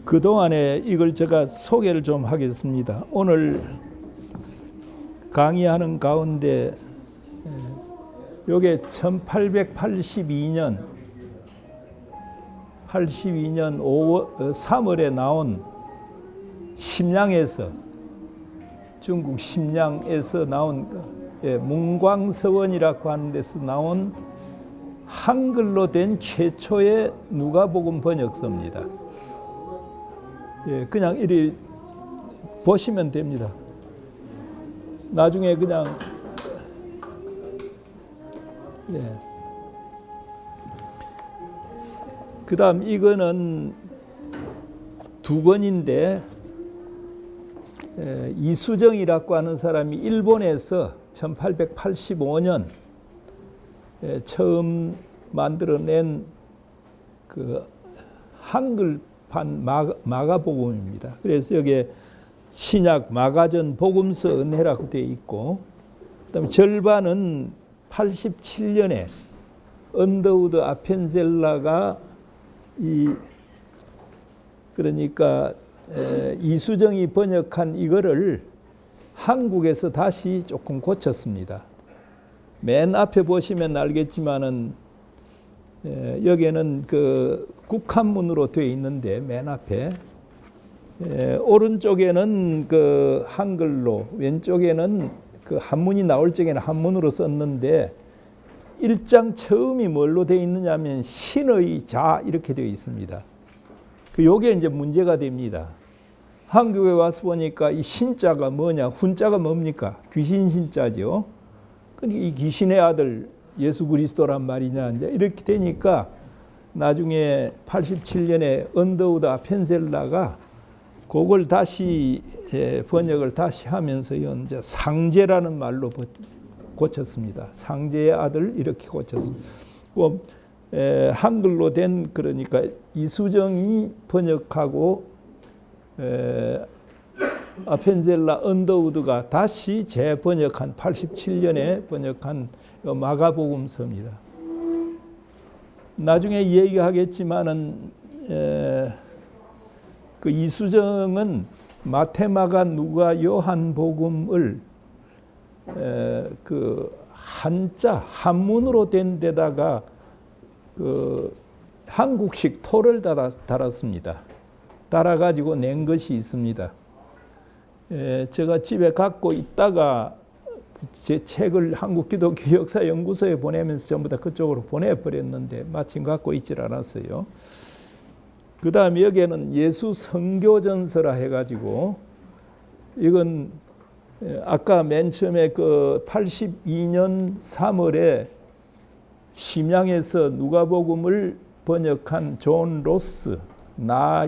그동안에 이걸 제가 소개를 좀 하겠습니다. 오늘 강의하는 가운데 요게 1882년 3월에 나온 심양에서 중국 심양에서 나온 문광서원이라고 하는 데서 나온 한글로 된 최초의 누가복음 번역서입니다. 그냥 이리 보시면 됩니다. 나중에 그냥 그 다음 이거는 두 권인데 이수정이라고 하는 사람이 일본에서 1885년 처음 만들어낸 그 한글판 마가복음입니다. 그래서 여기에 신약 마가전 복음서 은혜라고 되어 있고, 그다음에 절반은 87년에 언더우드 아펜셀라가 그러니까 이수정이 번역한 이거를 한국에서 다시 조금 고쳤습니다. 맨 앞에 보시면 알겠지만은 여기에는 그 국한문으로 되어 있는데 맨 앞에 오른쪽에는 그 한글로, 왼쪽에는 그 한문이 나올 적에는 한문으로 썼는데 1장 처음이 뭘로 되어 있느냐면 신의 자 이렇게 되어 있습니다. 요게 이제 문제가 됩니다. 한국에 와서 보니까 이 신자가 뭐냐, 훈자가 뭡니까? 귀신 신자죠. 그러니까 이 귀신의 아들 예수 그리스도란 말이냐, 이제 이렇게 되니까 나중에 87년에 언더우드 아펜셀라가 그걸 다시 번역을 다시 하면서 이제 상제라는 말로 고쳤습니다. 상제의 아들 이렇게 고쳤습니다. 한글로 된 그러니까 이수정이 번역하고 아펜셀라 언더우드가 다시 재번역한 87년에 번역한 마가복음서입니다. 나중에 얘기하겠지만은 그 이수정은 마태, 마가, 누가, 요한복음을 그 한자 한문으로 된 데다가 그 한국식 토를 달았습니다. 달아가지고 낸 것이 있습니다. 제가 집에 갖고 있다가 제 책을 한국기독교 역사연구소에 보내면서 전부 다 그쪽으로 보내버렸는데 마침 갖고 있질 않았어요. 그 다음에 여기에는 예수 선교전서라 해가지고 이건 아까 맨 처음에 그 82년 3월에 심양에서 누가복음을 번역한 존 로스, 나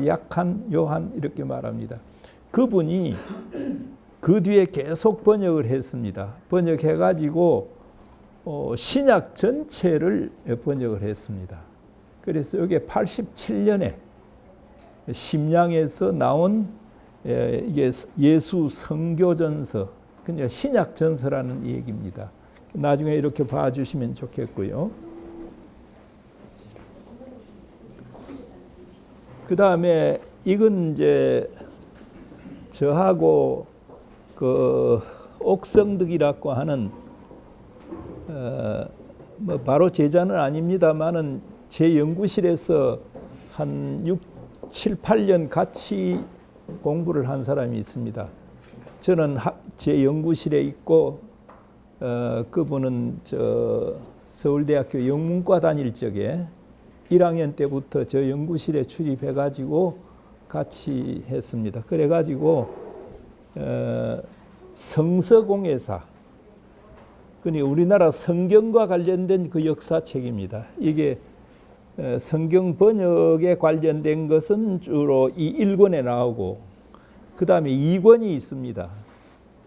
약한 요한 이렇게 말합니다. 그분이 그 뒤에 계속 번역을 했습니다. 번역해가지고 신약 전체를 번역을 했습니다. 그래서 여기 87년에 심양에서 나온 이게 예수 선교전서, 그러니까 신약전서라는 얘기입니다. 나중에 이렇게 봐주시면 좋겠고요. 그 다음에 이건 이제 저하고 그 옥성득이라고 하는 뭐 바로 제자는 아닙니다만은 제 연구실에서 한 6, 7, 8년 같이 공부를 한 사람이 있습니다. 저는 제 연구실에 있고 그분은 서울대학교 영문과 다닐 적에 1학년 때부터 저 연구실에 출입해가지고 같이 했습니다. 그래가지고 성서공예사, 그러니까 우리나라 성경과 관련된 그 역사책입니다. 이게 성경 번역에 관련된 것은 주로 이 1권에 나오고 그 다음에 2권이 있습니다.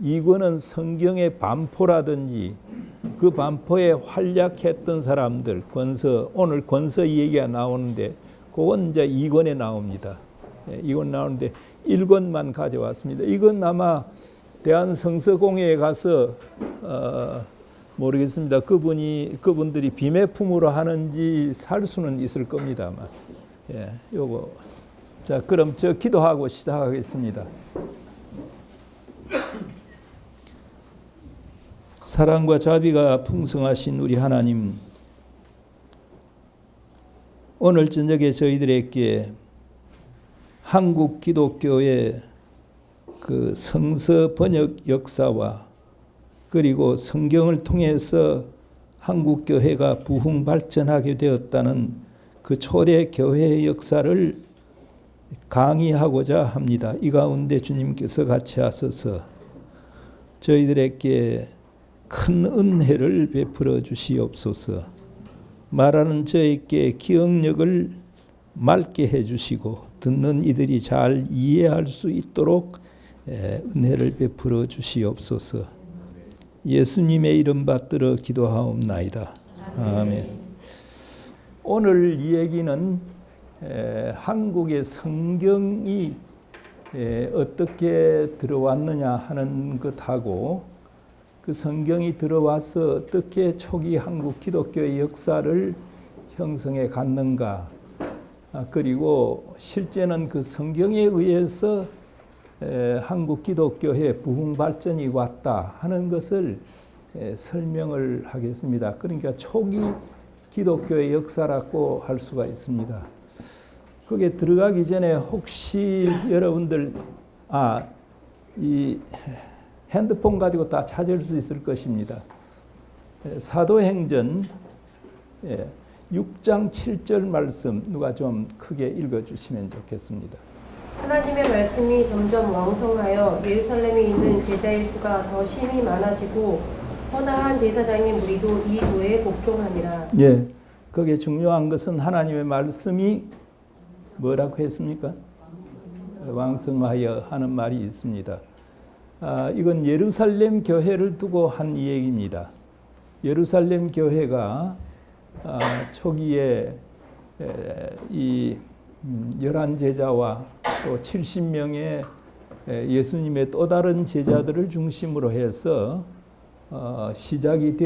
2권은 성경의 반포라든지 그 반포에 활약했던 사람들, 권서, 오늘 권서 얘기가 나오는데 그건 이제 2권에 나옵니다. 2권 나오는데 1권만 가져왔습니다. 이건 아마 대한성서공회에 가서 모르겠습니다. 그분들이 비매품으로 하는지 살 수는 있을 겁니다만, 요거 자, 그럼 저 기도하고 시작하겠습니다. 사랑과 자비가 풍성하신 우리 하나님, 오늘 저녁에 저희들에게 한국 기독교의 그 성서 번역 역사와 그리고 성경을 통해서 한국 교회가 부흥 발전하게 되었다는 그 초대 교회의 역사를 강의하고자 합니다. 이 가운데 주님께서 같이 하셔서 저희들에게 큰 은혜를 베풀어 주시옵소서. 말하는 저에게 기억력을 맑게 해주시고 듣는 이들이 잘 이해할 수 있도록 은혜를 베풀어 주시옵소서. 예수님의 이름 받들어 기도하옵나이다. 아멘. 오늘 이 얘기는 한국의 성경이 어떻게 들어왔느냐 하는 것하고 그 성경이 들어와서 어떻게 초기 한국 기독교의 역사를 형성해 갔는가, 그리고 실제는 그 성경에 의해서 한국 기독교의 부흥 발전이 왔다 하는 것을 설명을 하겠습니다. 그러니까 초기 기독교의 역사라고 할 수가 있습니다. 거기에 들어가기 전에 혹시 여러분들 이 핸드폰 가지고 다 찾을 수 있을 것입니다. 사도행전 6장 7절 말씀 누가 좀 크게 읽어주시면 좋겠습니다. 하나님의 말씀이 점점 왕성하여 예루살렘에 있는 제자의 수가 더 심히 많아지고 허다한 제사장의 무리도 이 도에 복종하니라. 예, 거기에 중요한 것은 하나님의 말씀이 뭐라고 했습니까? 왕성하여 하는 말이 있습니다. 이건 예루살렘 교회를 두고 한 얘기입니다. 예루살렘 교회가 초기에 이 11제자와 또 70명의 예수님의 또 다른 제자들을 중심으로 해서 시작이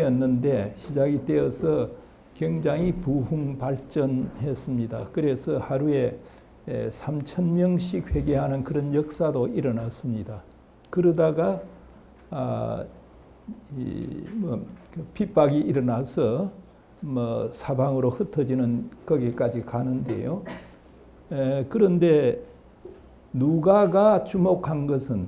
되어서 굉장히 부흥 발전했습니다. 그래서 하루에 3,000명씩 회개하는 그런 역사도 일어났습니다. 그러다가 핍박이 일어나서 사방으로 흩어지는 거기까지 가는데요. 그런데 누가가 주목한 것은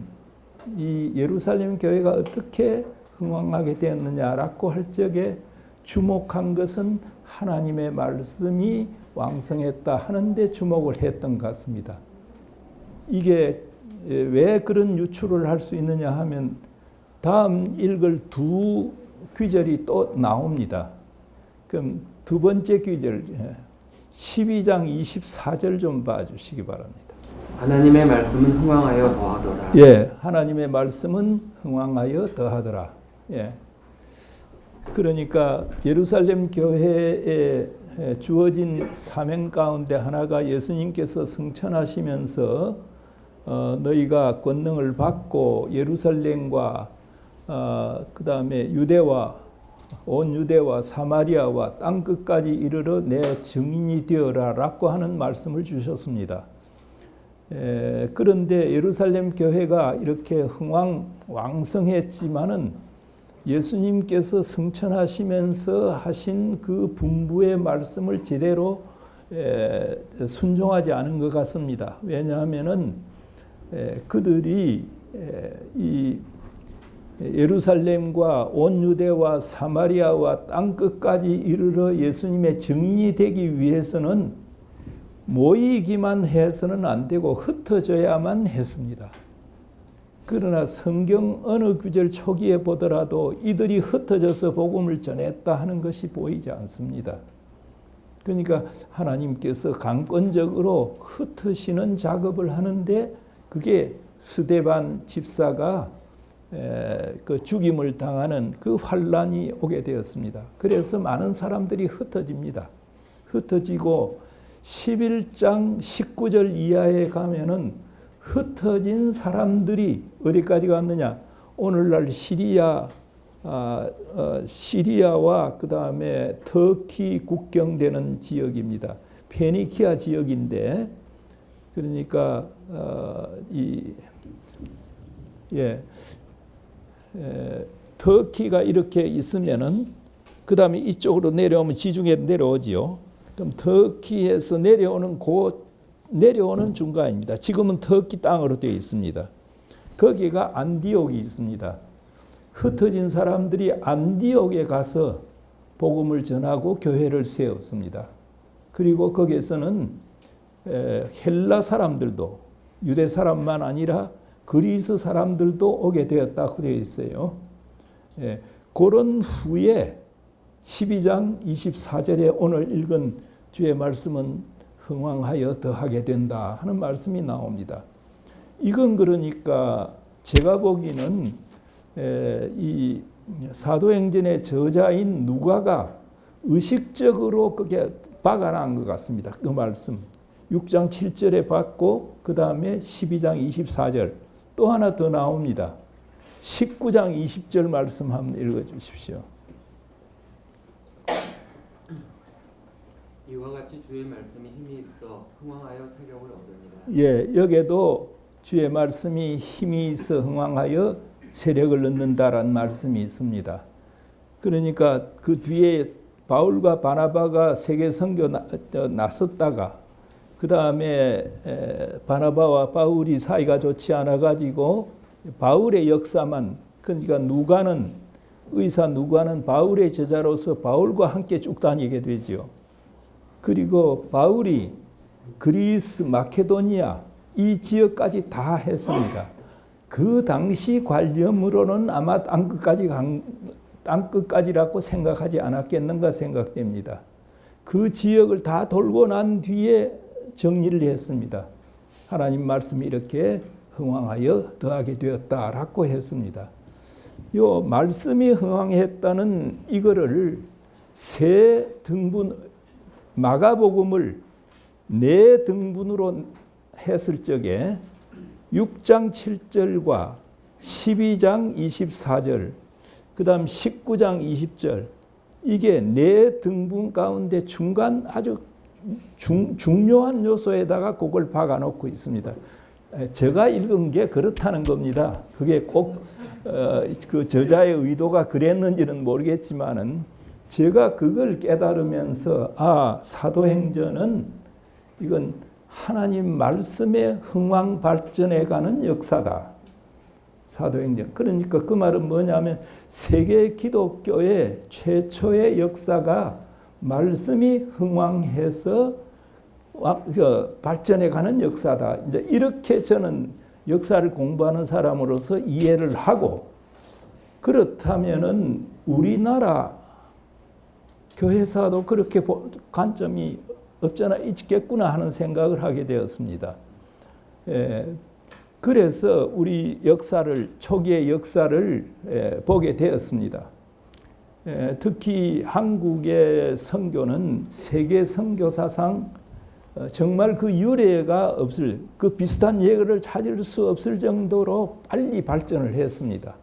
이 예루살렘 교회가 어떻게 흥왕하게 되었느냐라고 할 적에 주목한 것은 하나님의 말씀이 왕성했다 하는데 주목을 했던 것 같습니다. 이게 왜 그런 유추를 할 수 있느냐 하면 다음 읽을 두 귀절이 또 나옵니다. 그럼 두 번째 귀절 12장 24절 좀 봐주시기 바랍니다. 하나님의 말씀은 흥왕하여 더하더라. 예, 하나님의 말씀은 흥왕하여 더하더라. 예. 그러니까 예루살렘 교회에 주어진 사명 가운데 하나가 예수님께서 승천하시면서 너희가 권능을 받고 예루살렘과 그 다음에 온 유대와 사마리아와 땅 끝까지 이르러 내 증인이 되어라라고 하는 말씀을 주셨습니다. 그런데 예루살렘 교회가 이렇게 왕성했지만은 예수님께서 승천하시면서 하신 그 분부의 말씀을 제대로 순종하지 않은 것 같습니다. 왜냐하면은 그들이 이 예루살렘과 온 유대와 사마리아와 땅 끝까지 이르러 예수님의 증인이 되기 위해서는 모이기만 해서는 안 되고 흩어져야만 했습니다. 그러나 성경 어느 구절 초기에 보더라도 이들이 흩어져서 복음을 전했다 하는 것이 보이지 않습니다. 그러니까 하나님께서 강권적으로 흩으시는 작업을 하는데 그게 스데반 집사가 그 죽임을 당하는 그 환란이 오게 되었습니다. 그래서 많은 사람들이 흩어집니다. 흩어지고 11장 19절 이하에 가면은 흩어진 사람들이 어디까지 갔느냐? 오늘날 시리아와 그 다음에 터키 국경되는 지역입니다. 페니키아 지역인데 그러니까 터키가 이렇게 있으면은 그 다음에 이쪽으로 내려오면 지중해 내려오지요. 그럼 터키에서 내려오는 중간입니다. 지금은 터키 땅으로 되어 있습니다. 거기가 안디옥이 있습니다. 흩어진 사람들이 안디옥에 가서 복음을 전하고 교회를 세웠습니다. 그리고 거기에서는 헬라 사람들도 유대 사람만 아니라 그리스 사람들도 오게 되었다고 되어 있어요. 그런 후에 12장 24절에 오늘 읽은 주의 말씀은 흥왕하여 더하게 된다 하는 말씀이 나옵니다. 이건 그러니까 제가 보기에는 이 사도행전의 저자인 누가가 의식적으로 그게 박아난 것 같습니다. 그 말씀 6장 7절에 받고 그 다음에 12장 24절 또 하나 더 나옵니다. 19장 20절 말씀 한번 읽어주십시오. 이와 같이 주의 말씀이 힘이 있어 흥왕하여 사격을 얻으니라. 예, 여기에도 주의 말씀이 힘이 있어 흥왕하여 세력을 얻는다라는 말씀이 있습니다. 그러니까 그 뒤에 바울과 바나바가 세계 선교 나섰다가 그 다음에 바나바와 바울이 사이가 좋지 않아 가지고 바울의 역사만, 그러니까 의사 누가는 바울의 제자로서 바울과 함께 쭉 다니게 되죠. 그리고 바울이 그리스, 마케도니아 이 지역까지 다 했습니다. 그 당시 관념으로는 아마 땅끝까지라고 생각하지 않았겠는가 생각됩니다. 그 지역을 다 돌고 난 뒤에 정리를 했습니다. 하나님 말씀이 이렇게 흥왕하여 더하게 되었다라고 했습니다. 요 말씀이 흥왕했다는 이거를 세 등분, 마가복음을 네 등분으로 했을 적에 6장 7절과 12장 24절 그 다음 19장 20절 이게 네 등분 가운데 중간 아주 중요한 요소에다가 그걸 박아놓고 있습니다. 제가 읽은 게 그렇다는 겁니다. 그게 꼭 그 저자의 의도가 그랬는지는 모르겠지만은 제가 그걸 깨달으면서 사도행전은 이건 하나님 말씀의 흥왕 발전해 가는 역사다. 사도행전. 그러니까 그 말은 뭐냐면 세계 기독교의 최초의 역사가 말씀이 흥왕해서 발전해 가는 역사다. 이제 이렇게 저는 역사를 공부하는 사람으로서 이해를 하고, 그렇다면은 우리나라 교회사도 그렇게 관점이 없잖아 있겠구나 하는 생각을 하게 되었습니다. 그래서 우리 초기의 역사를 보게 되었습니다. 특히 한국의 선교는 세계 선교사상 정말 그 유례가 그 비슷한 예를 찾을 수 없을 정도로 빨리 발전을 했습니다.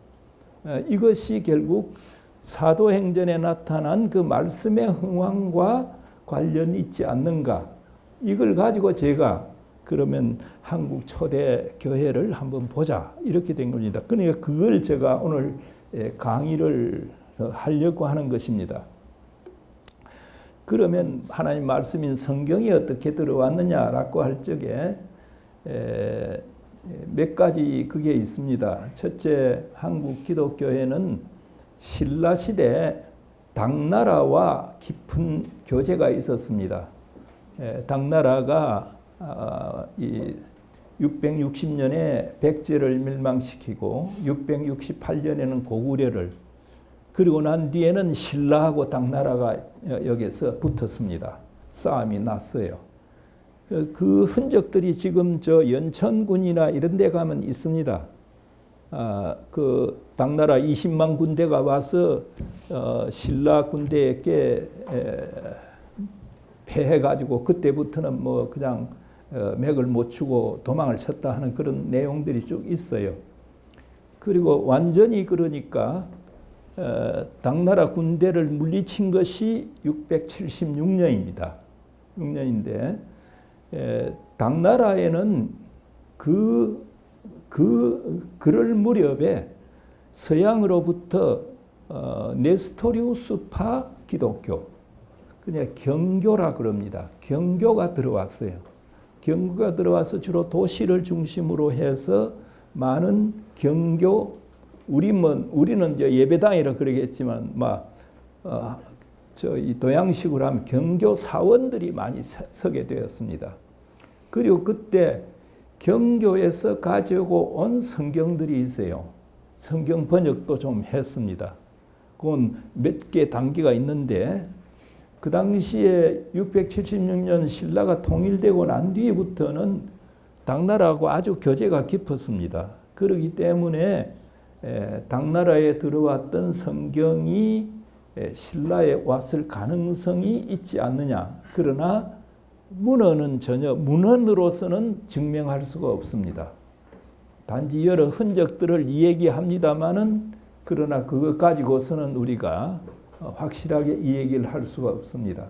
이것이 결국 사도행전에 나타난 그 말씀의 흥왕과 관련이 있지 않는가. 이걸 가지고 제가 그러면 한국 초대 교회를 한번 보자 이렇게 된 겁니다. 그러니까 그걸 제가 오늘 강의를 하려고 하는 것입니다. 그러면 하나님 말씀인 성경이 어떻게 들어왔느냐라고 할 적에 몇 가지 그게 있습니다. 첫째, 한국 기독교회는 신라 시대 당나라와 깊은 교제가 있었습니다. 당나라가 660년에 백제를 멸망시키고 668년에는 고구려를, 그리고 난 뒤에는 신라하고 당나라가 여기서 붙었습니다. 싸움이 났어요. 그 흔적들이 지금 저 연천군이나 이런 데 가면 있습니다. 그 당나라 20만 군대가 와서 신라 군대에게 패해가지고 그때부터는 뭐 그냥 맥을 못 추고 도망을 쳤다 하는 그런 내용들이 쭉 있어요. 그리고 완전히 그러니까 당나라 군대를 물리친 것이 676년입니다. 6년인데 당나라에는 그럴 무렵에 서양으로부터 네스토리우스파 기독교, 그냥 경교라 그럽니다. 경교가 들어왔어요. 경교가 들어와서 주로 도시를 중심으로 해서 많은 경교, 우리는 이제 예배당이라 그러겠지만, 이 동양식으로 하면 경교 사원들이 많이 서게 되었습니다. 그리고 그때 경교에서 가지고 온 성경들이 있어요. 성경 번역도 좀 했습니다. 그건 몇 개 단계가 있는데, 그 당시에 676년 신라가 통일되고 난 뒤부터는 당나라하고 아주 교제가 깊었습니다. 그렇기 때문에 당나라에 들어왔던 성경이 신라에 왔을 가능성이 있지 않느냐. 그러나 문헌은 전혀, 문헌으로서는 증명할 수가 없습니다. 단지 여러 흔적들을 이야기합니다마는, 그러나 그것 가지고서는 우리가 확실하게 이 얘기를 할 수가 없습니다.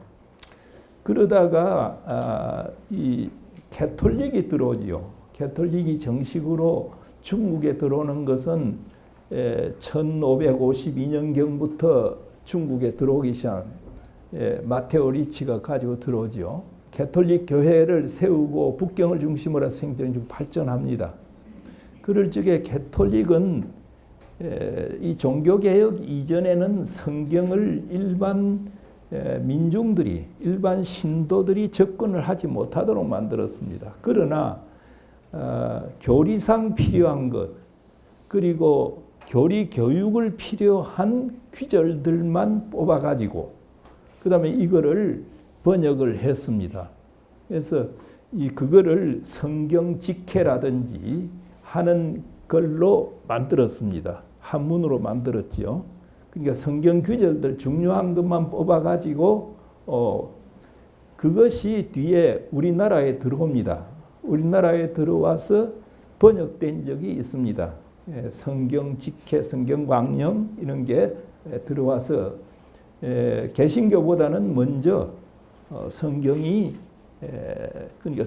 그러다가 이 캐톨릭이 들어오지요. 캐톨릭이 정식으로 중국에 들어오는 것은 1552년경부터 중국에 들어오기 시작한 마테오 리치가 가지고 들어오지요. 캐톨릭 교회를 세우고 북경을 중심으로 해서 생존이 좀 발전합니다. 그럴 적에 캐톨릭은 이 종교개혁 이전에는 성경을 일반 민중들이, 일반 신도들이 접근을 하지 못하도록 만들었습니다. 그러나 교리상 필요한 것, 그리고 교리 교육을 필요한 귀절들만 뽑아가지고 그 다음에 이거를 번역을 했습니다. 그래서 그거를 성경 직해라든지 하는 걸로 만들었습니다. 한문으로 만들었지요. 그러니까 성경 규절들 중요한 것만 뽑아가지고 그것이 뒤에 우리나라에 들어옵니다. 우리나라에 들어와서 번역된 적이 있습니다. 성경 직해, 성경 광명 이런 게 들어와서 개신교보다는 먼저 성경이 그러니까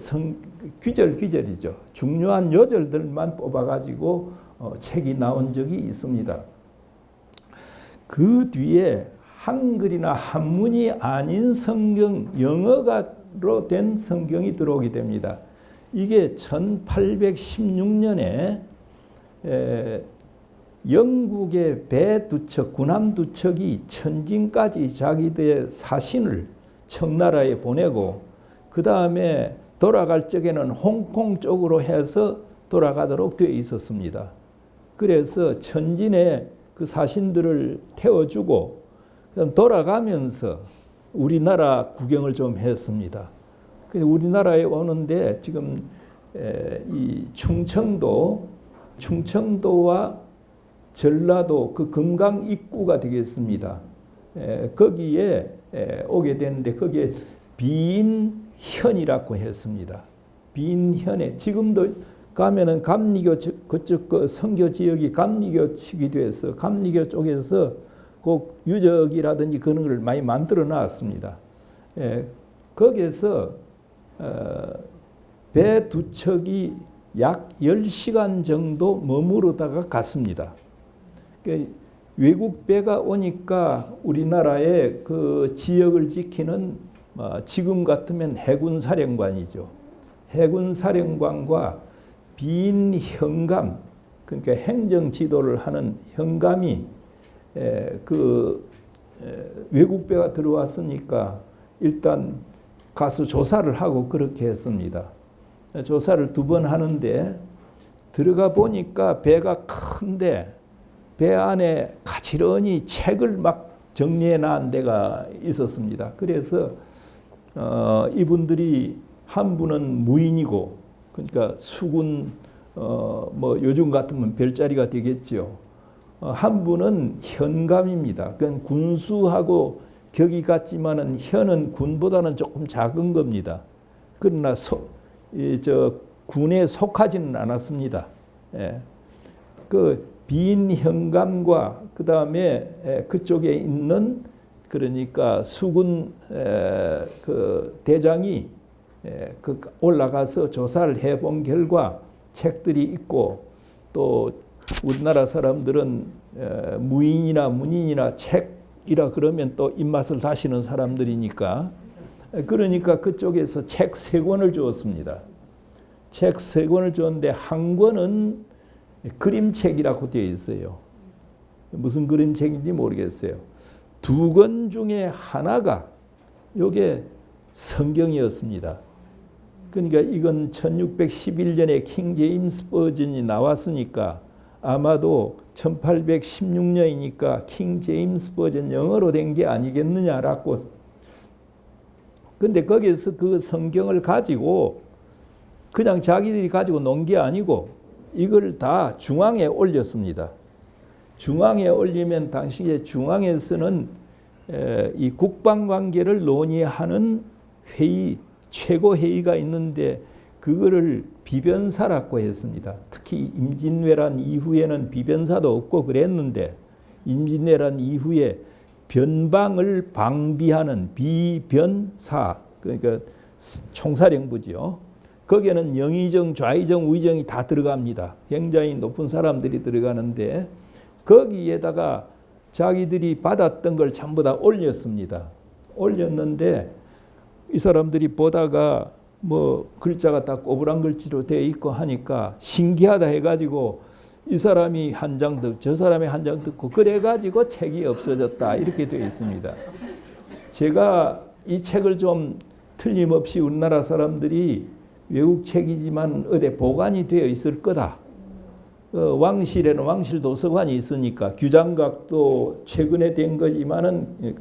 귀절이죠. 중요한 요절들만 뽑아가지고 책이 나온 적이 있습니다. 그 뒤에 한글이나 한문이 아닌 성경, 영어로 된 성경이 들어오게 됩니다. 이게 1816년에 영국의 배 두 척, 군함 두 척이 천진까지 자기들의 사신을 청나라에 보내고 그 다음에 돌아갈 적에는 홍콩 쪽으로 해서 돌아가도록 되어 있었습니다. 그래서 천진에 그 사신들을 태워주고 그다음 돌아가면서 우리나라 구경을 좀 했습니다. 우리나라에 오는데 지금 이 충청도와 전라도 그 금강 입구가 되겠습니다. 거기에 오게 되는데 거기에 비인현이라고 했습니다. 비인현에 지금도 가면은 감리교 그쪽 그 선교 지역이 감리교 측이 돼서 감리교 쪽에서 꼭 유적이라든지 그런 걸 많이 만들어 놨습니다. 거기에서 배 두 척이 약 10시간 정도 머무르다가 갔습니다. 외국 배가 오니까 우리나라의 그 지역을 지키는 지금 같으면 해군사령관이죠. 해군사령관과 비인현감, 그러니까 행정 지도를 하는 현감이 외국 배가 들어왔으니까 일단 가서 조사를 하고 그렇게 했습니다. 조사를 2번 하는데 들어가 보니까 배가 큰데 배 안에 가지런히 책을 막 정리해 놨는 데가 있었습니다. 그래서 이분들이 한 분은 무인이고, 그러니까 수군 뭐 요즘 같으면 별자리가 되겠죠. 한 분은 현감입니다. 그건 군수하고 격이 같지만은 현은 군보다는 조금 작은 겁니다. 그러나 군에 속하지는 않았습니다. 그 비인현감과 그 다음에 그쪽에 있는 그러니까 수군 그 대장이 그 올라가서 조사를 해본 결과 책들이 있고 또 우리나라 사람들은 무인이나 문인이나 책이라 그러면 또 입맛을 다시는 사람들이니까 그러니까 그쪽에서 책 3권을 주었습니다. 책 3권을 줬는데 한 권은 그림책이라고 되어 있어요. 무슨 그림책인지 모르겠어요. 2권 중에 하나가 요게 성경이었습니다. 그러니까 이건 1611년에 킹 제임스 버전이 나왔으니까 아마도 1816년이니까 킹 제임스 버전 영어로 된 게 아니겠느냐라고. 근데 거기서 그 성경을 가지고 그냥 자기들이 가지고 논 게 아니고 이걸 다 중앙에 올렸습니다. 중앙에 올리면 당시에 중앙에서는 이 국방관계를 논의하는 회의, 최고회의가 있는데 그거를 비변사라고 했습니다. 특히 임진왜란 이후에는 비변사도 없고 그랬는데 임진왜란 이후에 변방을 방비하는 비변사, 그러니까 총사령부죠. 거기에는 영의정, 좌의정, 우의정이 다 들어갑니다. 굉장히 높은 사람들이 들어가는데 거기에다가 자기들이 받았던 걸 전부 다 올렸습니다. 올렸는데 이 사람들이 보다가 뭐 글자가 다 꼬부랑 글씨로 되어 있고 하니까 신기하다 해가지고 이 사람이 한 장 듣고 저 사람이 한 장 듣고 그래가지고 책이 없어졌다 이렇게 되어 있습니다. 제가 이 책을 좀 틀림없이 우리나라 사람들이 외국 책이지만 어디 보관이 되어 있을 거다. 왕실에는 왕실 도서관이 있으니까 규장각도 최근에 된 거지만은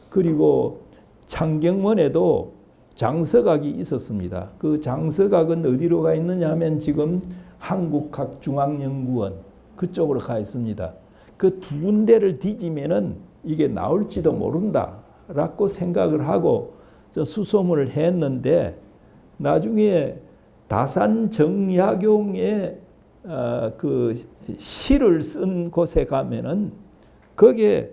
그리고 창경원에도 장서각이 있었습니다. 그 장서각은 어디로 가 있느냐 하면 지금 한국학중앙연구원 그쪽으로 가 있습니다. 그 2군데를 뒤지면은 이게 나올지도 모른다라고 생각을 하고 저 수소문을 했는데 나중에 다산 정약용의 그 시를 쓴 곳에 가면은 거기에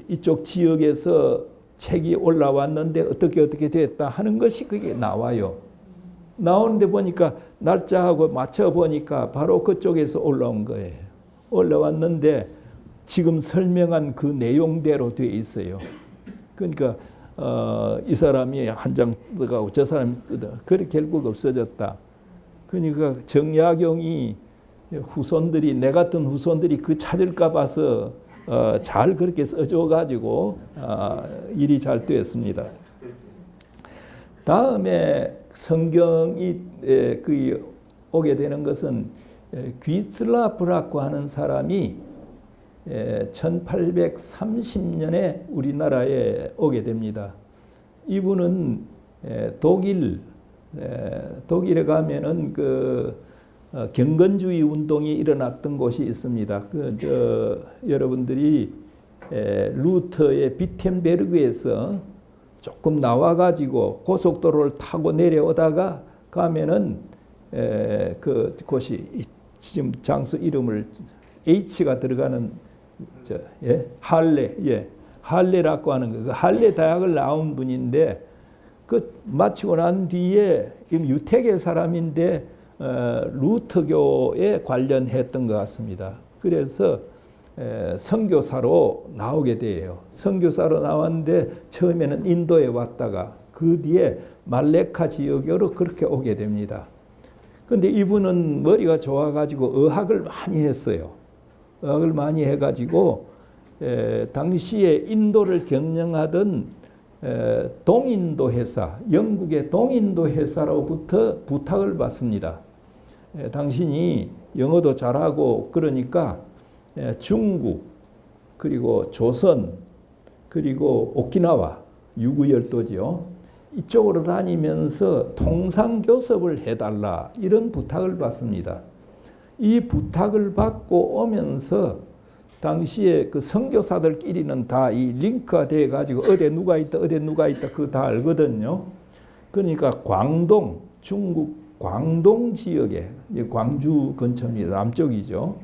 이쪽 지역에서 책이 올라왔는데 어떻게 됐다 하는 것이 그게 나와요. 나오는데 보니까 날짜하고 맞춰 보니까 바로 그쪽에서 올라온 거예요. 올라왔는데 지금 설명한 그 내용대로 되어 있어요. 그러니까 이 사람이 한 장 뜯어가고 저 사람이 뜯어. 그래 결국 없어졌다. 그러니까 정약용이 후손들이 내 같은 후손들이 그 찾을까 봐서 잘 그렇게 써줘가지고 일이 잘 되었습니다. 다음에 성경이 오게 되는 것은 귀슬라프라고 하는 사람이 1830년에 우리나라에 오게 됩니다. 이분은 독일에 가면은 그 경건주의 운동이 일어났던 곳이 있습니다. 여러분들이 루터의 비텐베르그에서 조금 나와가지고 고속도로를 타고 내려오다가 가면은 그 곳이 지금 장소 이름을 H가 들어가는 할레라고 하는 거. 그 할레 대학을 나온 분인데 그 마치고 난 뒤에 유태계 사람인데 루터교에 관련했던 것 같습니다. 그래서 선교사로 나오게 돼요. 선교사로 나왔는데 처음에는 인도에 왔다가 그 뒤에 말레카 지역으로 그렇게 오게 됩니다. 그런데 이분은 머리가 좋아가지고 의학을 많이 했어요. 의학을 많이 해가지고 당시에 인도를 경영하던 동인도 회사, 영국의 동인도 회사로부터 부탁을 받습니다. 당신이 영어도 잘하고 그러니까 중국, 그리고 조선, 그리고 오키나와, 유구열도죠. 이쪽으로 다니면서 통상교섭을 해달라 이런 부탁을 받습니다. 이 부탁을 받고 오면서 당시에 그 선교사들끼리는 다 이 링크가 돼 가지고 어디 누가 있다 그거 다 알거든요. 그러니까 광동, 중국 광동 지역에 광주 근처입니다. 남쪽이죠.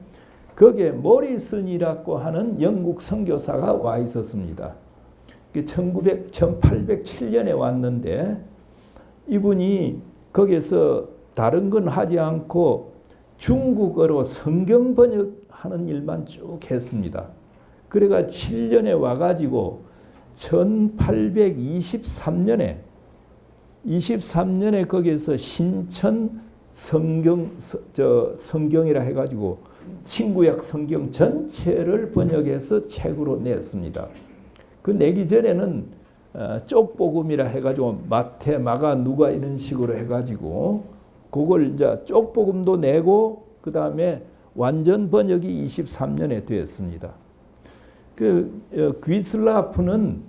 거기에 모리슨이라고 하는 영국 선교사가 와 있었습니다. 1807년에 왔는데 이분이 거기서 다른 건 하지 않고 중국어로 성경 번역하는 일만 쭉 했습니다. 그래가 7년에 와가지고 1823년에 거기에서 신천 성경이라 해가지고 친구약 성경 전체를 번역해서 책으로 냈습니다. 그 내기 전에는 쪽복음이라 해가지고 마태, 마가, 누가 이런 식으로 해가지고 그걸 이제 쪽복음도 내고 그 다음에 완전 번역이 23년에 되었습니다. 그 귀슬라프는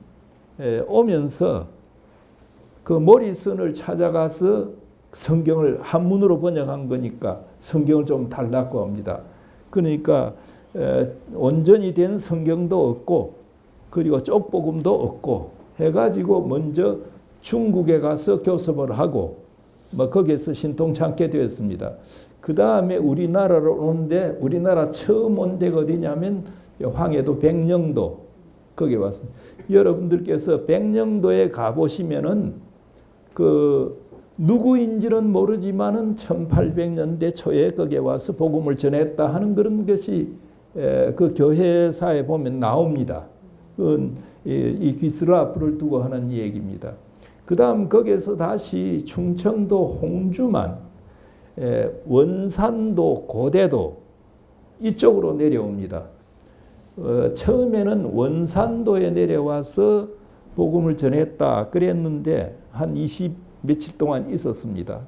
오면서 그 모리슨을 찾아가서 성경을 한문으로 번역한 거니까 성경을 좀 달라고 합니다. 그러니까 온전히 된 성경도 없고 그리고 쪽복음도 없고 해가지고 먼저 중국에 가서 교섭을 하고 뭐 거기에서 신통찮게 되었습니다. 그 다음에 우리나라로 오는데 우리나라 처음 온 데가 어디냐면 황해도 백령도 거기에 왔습니다. 여러분들께서 백령도에 가보시면은 그 누구인지는 모르지만은 1800년대 초에 거기에 와서 복음을 전했다 하는 그런 것이 그 교회사에 보면 나옵니다. 이 귀스라프를 두고 하는 얘기입니다. 그 다음 거기에서 다시 충청도 홍주만, 원산도, 고대도 이쪽으로 내려옵니다. 처음에는 원산도에 내려와서 복음을 전했다 그랬는데 한 20 며칠 동안 있었습니다.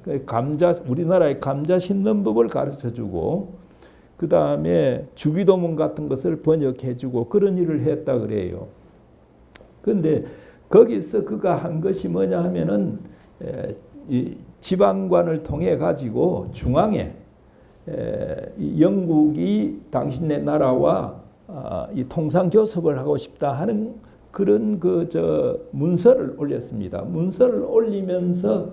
우리나라의 감자 심는 법을 가르쳐주고 그 다음에 주기도문 같은 것을 번역해주고 그런 일을 했다 그래요. 그런데 거기서 그가 한 것이 뭐냐 하면은 이 지방관을 통해 가지고 중앙에 영국이 당신네 나라와 이 통상 교섭을 하고 싶다 하는 그런 문서를 올렸습니다. 문서를 올리면서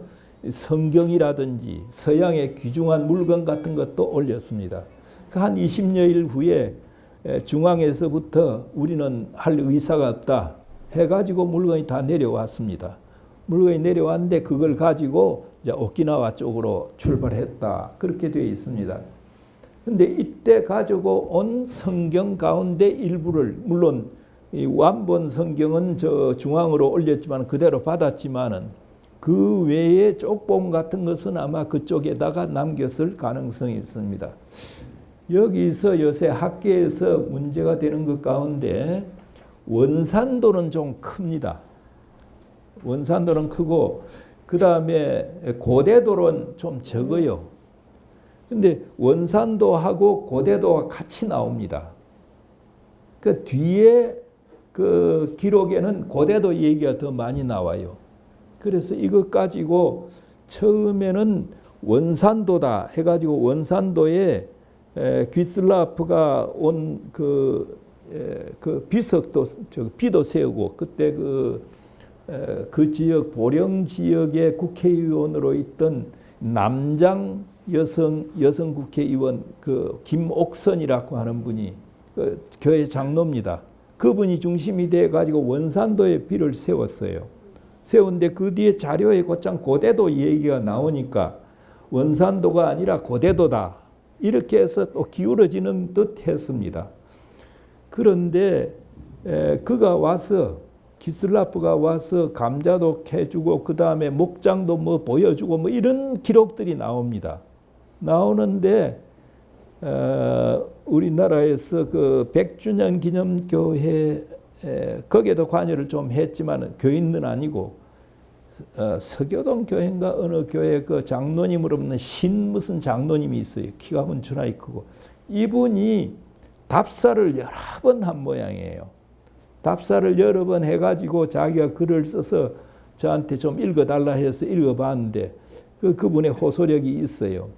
성경이라든지 서양의 귀중한 물건 같은 것도 올렸습니다. 한 20여일 후에 중앙에서부터 우리는 할 의사가 없다 해가지고 물건이 다 내려왔습니다. 물건이 내려왔는데 그걸 가지고 이제 오키나와 쪽으로 출발했다 그렇게 되어 있습니다. 그런데 이때 가지고 온 성경 가운데 일부를 물론 이 완본 성경은 저 중앙으로 올렸지만 그대로 받았지만은 그 외에 쪽봉 같은 것은 아마 그쪽에다가 남겼을 가능성이 있습니다. 여기서 요새 학계에서 문제가 되는 것 가운데 원산도는 좀 큽니다. 원산도는 크고 그 다음에 고대도는 좀 적어요. 근데 원산도하고 고대도가 같이 나옵니다. 그 뒤에 그 기록에는 고대도 얘기가 더 많이 나와요. 그래서 이것 가지고 처음에는 원산도다 해가지고 원산도에 귀슬라프가 온 그 비석도 비도 세우고 그때 그 지역 보령 지역의 국회의원으로 있던 남장 여성 국회의원 그 김옥선이라고 하는 분이 그 교회 장로입니다. 그분이 중심이 돼 가지고 원산도에 비를 세웠어요. 세운데 그 뒤에 자료에 곧장 고대도 얘기가 나오니까 원산도가 아니라 고대도다 이렇게 해서 또 기울어지는 듯 했습니다. 그런데 그가 와서 기슬라프가 와서 감자도 캐주고 그 다음에 목장도 뭐 보여주고 뭐 이런 기록들이 나옵니다. 나오는데 우리나라에서 그 100주년 기념교회 거기에도 관여를 좀 했지만 교인은 아니고 서교동 교회인가 어느 교회 그 장로님으로 없는 신 무슨 장로님이 있어요. 키가 훈추나이 크고 이분이 답사를 여러 번 한 모양이에요. 답사를 여러 번 해가지고 자기가 글을 써서 저한테 좀 읽어달라 해서 읽어봤는데 그분의 호소력이 있어요.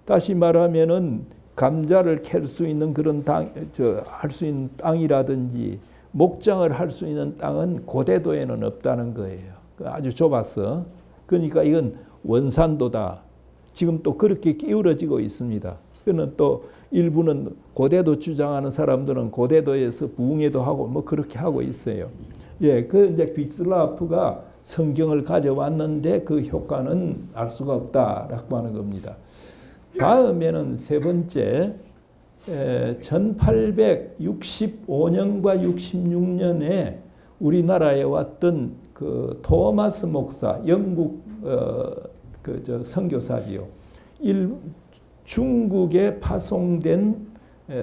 다시 말하면은 감자를 캘 수 있는 그런 할 수 있는 땅이라든지 목장을 할 수 있는 땅은 고대도에는 없다는 거예요. 아주 좁았어. 그러니까 이건 원산도다. 지금 또 그렇게 기울어지고 있습니다. 그는 또 일부는 고대도 주장하는 사람들은 고대도에서 부흥회도 하고 뭐 그렇게 하고 있어요. 예, 그 이제 비슬라프가 성경을 가져왔는데 그 효과는 알 수가 없다라고 하는 겁니다. 다음에는 세 번째, 1865년과 66년에 우리나라에 왔던 그 토마스 목사, 영국 선교사지요. 중국에 파송된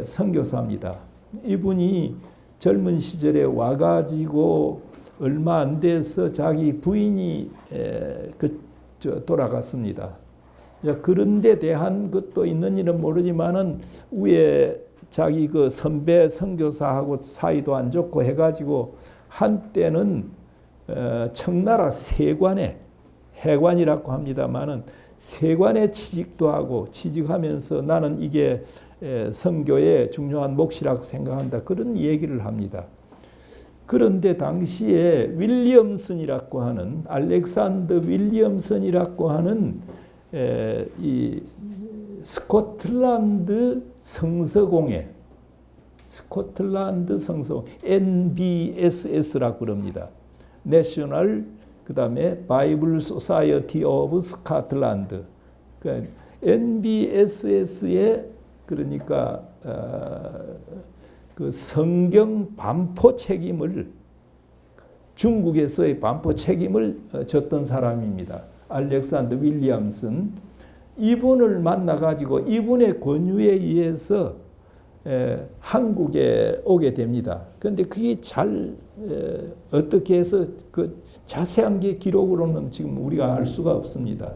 선교사입니다. 이분이 젊은 시절에 와가지고 얼마 안 돼서 자기 부인이 돌아갔습니다. 그런데 대한 것도 있는지는 모르지만은 위에 자기 그 선배 선교사하고 사이도 안 좋고 해가지고 한때는 청나라 세관에 해관이라고 합니다만은 세관에 취직도 하고 취직하면서 나는 이게 선교의 중요한 몫이라고 생각한다. 그런 얘기를 합니다. 그런데 당시에 윌리엄슨이라고 하는 알렉산더 윌리엄슨이라고 하는 이 스코틀랜드 성서공회 NBSS라고 그럽니다. 내셔널 그다음에 바이블 소사이어티 오브 스코틀랜드. 그러니까 NBSS의 그러니까 그 성경 반포 책임을 중국에서의 반포 책임을 졌던 사람입니다. 알렉산더 윌리엄슨. 이분을 만나가지고 이분의 권유에 의해서 한국에 오게 됩니다. 그런데 그게 잘 어떻게 해서 그 자세한 게 기록으로는 지금 우리가 알 수가 없습니다.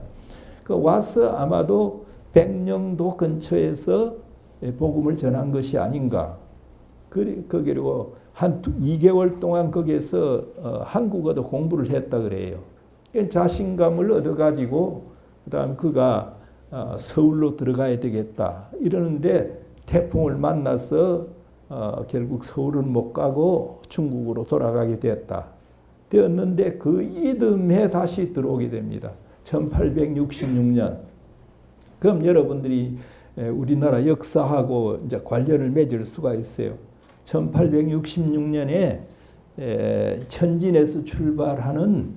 그 와서 아마도 백령도 근처에서 복음을 전한 것이 아닌가. 그리고 한 2개월 동안 거기에서 한국어도 공부를 했다 그래요. 자신감을 얻어가지고 그다음 그가 서울로 들어가야 되겠다 이러는데 태풍을 만나서 결국 서울은 못 가고 중국으로 돌아가게 되었는데 그 이듬해 다시 들어오게 됩니다. 1866년. 그럼 여러분들이 우리나라 역사하고 이제 관련을 맺을 수가 있어요. 1866년에 천진에서 출발하는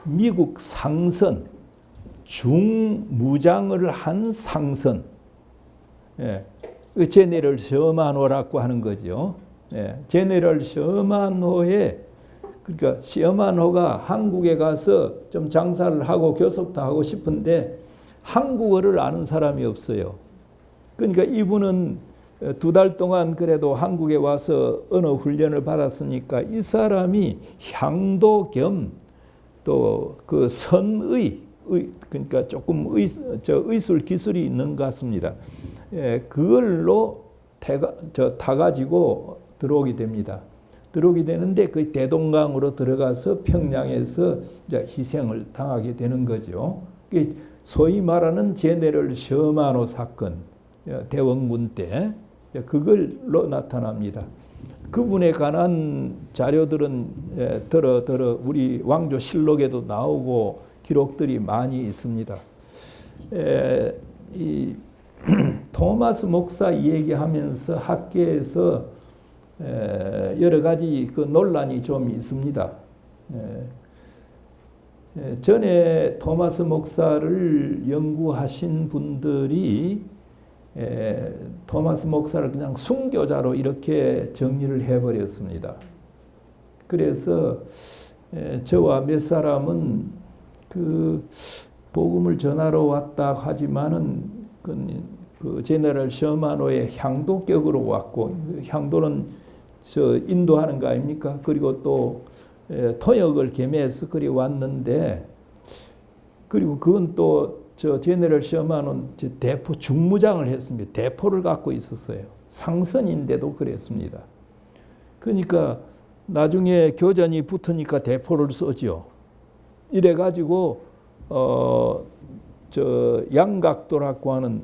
미국 상선, 중무장을 한 상선, 제네럴 셔만호라고 하는 거죠. 제네럴 셔만호의 그러니까 셔만호가 한국에 가서 좀 장사를 하고 교섭도 하고 싶은데 한국어를 아는 사람이 없어요. 그러니까 이분은 2달 동안 그래도 한국에 와서 언어 훈련을 받았으니까 이 사람이 향도 겸 또 그 선의, 그러니까 조금 의술 기술이 있는 것 같습니다. 그걸로 타가지고 들어오게 됩니다. 들어오게 되는데 그 대동강으로 들어가서 평양에서 이제 희생을 당하게 되는 거죠. 소위 말하는 제네럴 셔만호 사건, 대원군 때 그걸로 나타납니다. 그분에 관한 자료들은 더러 우리 왕조실록에도 나오고 기록들이 많이 있습니다. 이 토마스 목사 얘기하면서 학계에서 여러 가지 그 논란이 좀 있습니다. 전에 토마스 목사를 연구하신 분들이 토마스 목사를 그냥 순교자로 이렇게 정리를 해버렸습니다. 그래서 저와 몇 사람은 그 복음을 전하러 왔다 하지만은 그 제너럴 셔만호의 향도격으로 왔고, 향도는 저 인도하는 거 아닙니까? 그리고 또 통역을 겸해서 그리 왔는데, 그리고 그건 또 저 제너럴 셔만은 대포 중무장을 했습니다. 대포를 갖고 있었어요. 상선인데도 그랬습니다. 그러니까 나중에 교전이 붙으니까 대포를 쏘죠. 이래 가지고 저 양각도라고 하는,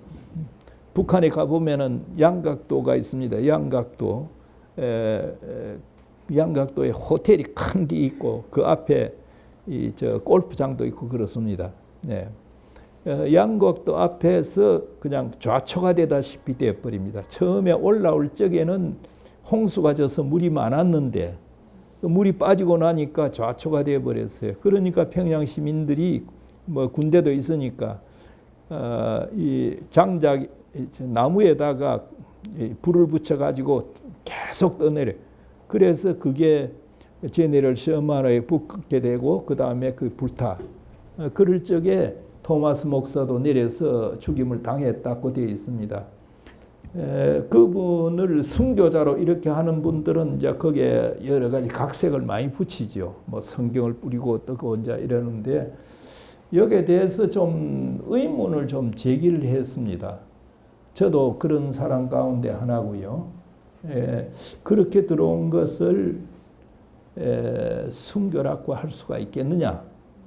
북한에 가 보면은 양각도가 있습니다. 양각도. 양각도에 호텔이 큰 게 있고 그 앞에 이 저 골프장도 있고 그렇습니다. 네. 양각도 앞에서 그냥 좌초가 되다시피 되어버립니다. 처음에 올라올 적에는 홍수가 져서 물이 많았는데 물이 빠지고 나니까 좌초가 되어 버렸어요. 그러니까 평양 시민들이 뭐 군대도 있으니까 이 장작 나무에다가 불을 붙여 가지고 계속 떠내려. 그래서 그게 제네럴 셔먼에 붙게 되고 그 다음에 그 불타. 그럴 적에 토마스 목사도 내려서 죽임을 당했다고 되어 있습니다. 그분을 순교자로 이렇게 하는 분들은 이제 거기에 여러 가지 각색을 많이 붙이죠. 뭐 성경을 뿌리고 어떻고 이제 이러는데 여기에 대해서 좀 의문을 좀 제기를 했습니다. 저도 그런 사람 가운데 하나고요. 그렇게 들어온 것을 순교라고 할 수가 있겠느냐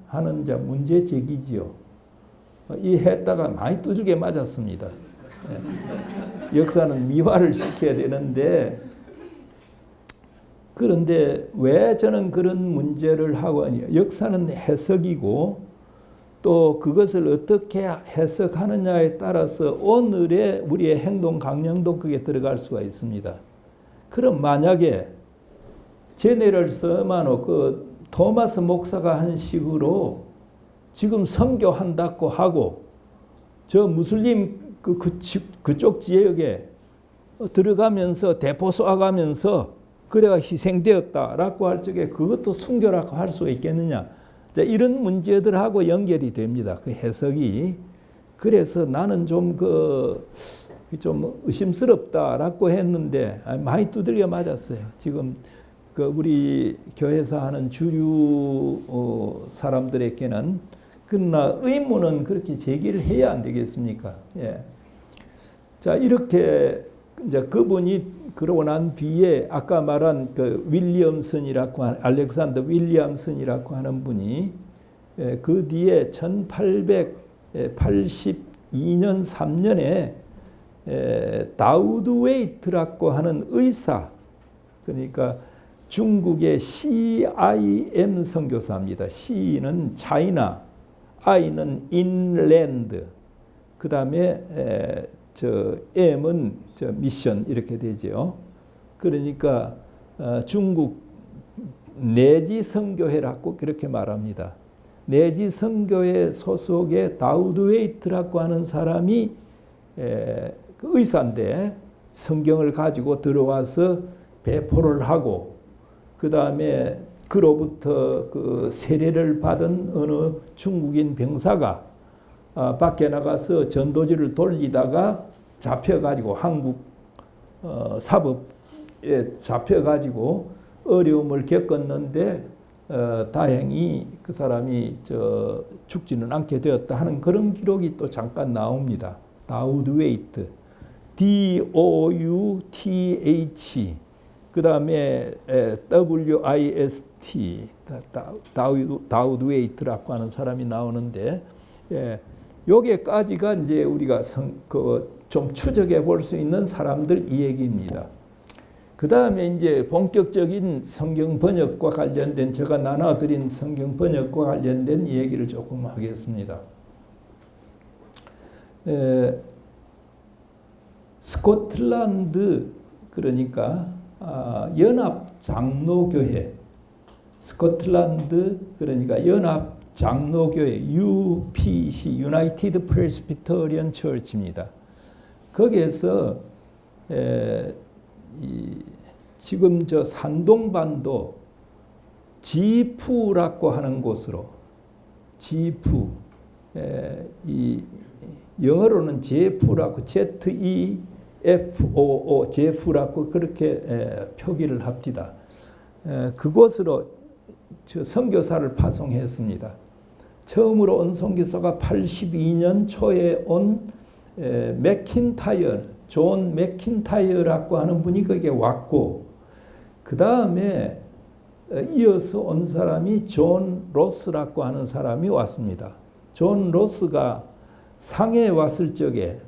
하는 이제 문제 제기지요. 이 했다가 많이 두들겨 맞았습니다. 역사는 미화를 시켜야 되는데 그런데 왜 저는 그런 문제를 하고 역사는 해석이고 또 그것을 어떻게 해석하느냐에 따라서 오늘의 우리의 행동 강령도 그게 들어갈 수가 있습니다. 그럼 만약에 제네럴 서마노 그 토마스 목사가 한 식으로 지금 선교한다고 하고 저 무슬림 그쪽 지역에 들어가면서 대포 쏘아가면서 그래가 희생되었다라고 할 적에 그것도 순교라고 할 수 있겠느냐. 자, 이런 문제들하고 연결이 됩니다. 그 해석이. 그래서 나는 좀 의심스럽다라고 했는데 많이 두들겨 맞았어요. 지금 그 우리 교회에서 하는 주류 사람들에게는 그러나 의문은 그렇게 제기를 해야 안 되겠습니까? 예. 자, 이렇게 이제 그분이 그러고 난 뒤에 아까 말한 그 윌리엄슨이라고 하는 알렉산더 윌리엄슨이라고 하는 분이 그 뒤에 1882년 3년에 다우드 웨이트라고 하는 의사, 그러니까 중국의 CIM 선교사입니다. C는 차이나, I는 인랜드, 그 다음에 M은 미션 이렇게 되죠. 그러니까 중국 내지 선교회라고 그렇게 말합니다. 내지 선교회 소속의 다우드 웨이트라고 하는 사람이 그 의사인데 성경을 가지고 들어와서 배포를 하고 그 다음에 그로부터 그 세례를 받은 어느 중국인 병사가 밖에 나가서 전도지를 돌리다가 잡혀가지고 한국 사법에 잡혀가지고 어려움을 겪었는데 다행히 그 사람이 죽지는 않게 되었다 하는 그런 기록이 또 잠깐 나옵니다. 다우드 웨이트, DOUTH, 그 다음에 WIST, 다우드 웨이트라고 하는 사람이 나오는데, 여기까지가 이제 우리가 좀 추적해 볼 수 있는 사람들 이 얘기입니다. 그 다음에 이제 본격적인 성경 번역과 관련된 제가 나눠드린 성경 번역과 관련된 얘기를 조금 하겠습니다. 스코틀랜드 그러니까 연합 장로교회, 스코틀랜드 그러니까 연합 장로교회 UPC United Presbyterian Church입니다. 거기에서 지금 저 산동반도 지푸라고 하는 곳으로 지푸 이 영어로는 제프라고 ZEFOO 제프라고 그렇게 표기를 합니다. 그곳으로 저 선교사를 파송했습니다. 처음으로 온 선교사가 82년 초에 온 존 맥킨타이어라고 하는 분이 거기에 왔고 그 다음에 이어서 온 사람이 존 로스라고 하는 사람이 왔습니다. 존 로스가 상해에 왔을 적에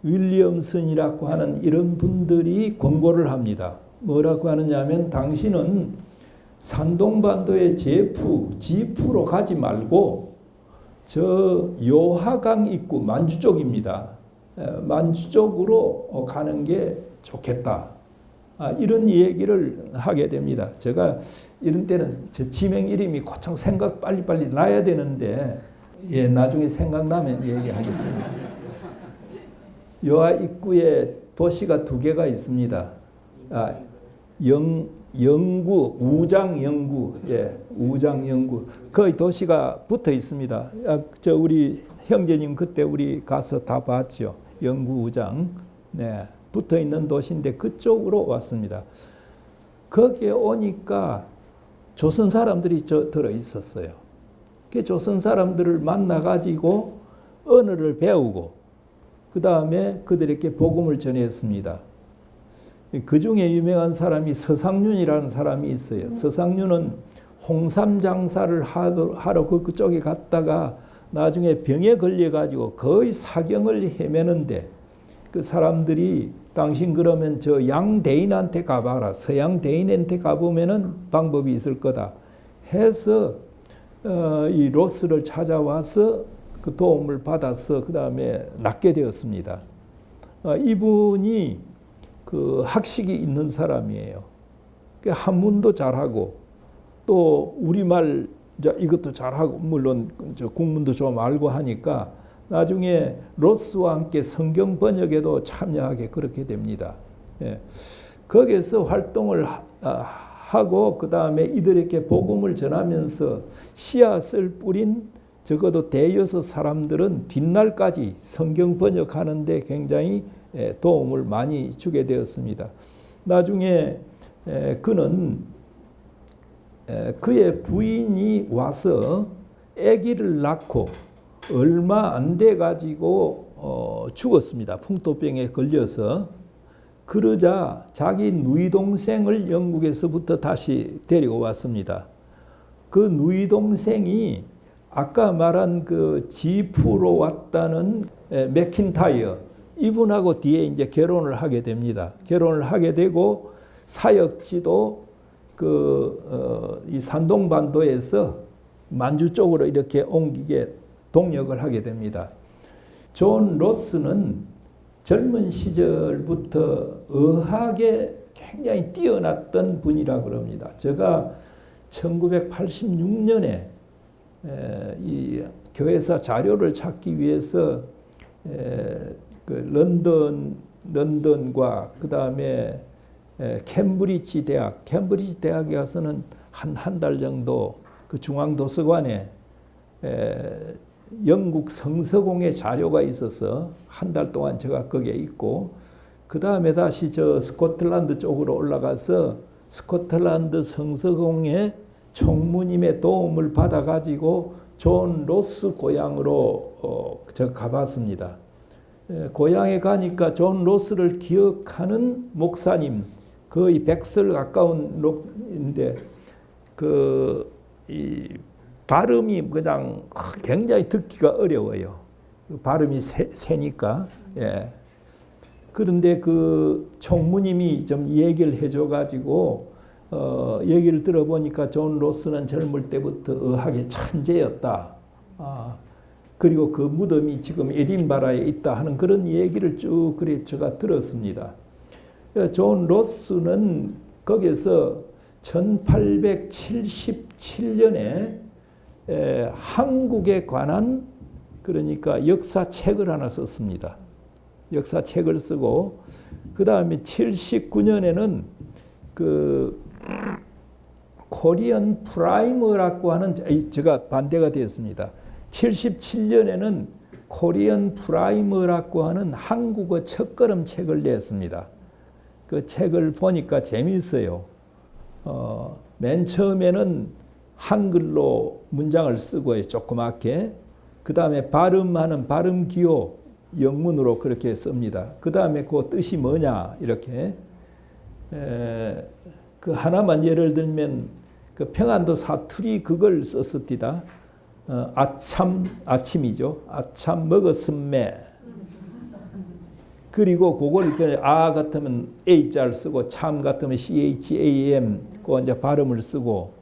윌리엄슨이라고 하는 이런 분들이 권고를 합니다. 뭐라고 하느냐면 당신은 산동반도의 지푸로 가지 말고 저 요하강 입구 만주 쪽입니다. 만주 쪽으로 가는 게 좋겠다. 이런 얘기를 하게 됩니다. 제가 이런 때는 저 지명 이름이 고창 생각 빨리빨리 나야 되는데 나중에 생각나면 얘기하겠습니다. 요하 입구에 도시가 두 개가 있습니다. 영구, 우장영구, 우장영구. 거의 도시가 붙어 있습니다. 저 우리 형제님 그때 우리 가서 다 봤죠. 영구, 우장. 네, 붙어 있는 도시인데 그쪽으로 왔습니다. 거기에 오니까 조선 사람들이 들어 있었어요. 그 조선 사람들을 만나가지고 언어를 배우고 그 다음에 그들에게 복음을 전했습니다. 그 중에 유명한 사람이 서상륜이라는 사람이 있어요. 서상륜은 홍삼 장사를 하러 그쪽에 갔다가 나중에 병에 걸려가지고 거의 사경을 헤매는데 그 사람들이 당신 그러면 저 양대인한테 가봐라. 서양 대인한테 가보면은 방법이 있을 거다. 해서 이 로스를 찾아와서 그 도움을 받아서 그 다음에 낫게 되었습니다. 이분이 그 학식이 있는 사람이에요. 한문도 잘하고 또 우리말 이것도 잘하고 물론 저 국문도 좀 알고 하니까 나중에 로스와 함께 성경 번역에도 참여하게 그렇게 됩니다. 거기에서 활동을 하고 그 다음에 이들에게 복음을 전하면서 씨앗을 뿌린 적어도 대여섯 사람들은 뒷날까지 성경 번역하는데 굉장히 도움을 많이 주게 되었습니다. 나중에 그는 그의 부인이 와서 아기를 낳고 얼마 안 돼 가지고 죽었습니다. 풍토병에 걸려서. 그러자 자기 누이 동생을 영국에서부터 다시 데리고 왔습니다. 그 누이 동생이 아까 말한 그 지프로 왔다는 맥킨타이어 이분하고 뒤에 이제 결혼을 하게 됩니다. 결혼을 하게 되고 사역지도 이 산동반도에서 만주 쪽으로 이렇게 옮기게 동역을 하게 됩니다. 존 로스는 젊은 시절부터 의학에 굉장히 뛰어났던 분이라 그럽니다. 제가 1986년에 이 교회사 자료를 찾기 위해서 그 런던과 그 다음에 캠브리지 대학에 가서는 한 달 정도 그 중앙도서관에 영국 성서공의 자료가 있어서 한 달 동안 제가 거기에 있고 그 다음에 다시 저 스코틀랜드 쪽으로 올라가서 스코틀랜드 성서공의 총무님의 도움을 받아가지고 존 로스 고향으로 저 가봤습니다. 고향에 가니까 존 로스를 기억하는 목사님 거의 100살 가까운 목인데 이 발음이 그냥 굉장히 듣기가 어려워요. 발음이 세니까. 그런데 그 총무님이 좀 얘기를 해줘가지고 얘기를 들어보니까 존 로스는 젊을 때부터 의학의 천재였다. 그리고 그 무덤이 지금 에딘바라에 있다 하는 그런 얘기를 쭉 그래 제가 들었습니다. 존 로스는 거기서 1877년에 한국에 관한 그러니까 역사책을 하나 썼습니다. 역사책을 쓰고 그 다음에 79년에는 그 코리안 프라이머라고 하는 제가 반대가 되었습니다. 77년에는 코리안 프라이머라고 하는 한국어 첫걸음 책을 냈습니다. 그 책을 보니까 재미있어요. 맨 처음에는 한글로 문장을 쓰고 조그맣게 그 다음에 발음하는 발음 기호 영문으로 그렇게 씁니다. 그 다음에 그 뜻이 뭐냐 이렇게 그 하나만 예를 들면 그 평안도 사투리 그걸 썼습니다. 아침이죠. 아참 먹었음매. 그리고 그걸 아 같으면 A자를 쓰고 참 같으면 CHAM 그 이제 발음을 쓰고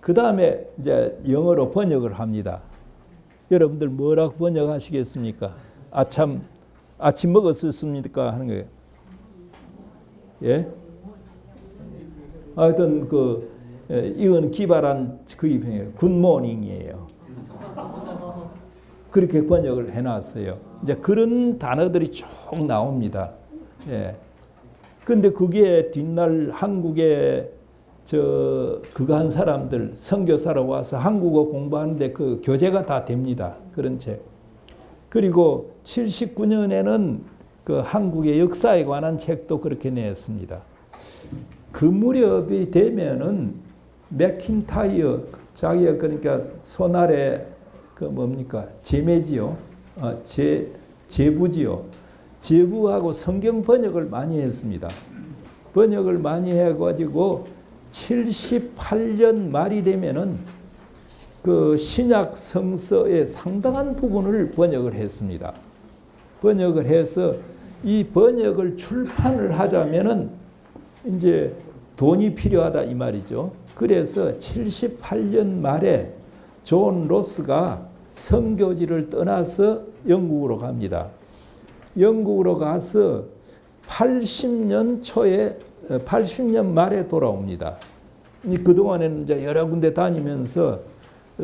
그 다음에 이제 영어로 번역을 합니다. 여러분들 뭐라고 번역하시겠습니까? 아침 먹었습니까 하는 거예요. 예? 하여튼 이건 기발한 그입이에요. 굿모닝이에요. 그렇게 번역을 해놨어요. 이제 그런 단어들이 쭉 나옵니다. 예. 근데 그게 뒷날 한국에 그거 한 사람들 선교사로 와서 한국어 공부하는데 그 교재가 다 됩니다. 그런 책. 그리고 79년에는 그 한국의 역사에 관한 책도 그렇게 냈습니다. 그 무렵이 되면은 맥킨타이어 자기가 그러니까 손아래 그 뭡니까 제매지요, 제부지요. 제부하고 성경 번역을 많이 했습니다. 번역을 많이 해가지고 78년 말이 되면은 그 신약 성서의 상당한 부분을 번역을 했습니다. 번역을 해서 이 번역을 출판을 하자면은 이제 돈이 필요하다 이 말이죠. 그래서 78년 말에 존 로스가 선교지를 떠나서 영국으로 갑니다. 영국으로 가서 80년 말에 돌아옵니다. 그동안에는 이제 여러 군데 다니면서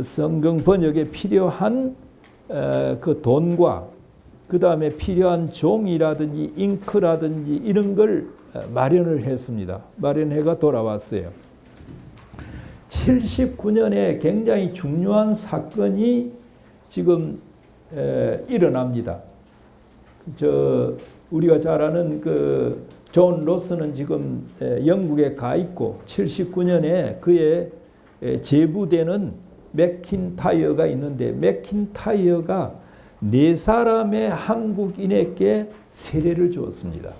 성경 번역에 필요한 그 돈과 그 다음에 필요한 종이라든지 잉크라든지 이런 걸 마련을 했습니다. 마련해가 돌아왔어요. 79년에 굉장히 중요한 사건이 지금 일어납니다. 우리가 잘 아는 그 존 로스는 지금 영국에 가 있고 79년에 그의 제부되는 맥킨타이어가 있는데 맥킨타이어가 4사람의 한국인에게 세례를 주었습니다.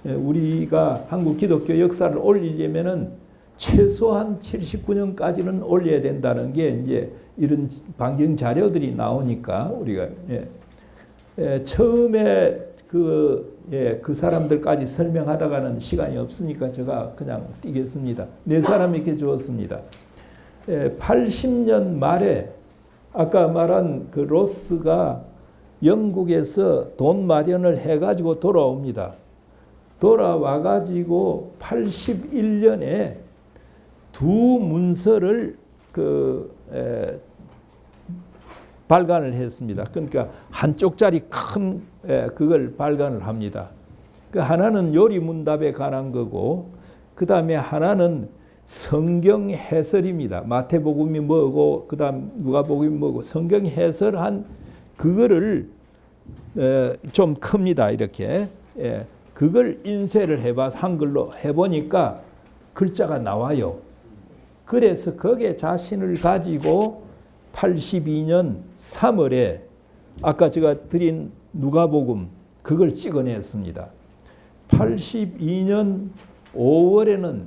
우리가 한국 기독교 역사를 올리려면은 최소한 79년까지는 올려야 된다는 게 이제 이런 방경 자료들이 나오니까 우리가 처음에 그 사람들까지 설명하다가는 시간이 없으니까 제가 그냥 띄겠습니다. 4사람에게 주었습니다. 80년 말에 아까 말한 그 로스가 영국에서 돈 마련을 해가지고 돌아옵니다. 돌아와가지고 81년에 두 문서를 발간을 했습니다. 그러니까 한쪽짜리 큰 그걸 발간을 합니다. 그 하나는 요리문답에 관한 거고 그 다음에 하나는 성경 해설입니다. 마태복음이 뭐고 그 다음 누가복음이 뭐고 성경 해설한 그거를 좀 큽니다. 이렇게 그걸 인쇄를 해봐서 한글로 해보니까 글자가 나와요. 그래서 거기에 자신을 가지고 82년 3월에 아까 제가 드린 누가복음 그걸 찍어냈습니다. 82년 5월에는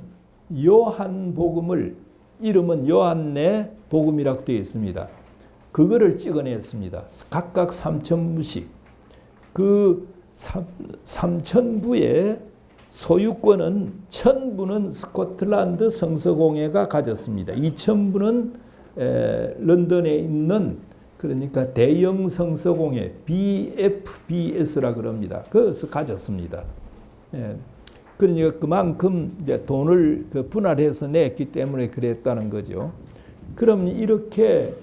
요한복음을 이름은 요한네 복음이라고 되어 있습니다. 그거를 찍어냈습니다. 각각 3,000부씩. 그 3,000부의 소유권은 1,000부는 스코틀랜드 성서공회가 가졌습니다. 2,000부는 런던에 있는 그러니까 대영 성서공회 BFBS라 그럽니다. 그래서 가졌습니다. 그러니까 그만큼 이제 돈을 분할해서 냈기 때문에 그랬다는 거죠. 그럼 이렇게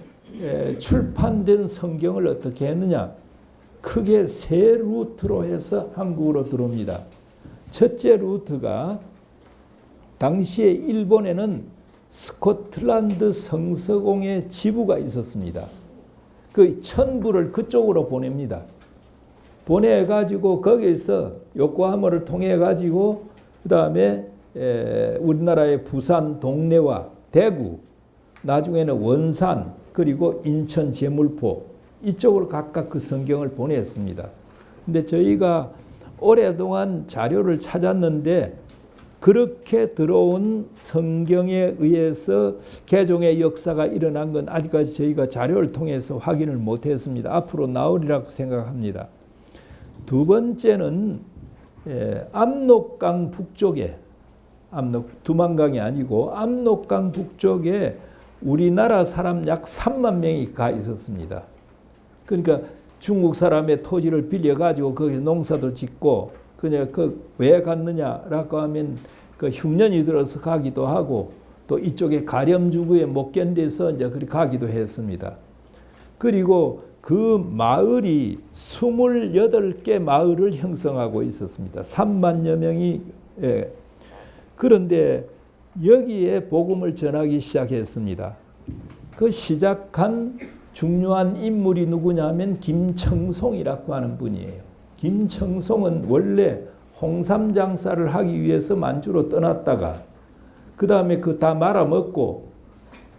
출판된 성경을 어떻게 했느냐? 크게 3 루트로 해서 한국으로 들어옵니다. 첫째 루트가 당시에 일본에는 스코틀랜드 성서공회 지부가 있었습니다. 그 1,000부를 그쪽으로 보냅니다. 보내가지고 거기서 요코하마를 통해가지고 그 다음에 우리나라의 부산 동래와 대구 나중에는 원산 그리고 인천 제물포 이쪽으로 각각 그 성경을 보냈습니다. 근데 저희가 오랫동안 자료를 찾았는데 그렇게 들어온 성경에 의해서 개종의 역사가 일어난 건 아직까지 저희가 자료를 통해서 확인을 못했습니다. 앞으로 나오리라고 생각합니다. 두 번째는 압록강 북쪽에 두만강이 아니고 압록강 북쪽에 우리나라 사람 약 3만 명이 가 있었습니다. 그러니까 중국 사람의 토지를 빌려가지고 거기서 농사도 짓고 그냥 왜 갔느냐라고 하면 그 흉년이 들어서 가기도 하고 또 이쪽에 가렴주구에 못 견뎌서 이제 그리 가기도 했습니다. 그리고 그 마을이 28개 마을을 형성하고 있었습니다. 3만여 명이. 예. 그런데 여기에 복음을 전하기 시작했습니다. 그 시작한 중요한 인물이 누구냐면 김청송이라고 하는 분이에요. 김청송은 원래 홍삼 장사를 하기 위해서 만주로 떠났다가 그 다음에 그 다 말아먹고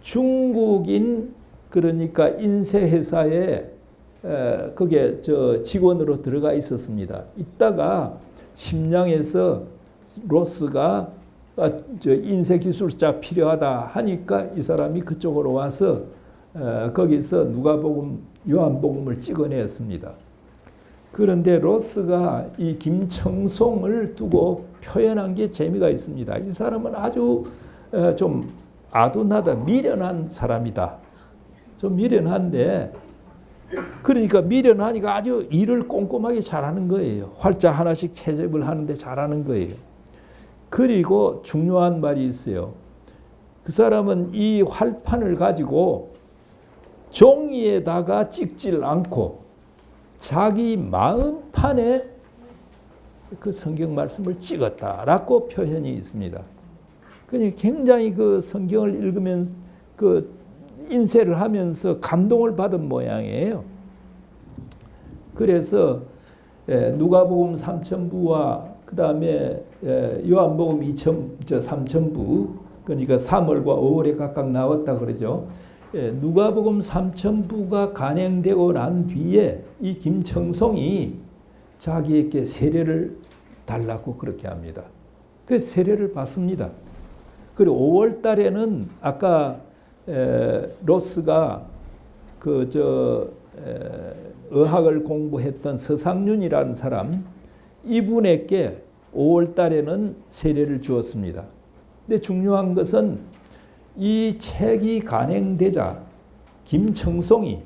중국인 그러니까 인쇄회사에 그게 직원으로 들어가 있었습니다. 있다가 심양에서 로스가 인쇄 기술자 필요하다 하니까 이 사람이 그쪽으로 와서 거기서 누가복음, 요한복음을 찍어냈습니다. 그런데 로스가 이 김청송을 두고 표현한 게 재미가 있습니다. 이 사람은 아주 좀 아둔하다, 미련한 사람이다. 좀 미련한데, 그러니까 미련하니까 아주 일을 꼼꼼하게 잘하는 거예요. 활자 하나씩 채집을 하는데 잘하는 거예요. 그리고 중요한 말이 있어요. 그 사람은 이 활판을 가지고 종이에다가 찍질 않고 자기 마음판에 그 성경 말씀을 찍었다라고 표현이 있습니다. 그러니까 굉장히 그 성경을 읽으면 그 인쇄를 하면서 감동을 받은 모양이에요. 그래서 누가복음 3천부와 그 다음에 요한복음 3천부, 그러니까 3월과 5월에 각각 나왔다 그러죠. 누가복음 3천부가 간행되고 난 뒤에 이 김청송이 자기에게 세례를 달라고 그렇게 합니다. 그 세례를 받습니다. 그리고 5월 달에는 아까 로스가 의학을 공부했던 서상윤이라는 사람, 이분에게 5월 달에는 세례를 주었습니다. 근데 중요한 것은 이 책이 간행되자 김청송이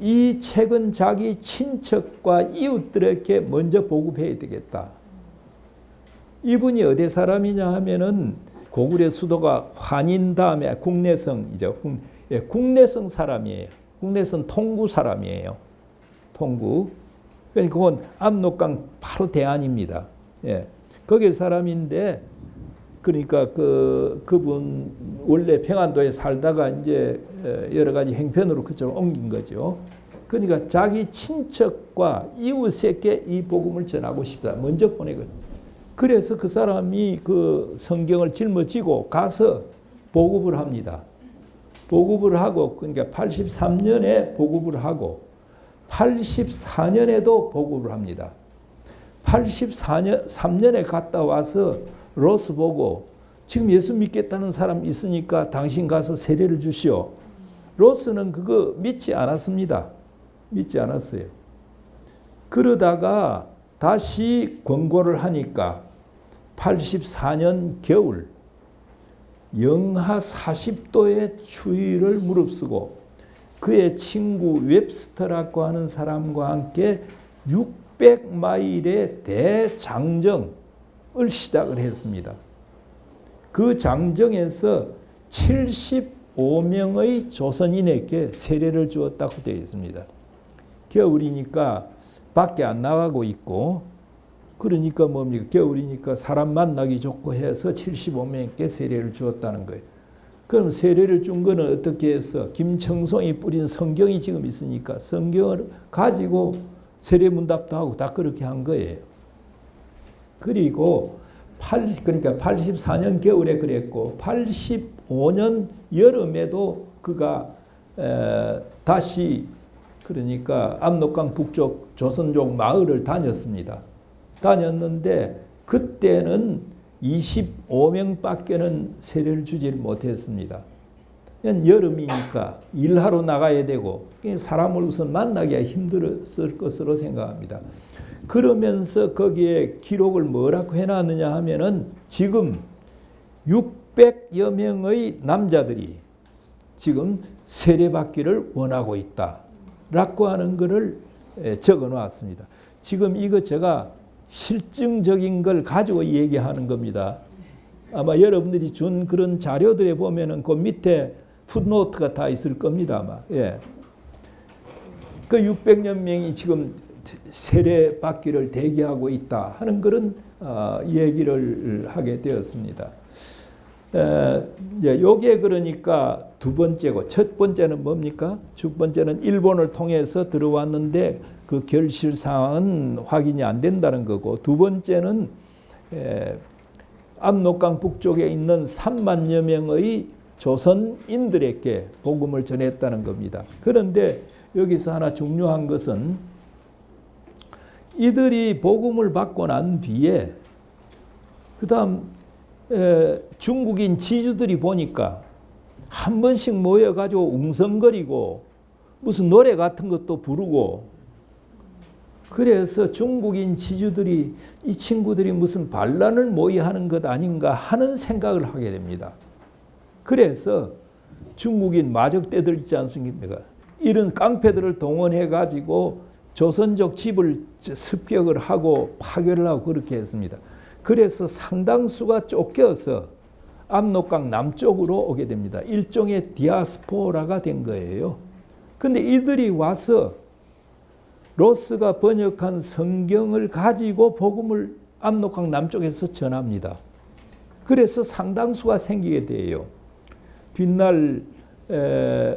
이 책은 자기 친척과 이웃들에게 먼저 보급해야 되겠다. 이분이 어디 사람이냐 하면은 고구려 수도가 환인 다음에 국내성이죠. 국내성 사람이에요. 국내성 통구 사람이에요. 통구. 그러니까 그건 압록강 바로 대안입니다. 예. 거기 사람인데 그러니까 그분 원래 평안도에 살다가 이제 여러 가지 행편으로 그쪽으로 옮긴 거죠. 그러니까 자기 친척과 이웃에게 이 복음을 전하고 싶다. 먼저 보내거든요. 그래서 그 사람이 그 성경을 짊어지고 가서 보급을 합니다. 보급을 하고 그러니까 83년에 보급을 하고 84년에도 보급을 합니다. 83년에 갔다 와서 로스 보고 지금 예수 믿겠다는 사람 있으니까 당신 가서 세례를 주시오. 로스는 그거 믿지 않았습니다. 믿지 않았어요. 그러다가 다시 권고를 하니까 84년 겨울 영하 40도의 추위를 무릅쓰고 그의 친구 웹스터라고 하는 사람과 함께 600마일의 대장정을 시작을 했습니다. 그 장정에서 75명의 조선인에게 세례를 주었다고 되어 있습니다. 겨울이니까 밖에 안 나가고 있고 그러니까 뭡니까? 겨울이니까 사람 만나기 좋고 해서 75명께 세례를 주었다는 거예요. 그럼 세례를 준 거는 어떻게 해서 김청송이 뿌린 성경이 지금 있으니까 성경을 가지고 세례 문답도 하고 다 그렇게 한 거예요. 그리고 그러니까 84년 겨울에 그랬고 85년 여름에도 그가 다시 그러니까 압록강 북쪽 조선족 마을을 다녔습니다. 다녔는데 그때는 25명밖에는 세례를 주지를 못했습니다. 여름이니까 일하러 나가야 되고 사람을 우선 만나기가 힘들었을 것으로 생각합니다. 그러면서 거기에 기록을 뭐라고 해놨느냐 하면은 지금 600여 명의 남자들이 지금 세례받기를 원하고 있다라고 하는 것을 적어 놓았습니다. 지금 이거 제가 실증적인 걸 가지고 얘기하는 겁니다. 아마 여러분들이 준 그런 자료들에 보면은 그 밑에 풋노트가 다 있을 겁니다. 아마. 예. 그 600여 명이 지금 세례 받기를 대기하고 있다 하는 그런 얘기를 하게 되었습니다. 요게 그러니까 두 번째고, 첫 번째는 뭡니까? 첫 번째는 일본을 통해서 들어왔는데 그 결실 사항은 확인이 안 된다는 거고, 두 번째는 압록강 북쪽에 있는 3만여 명의 조선인들에게 복음을 전했다는 겁니다. 그런데 여기서 하나 중요한 것은 이들이 복음을 받고 난 뒤에 그 다음 중국인 지주들이 보니까 한 번씩 모여가지고 웅성거리고 무슨 노래 같은 것도 부르고, 그래서 중국인 지주들이 이 친구들이 무슨 반란을 모의하는 것 아닌가 하는 생각을 하게 됩니다. 그래서 중국인 마적대들 있지 않습니까? 이런 깡패들을 동원해 가지고 조선족 집을 습격을 하고 파괴를 하고 그렇게 했습니다. 그래서 상당수가 쫓겨서 압록강 남쪽으로 오게 됩니다. 일종의 디아스포라가 된 거예요. 근데 이들이 와서 로스가 번역한 성경을 가지고 복음을 압록강 남쪽에서 전합니다. 그래서 상당수가 생기게 돼요. 뒷날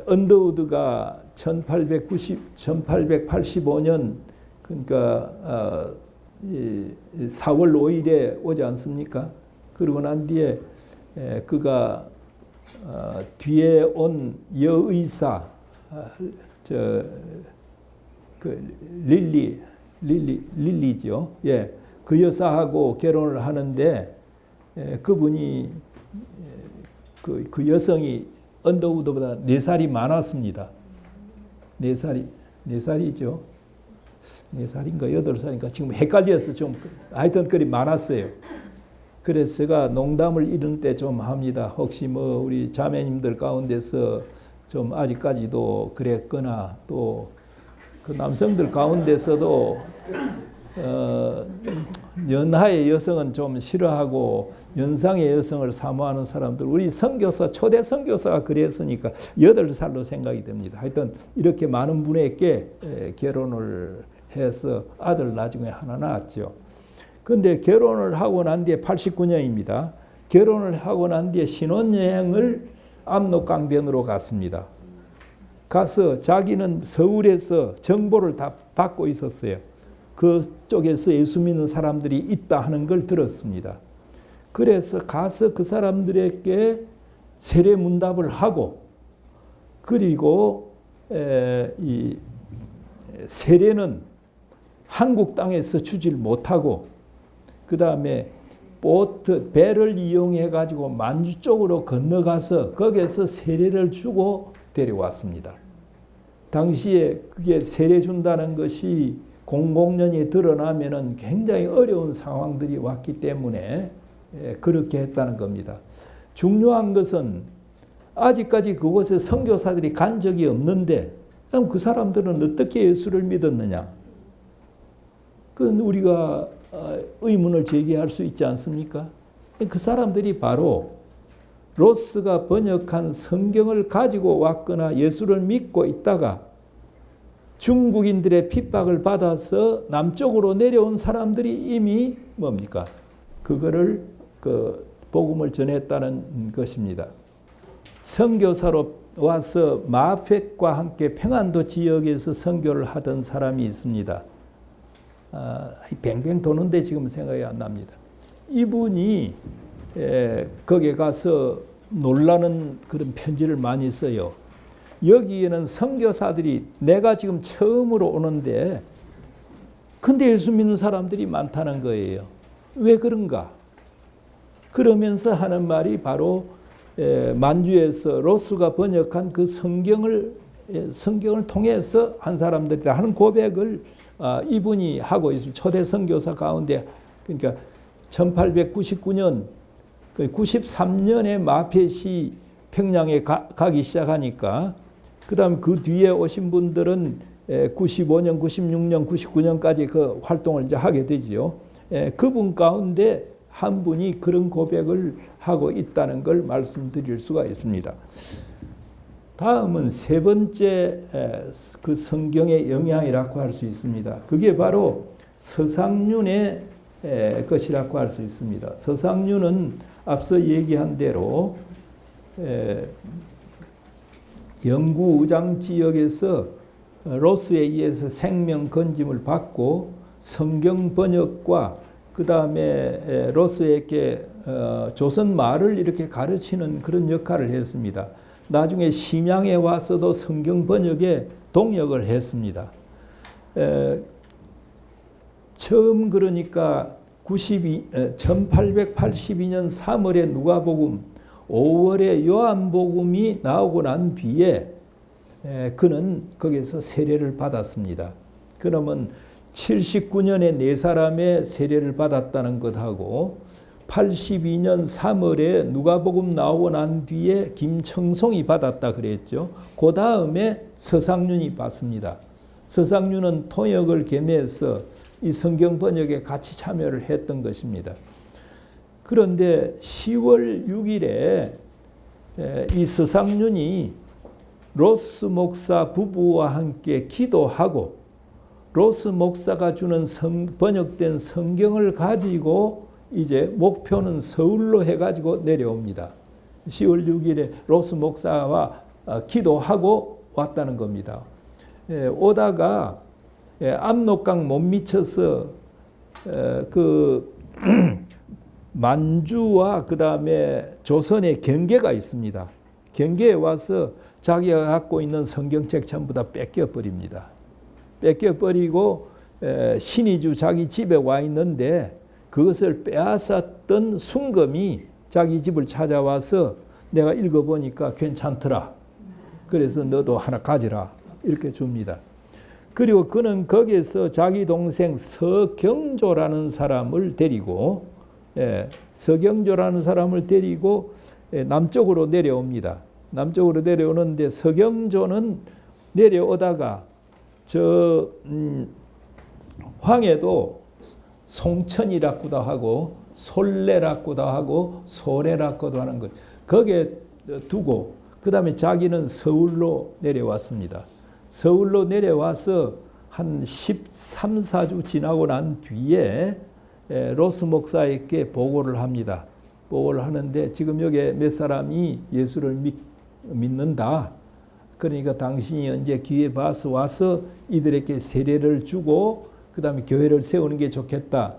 언더우드가 1885년 그러니까 4월 5일에 오지 않습니까? 그러고 난 뒤에 그가 뒤에 온 여의사 그 릴리죠. 예, 그 여사하고 결혼을 하는데 그분이 그 여성이 언더우드보다 4살이 많았습니다. 4살이죠. 4살인가 8살인가 지금 헷갈려서 좀 하여튼 그리 많았어요. 그래서 제가 농담을 이런 때 좀 합니다. 혹시 뭐 우리 자매님들 가운데서 좀 아직까지도 그랬거나 또 그 남성들 가운데서도 연하의 여성은 좀 싫어하고 연상의 여성을 사모하는 사람들, 우리 선교사 초대 선교사가 그랬으니까 8살로 생각이 됩니다. 하여튼 이렇게 많은 분에게 결혼을 해서 아들 나중에 하나 낳았죠. 그런데 결혼을 하고 난 뒤에 89년입니다. 결혼을 하고 난 뒤에 신혼여행을 압록강변으로 갔습니다. 가서 자기는 서울에서 정보를 다 받고 있었어요. 그쪽에서 예수 믿는 사람들이 있다 하는 걸 들었습니다. 그래서 가서 그 사람들에게 세례 문답을 하고, 그리고 이 세례는 한국 땅에서 주질 못하고 그 다음에 배를 이용해 가지고 만주 쪽으로 건너가서 거기에서 세례를 주고 데려왔습니다. 당시에 그게 세례 준다는 것이 공공연히 드러나면은 굉장히 어려운 상황들이 왔기 때문에 그렇게 했다는 겁니다. 중요한 것은 아직까지 그곳에 선교사들이 간 적이 없는데 그럼 그 사람들은 어떻게 예수를 믿었느냐? 그건 우리가 의문을 제기할 수 있지 않습니까? 그 사람들이 바로 로스가 번역한 성경을 가지고 왔거나 예수를 믿고 있다가 중국인들의 핍박을 받아서 남쪽으로 내려온 사람들이 이미 뭡니까? 그거를 복음을 전했다는 것입니다. 선교사로 와서 마펫과 함께 평안도 지역에서 선교를 하던 사람이 있습니다. 뱅뱅 도는데 지금 생각이 안 납니다. 이분이 거기에 가서 놀라는 그런 편지를 많이 써요. 여기에는 선교사들이 내가 지금 처음으로 오는데 근데 예수 믿는 사람들이 많다는 거예요. 왜 그런가? 그러면서 하는 말이 바로 만주에서 로스가 번역한 그 성경을 통해서 한 사람들이다 하는 고백을 이분이 하고 있습니다. 초대 선교사 가운데, 그러니까 1899년 93년에 마펫이 평양에 가기 시작하니까 그 다음 그 뒤에 오신 분들은 95년, 96년, 99년까지 그 활동을 이제 하게 되지요. 그분 가운데 한 분이 그런 고백을 하고 있다는 걸 말씀드릴 수가 있습니다. 다음은 세 번째 그 성경의 영향이라고 할 수 있습니다. 그게 바로 서상륜의 것이라고 할 수 있습니다. 서상륜은 앞서 얘기한 대로 영구 우장 지역에서 로스에 의해서 생명 건짐을 받고 성경 번역과 그 다음에 로스에게 조선 말을 이렇게 가르치는 그런 역할을 했습니다. 나중에 심양에 와서도 성경 번역에 동역을 했습니다. 처음 그러니까 1882년 3월에 누가복음, 5월에 요한복음이 나오고 난 뒤에 그는 거기서 세례를 받았습니다. 그러면 79년에 네 사람의 세례를 받았다는 것하고 82년 3월에 누가복음 나오고 난 뒤에 김청송이 받았다 그랬죠. 그 다음에 서상륜이 받습니다. 서상륜은 통역을 겸해서 이 성경 번역에 같이 참여를 했던 것입니다. 그런데 10월 6일에 이 서상륜이 로스 목사 부부와 함께 기도하고 로스 목사가 주는 번역된 성경을 가지고 이제 목표는 서울로 해가지고 내려옵니다. 10월 6일에 로스 목사와 기도하고 왔다는 겁니다. 오다가 압록강 못 미쳐서 그 만주와 그 다음에 조선의 경계가 있습니다. 경계에 와서 자기가 갖고 있는 성경책 전부 다 뺏겨버립니다. 뺏겨버리고 신의주 자기 집에 와 있는데 그것을 빼앗았던 순검이 자기 집을 찾아와서 내가 읽어보니까 괜찮더라. 그래서 너도 하나 가지라. 이렇게 줍니다. 그리고 그는 거기에서 자기 동생 서경조라는 사람을 데리고 서경조라는 사람을 데리고 남쪽으로 내려옵니다. 남쪽으로 내려오는데 서경조는 내려오다가 저 황해도 송천이라고도 하고 솔레라고도 하고 소래라고도 하는 것 거기에 두고 그 다음에 자기는 서울로 내려왔습니다. 서울로 내려와서 한 13, 14주 지나고 난 뒤에 로스 목사에게 보고를 합니다. 보고를 하는데 지금 여기 몇 사람이 예수를 믿는다. 그러니까 당신이 언제 기회 봐서 와서 이들에게 세례를 주고 그 다음에 교회를 세우는 게 좋겠다.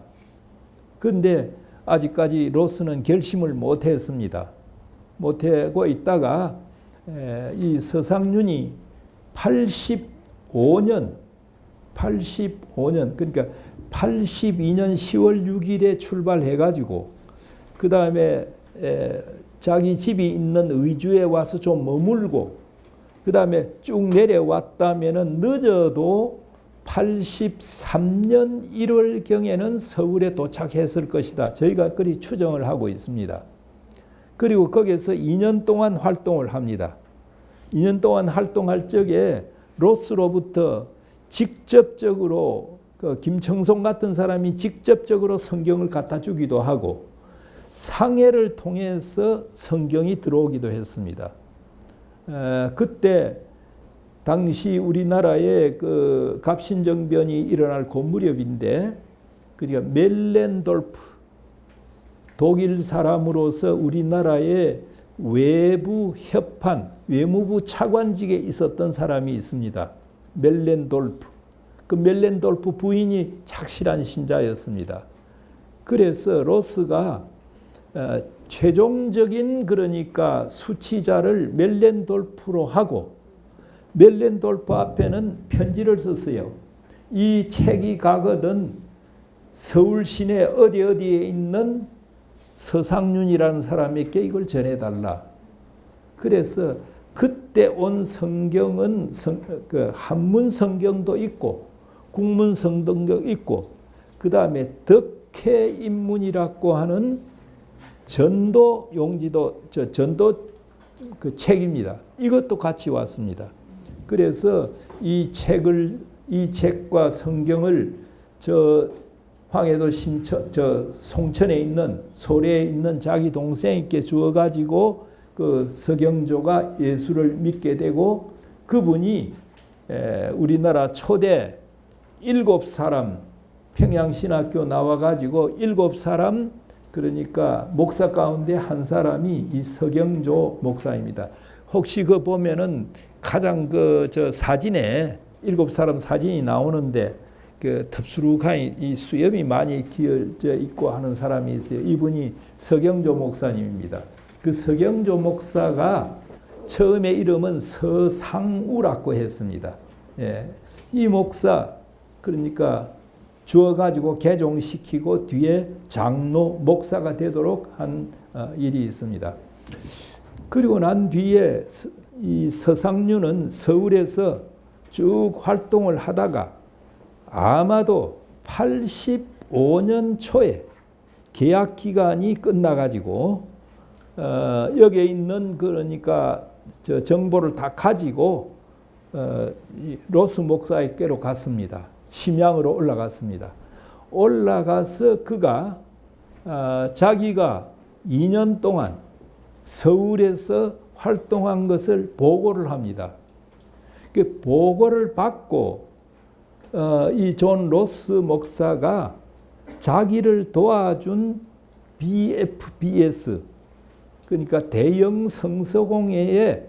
그런데 아직까지 로스는 결심을 못했습니다. 못하고 있다가 이 서상륜이 85년 그러니까 82년 10월 6일에 출발해가지고 그 다음에 자기 집이 있는 의주에 와서 좀 머물고 그 다음에 쭉 내려왔다면은 늦어도 83년 1월경에는 서울에 도착했을 것이다. 저희가 그리 추정을 하고 있습니다. 그리고 거기서 2년 동안 활동을 합니다. 2년 동안 활동할 적에 로스로부터 직접적으로 그 김청송 같은 사람이 직접적으로 성경을 갖다 주기도 하고 상해를 통해서 성경이 들어오기도 했습니다. 그때 당시 우리나라에 그 갑신정변이 일어날 그 무렵인데 그러니까 멜렌돌프 독일 사람으로서 우리나라의 외부 협판, 외무부 차관직에 있었던 사람이 있습니다. 멜렌돌프. 그 멜렌돌프 부인이 착실한 신자였습니다. 그래서 로스가 최종적인 그러니까 수치자를 멜렌돌프로 하고 멜렌돌프 앞에는 편지를 썼어요. 이 책이 가거든 서울 시내 어디에 있는 서상륜이라는 사람에게 이걸 전해달라. 그래서 그때 온 성경은 그 한문 성경도 있고 국문 성경도 있고 그 다음에 덕혜 인문이라고 하는 전도 용지도 전도 그 책입니다. 이것도 같이 왔습니다. 그래서 이 책과 성경을 황해도 송천에 있는 소래에 있는 자기 동생에게 주어가지고 그 서경조가 예수를 믿게 되고 그분이 우리나라 초대 7사람 평양신학교 나와가지고 7사람 그러니까 목사 가운데 한 사람이 이 서경조 목사입니다. 혹시 그 보면은 가장 저 사진에 7사람 사진이 나오는데 그 덥수룩한 이 수염이 많이 기어져 있고 하는 사람이 있어요. 이분이 서경조 목사님입니다. 그 서경조 목사가 처음에 이름은 서상우라고 했습니다. 예. 이 목사 그러니까 주어가지고 개종시키고 뒤에 장로 목사가 되도록 한 일이 있습니다. 그리고 난 뒤에 이 서상류는 서울에서 쭉 활동을 하다가 아마도 85년 초에 계약 기간이 끝나가지고 여기에 있는 그러니까 저 정보를 다 가지고 로스 목사에게로 갔습니다. 심양으로 올라갔습니다. 올라가서 그가 자기가 2년 동안 서울에서 활동한 것을 보고를 합니다. 그 보고를 받고 이 존 로스 목사가 자기를 도와준 BFBS 그러니까 대영 성서공회에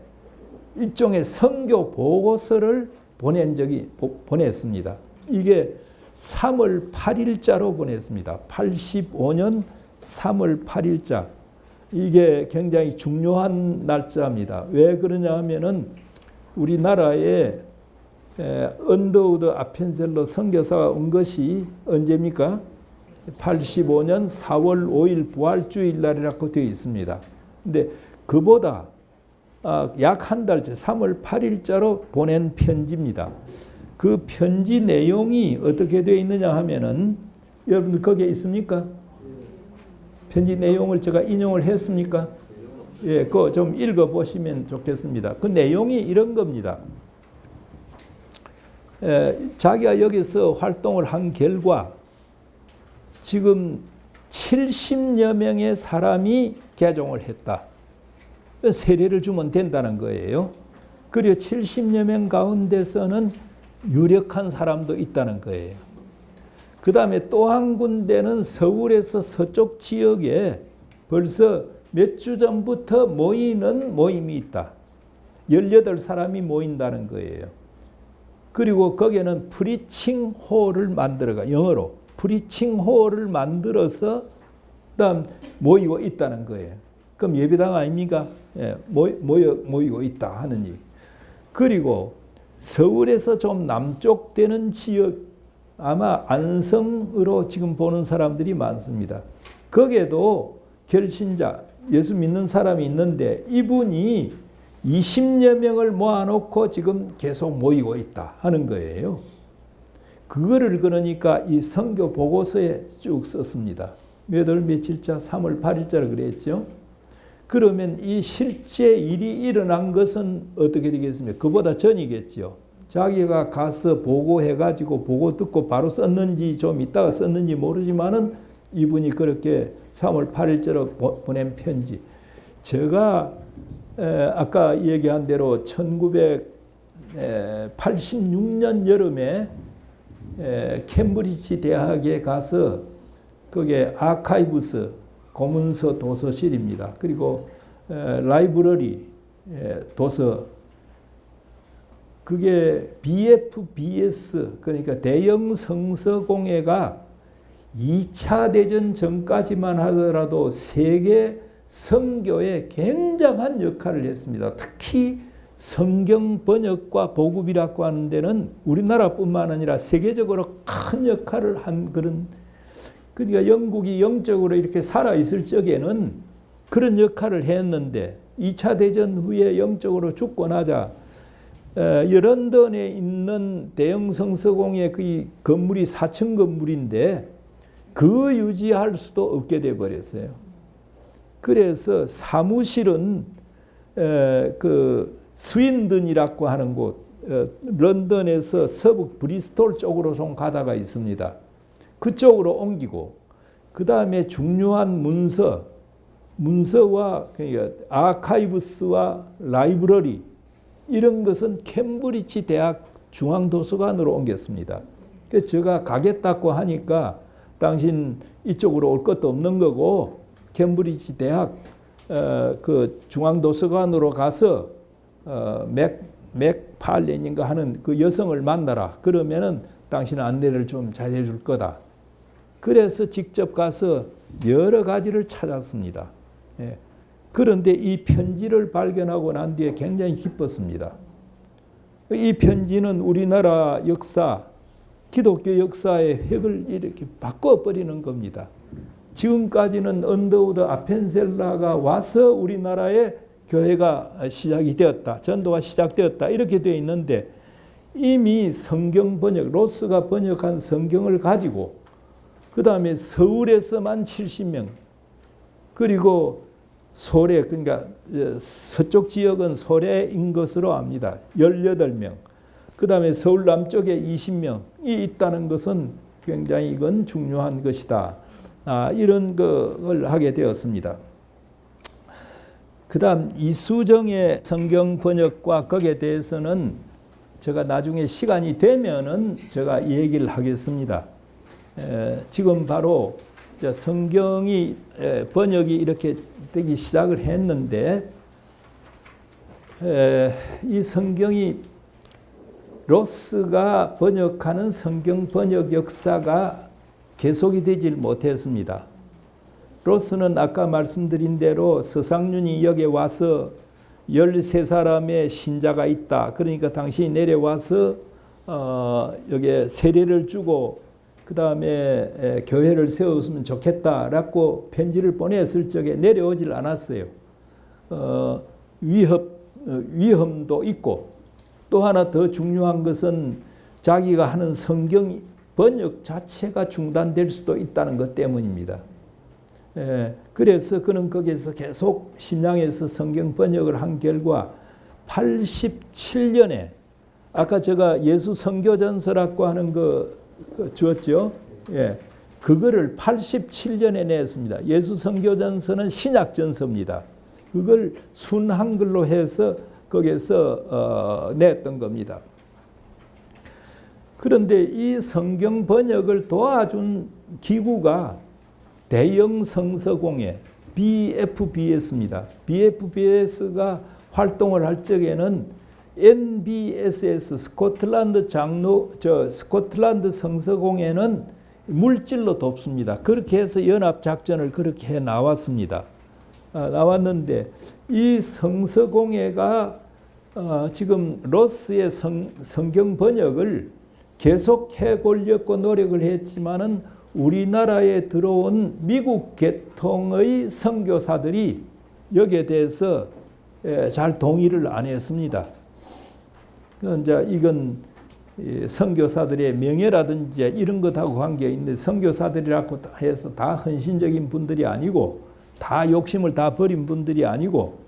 일종의 선교 보고서를 보냈습니다. 이게 3월 8일자로 보냈습니다. 85년 3월 8일자. 이게 굉장히 중요한 날짜입니다. 왜 그러냐 하면은 우리나라에 언더우드 아펜셀러 선교사가 온 것이 언제입니까? 85년 4월 5일 부활주일 날이라고 되어 있습니다. 근데 그보다 약 한 달째 3월 8일자로 보낸 편지입니다. 그 편지 내용이 어떻게 되어 있느냐 하면은 여러분들 거기에 있습니까? 편지 내용을 제가 인용을 했습니까? 예, 그거 좀 읽어 보시면 좋겠습니다. 그 내용이 이런 겁니다. 자기가 여기서 활동을 한 결과 지금 70여 명의 사람이 개종을 했다. 세례를 주면 된다는 거예요. 그리고 70여 명 가운데서는 유력한 사람도 있다는 거예요. 그 다음에 또 한 군데는 서울에서 서쪽 지역에 벌써 몇 주 전부터 모이는 모임이 있다. 18사람이 모인다는 거예요. 그리고 거기에는 프리칭 홀을 만들어가 영어로 프리칭 홀을 만들어서 그다음 모이고 있다는 거예요. 그럼 예배당 아닙니까? 예, 모이고 있다 하는 얘기. 그리고 서울에서 좀 남쪽 되는 지역 아마 안성으로 지금 보는 사람들이 많습니다. 거기에도 결신자 예수 믿는 사람이 있는데 이분이 20여 명을 모아놓고 지금 계속 모이고 있다 하는 거예요. 그거를 그러니까 이 선교 보고서에 쭉 썼습니다. 몇 월 며칠자 3월 8일자를 그랬죠. 그러면 이 실제 일이 일어난 것은 어떻게 되겠습니까? 그보다 전이겠죠. 자기가 가서 보고해가지고 보고 듣고 바로 썼는지 좀 있다가 썼는지 모르지만은 이분이 그렇게 3월 8일자로 보낸 편지. 제가 아까 얘기한 대로 1986년 여름에 캠브리지 대학에 가서 그게 아카이브스 고문서 도서실입니다. 그리고 라이브러리 도서 그게 BFBS 그러니까 대영 성서공회가 2차 대전 전까지만 하더라도 세계 선교에 굉장한 역할을 했습니다. 특히 성경 번역과 보급이라고 하는 데는 우리나라뿐만 아니라 세계적으로 큰 역할을 한 그런 그러니까 영국이 영적으로 이렇게 살아있을 적에는 그런 역할을 했는데 2차 대전 후에 영적으로 죽고 나자 런던에 있는 대형 성서공회 그 건물이 4층 건물인데 그 유지할 수도 없게 돼버렸어요. 그래서 사무실은 그 스윈든이라고 하는 곳 런던에서 서북 브리스톨 쪽으로 좀 가다가 있습니다. 그쪽으로 옮기고 그 다음에 중요한 문서와 그러니까 아카이브스와 라이브러리 이런 것은 캠브리지 대학 중앙도서관으로 옮겼습니다. 그래서 제가 가겠다고 하니까 당신 이쪽으로 올 것도 없는 거고 캠브리지 대학 그 중앙도서관으로 가서 맥팔렌인가 하는 그 여성을 만나라. 그러면은 당신은 안내를 좀 잘해 줄 거다. 그래서 직접 가서 여러 가지를 찾았습니다. 예. 그런데 이 편지를 발견하고 난 뒤에 굉장히 기뻤습니다. 이 편지는 우리나라 역사, 기독교 역사의 획을 이렇게 바꿔버리는 겁니다. 지금까지는 언더우드 아펜셀라가 와서 우리나라에 교회가 시작이 되었다. 전도가 시작되었다. 이렇게 되어 있는데 이미 성경 번역, 로스가 번역한 성경을 가지고 그 다음에 서울에서만 70명 그리고 소래 그러니까 서쪽 지역은 소래인 것으로 압니다. 18명. 그 다음에 서울 남쪽에 20명이 있다는 것은 굉장히 이건 중요한 것이다. 이런 걸 하게 되었습니다. 그 다음 이수정의 성경 번역과 거기에 대해서는 제가 나중에 시간이 되면은 제가 이 얘기를 하겠습니다. 지금 바로 성경이 번역이 이렇게 되기 시작을 했는데 이 성경이 로스가 번역하는 성경 번역 역사가 계속이 되질 못했습니다. 로스는 아까 말씀드린 대로 서상윤이 여기에 와서 13사람의 신자가 있다. 그러니까 당신이 내려와서 여기에 세례를 주고 그 다음에 교회를 세웠으면 좋겠다라고 편지를 보냈을 적에 내려오질 않았어요. 위험도 있고 또 하나 더 중요한 것은 자기가 하는 성경 번역 자체가 중단될 수도 있다는 것 때문입니다. 그래서 그는 거기에서 계속 신양에서 성경 번역을 한 결과 87년에 아까 제가 예수 선교전서라고 하는 거 주었죠. 예, 그거를 87년에 냈습니다. 예수 선교전서는 신약전서입니다. 그걸 순한글로 해서 거기에서 냈던 겁니다. 그런데 이 성경 번역을 도와준 기구가 대영 성서공회 BFBS입니다. BFBS가 활동을 할 적에는 NBSS 스코틀랜드 스코틀랜드 성서공회는 물질로 돕습니다. 그렇게 해서 연합 작전을 그렇게 해 나왔습니다. 나왔는데 이 성서공회가 지금 로스의 성경 번역을 계속 해보려고 노력을 했지만은 우리나라에 들어온 미국 계통의 선교사들이 여기에 대해서 잘 동의를 안 했습니다. 이제 이건 선교사들의 명예라든지 이런 것하고 관계가 있는데 선교사들이라고 해서 다 헌신적인 분들이 아니고 다 욕심을 다 버린 분들이 아니고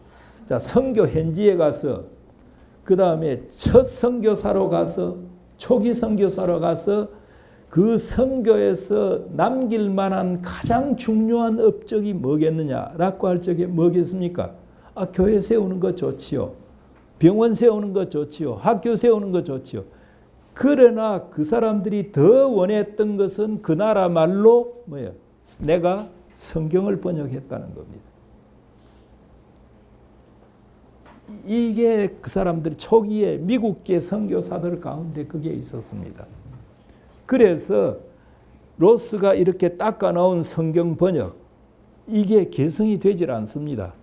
자 선교 현지에 가서 그 다음에 첫 선교사로 가서 초기 선교사로 가서 그 선교에서 남길 만한 가장 중요한 업적이 뭐겠느냐라고 할 적에 뭐겠습니까? 교회 세우는 거 좋지요. 병원 세우는 거 좋지요. 학교 세우는 거 좋지요. 그러나 그 사람들이 더 원했던 것은 그 나라 말로 뭐예요? 내가 성경을 번역했다는 겁니다. 이게 그 사람들 초기에 미국계 선교사들 가운데 그게 있었습니다. 그래서 로스가 이렇게 닦아놓은 성경 번역 이게 개성이 되질 않습니다.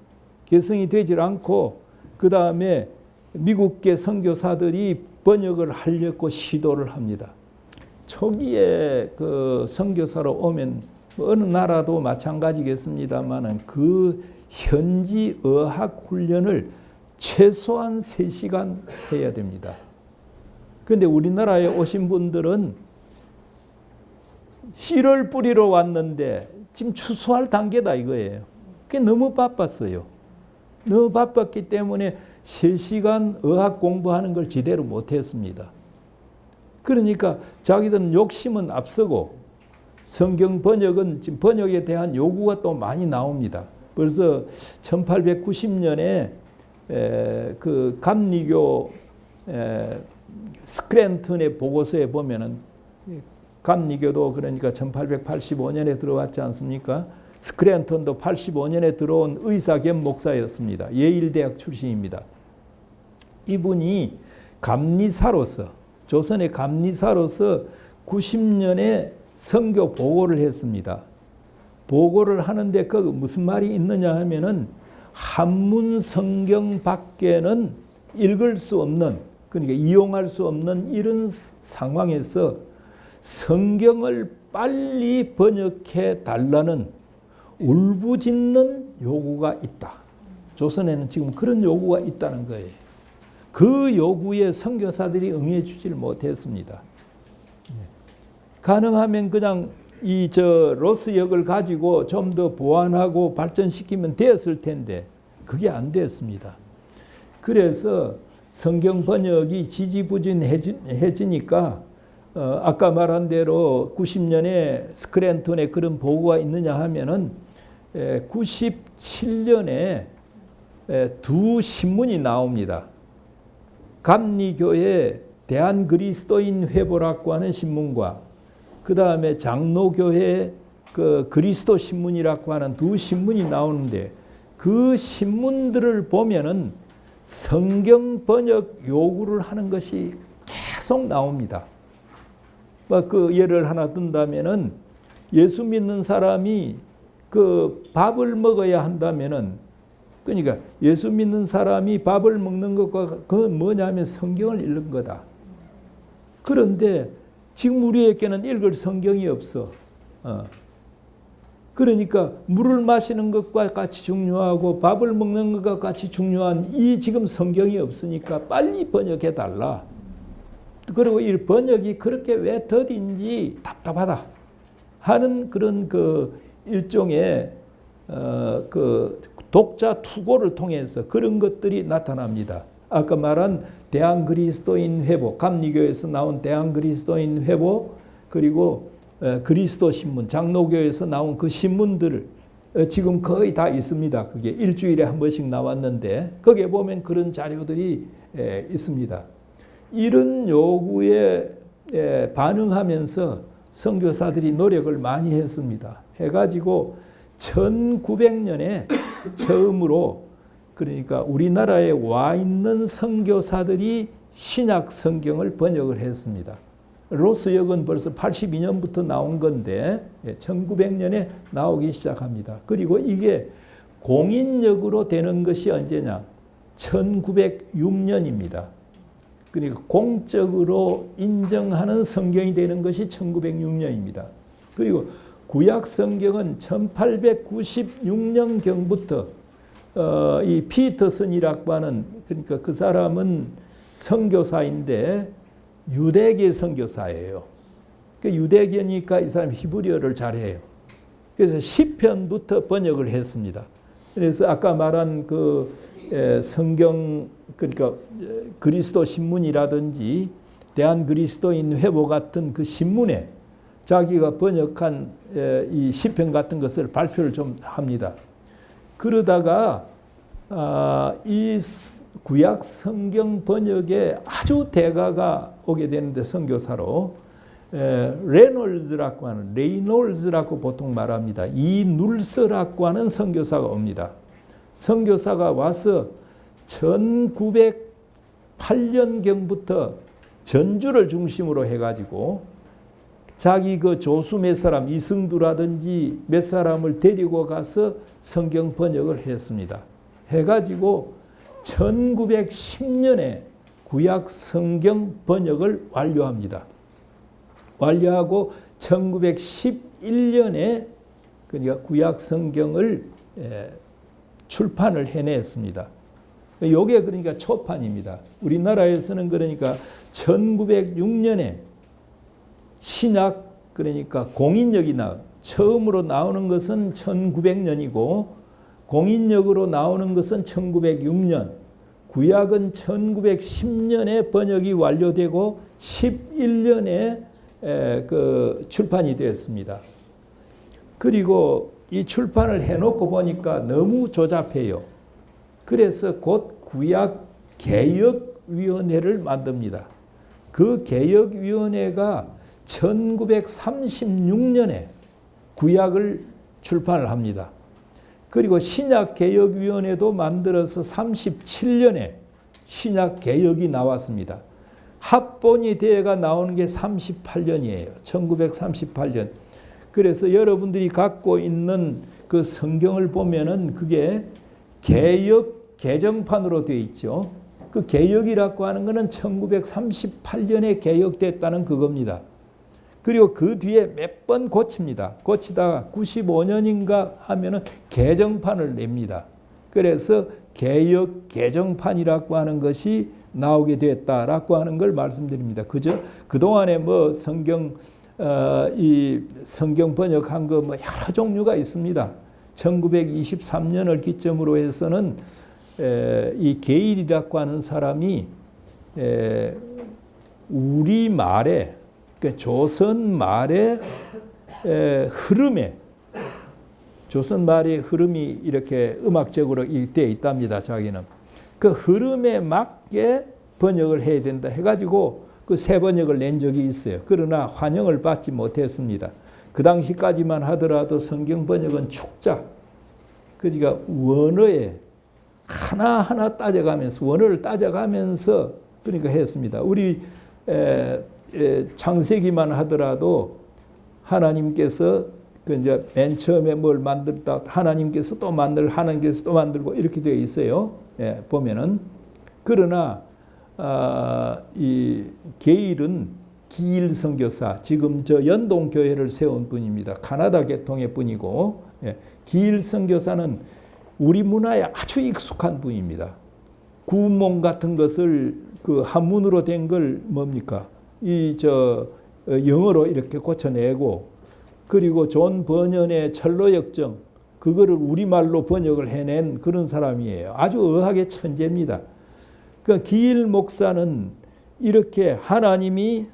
개성이 되질 않고 그 다음에 미국계 선교사들이 번역을 하려고 시도를 합니다. 초기에 그 선교사로 오면 어느 나라도 마찬가지겠습니다만은 그 현지 어학 훈련을 최소한 3시간 해야 됩니다. 그런데 우리나라에 오신 분들은 씨를 뿌리러 왔는데 지금 추수할 단계다 이거예요. 그게 너무 바빴어요. 너무 바빴기 때문에 3시간 어학 공부하는 걸 제대로 못했습니다. 그러니까 자기들은 욕심은 앞서고 성경 번역은 지금 번역에 대한 요구가 또 많이 나옵니다. 그래서 1890년에 그 감리교 스크랜턴의 보고서에 보면은 감리교도 그러니까 1885년에 들어왔지 않습니까? 스크랜턴도 85년에 들어온 의사 겸 목사였습니다. 예일대학 출신입니다. 이분이 감리사로서 조선의 감리사로서 90년에 선교 보고를 했습니다. 보고를 하는데 그 무슨 말이 있느냐 하면은 한문 성경 밖에는 읽을 수 없는 그러니까 이용할 수 없는 이런 상황에서 성경을 빨리 번역해 달라는 울부짖는 요구가 있다. 조선에는 지금 그런 요구가 있다는 거예요. 그 요구에 선교사들이 응해 주질 못했습니다. 가능하면 그냥 이 로스역을 가지고 좀 더 보완하고 발전시키면 되었을 텐데 그게 안 됐습니다. 그래서 성경 번역이 지지부진해지니까 아까 말한 대로 90년에 스크랜턴에 그런 보고가 있느냐 하면은 97년에 두 신문이 나옵니다. 감리교회 대한그리스도인 회보라고 하는 신문과 그 다음에 장로교회 그 그리스도 신문이라고 하는 두 신문이 나오는데 그 신문들을 보면은 성경 번역 요구를 하는 것이 계속 나옵니다. 그 예를 하나 든다면은 예수 믿는 사람이 그 밥을 먹어야 한다면은 그러니까 예수 믿는 사람이 밥을 먹는 것과 그건 뭐냐면 성경을 읽는 거다. 그런데 지금 우리에게는 읽을 성경이 없어. 그러니까 물을 마시는 것과 같이 중요하고 밥을 먹는 것과 같이 중요한 이 지금 성경이 없으니까 빨리 번역해 달라. 그리고 이 번역이 그렇게 왜 더딘지 답답하다 하는 그런 그 일종의 그 독자 투고를 통해서 그런 것들이 나타납니다. 아까 말한 대한그리스도인 회보, 감리교에서 나온 대한그리스도인 회보, 그리고 그리스도 신문, 장로교에서 나온 그 신문들을 지금 거의 다 있습니다. 그게 일주일에 한 번씩 나왔는데 거기에 보면 그런 자료들이 있습니다. 이런 요구에 반응하면서 선교사들이 노력을 많이 했습니다. 해가지고 1900년에 처음으로 그러니까 우리나라에 와 있는 선교사들이 신약 성경을 번역을 했습니다. 로스역은 벌써 82년부터 나온 건데 1900년에 나오기 시작합니다. 그리고 이게 공인역으로 되는 것이 언제냐? 1906년입니다. 그러니까 공적으로 인정하는 성경이 되는 것이 1906년입니다. 그리고 구약 성경은 1896년경부터 이 피터슨이라고 하는 그러니까 그 사람은 선교사인데 유대계 선교사예요. 유대계니까 이 사람이 히브리어를 잘해요. 그래서 시편부터 번역을 했습니다. 그래서 아까 말한 그 성경 그러니까 그리스도 신문이라든지 대한그리스도인 회보 같은 그 신문에 자기가 번역한 이 시편 같은 것을 발표를 좀 합니다. 그러다가 이 구약 성경 번역에 아주 대가가 오게 되는데 선교사로 레놀즈라고 하는 레이놀즈라고 보통 말합니다. 이 눌서라고 하는 선교사가 옵니다. 선교사가 와서 1908년경부터 전주를 중심으로 해가지고 자기 그 조수 몇 사람 이승두라든지 몇 사람을 데리고 가서 성경 번역을 했습니다. 해가지고 1910년에 구약 성경 번역을 완료합니다. 완료하고 1911년에 그러니까 구약 성경을 출판을 해냈습니다. 요게 그러니까 초판입니다. 우리나라에서는 그러니까 1906년에 신약 그러니까 공인역이 처음으로 나오는 것은 1900년이고 공인역으로 나오는 것은 1906년, 구약은 1910년에 번역이 완료되고 11년에 그 출판이 되었습니다. 그리고 이 출판을 해놓고 보니까 너무 조잡해요. 그래서 곧 구약개혁위원회를 만듭니다. 그 개혁위원회가 1936년에 구약을 출판을 합니다. 그리고 신약개혁위원회도 만들어서 37년에 신약개혁이 나왔습니다. 합본이 되어가 나오는 게 38년이에요. 1938년. 그래서 여러분들이 갖고 있는 그 성경을 보면은 그게 개역 개정판으로 되어 있죠. 그 개역이라고 하는 것은 1938년에 개역됐다는 그겁니다. 그리고 그 뒤에 몇 번 고칩니다. 고치다가 95년인가 하면은 개정판을 냅니다. 그래서 개역 개정판이라고 하는 것이 나오게 됐다라고 하는 걸 말씀드립니다. 그저 그동안에 뭐 이 성경 번역한 거 뭐 여러 종류가 있습니다. 1923년을 기점으로 해서는 이 게일이라고 하는 사람이 우리 말에 그러니까 조선 말의 흐름에 조선 말의 흐름이 이렇게 음악적으로 되어 있답니다. 자기는 그 흐름에 맞게 번역을 해야 된다 해가지고 그 새 번역을 낸 적이 있어요. 그러나 환영을 받지 못했습니다. 그 당시까지만 하더라도 성경 번역은 축자, 그러니까 원어에 하나하나 따져가면서 원어를 따져가면서 그러니까 했습니다. 우리 창세기만 하더라도 하나님께서 그 이제 맨 처음에 뭘 만들다 하나님께서 또 하나님께서 또 만들고 이렇게 되어 있어요. 예, 보면은 그러나 이 게일은 기일 선교사 지금 저 연동 교회를 세운 분입니다. 카나다 계통의 분이고 예, 기일 선교사는 우리 문화에 아주 익숙한 분입니다. 구문몽 같은 것을 그 한문으로 된 걸 뭡니까? 영어로 이렇게 고쳐내고 그리고 존 버년의 철로역정 그거를 우리말로 번역을 해낸 그런 사람이에요. 아주 의학의 천재입니다. 그 기일 목사는 이렇게 하나님이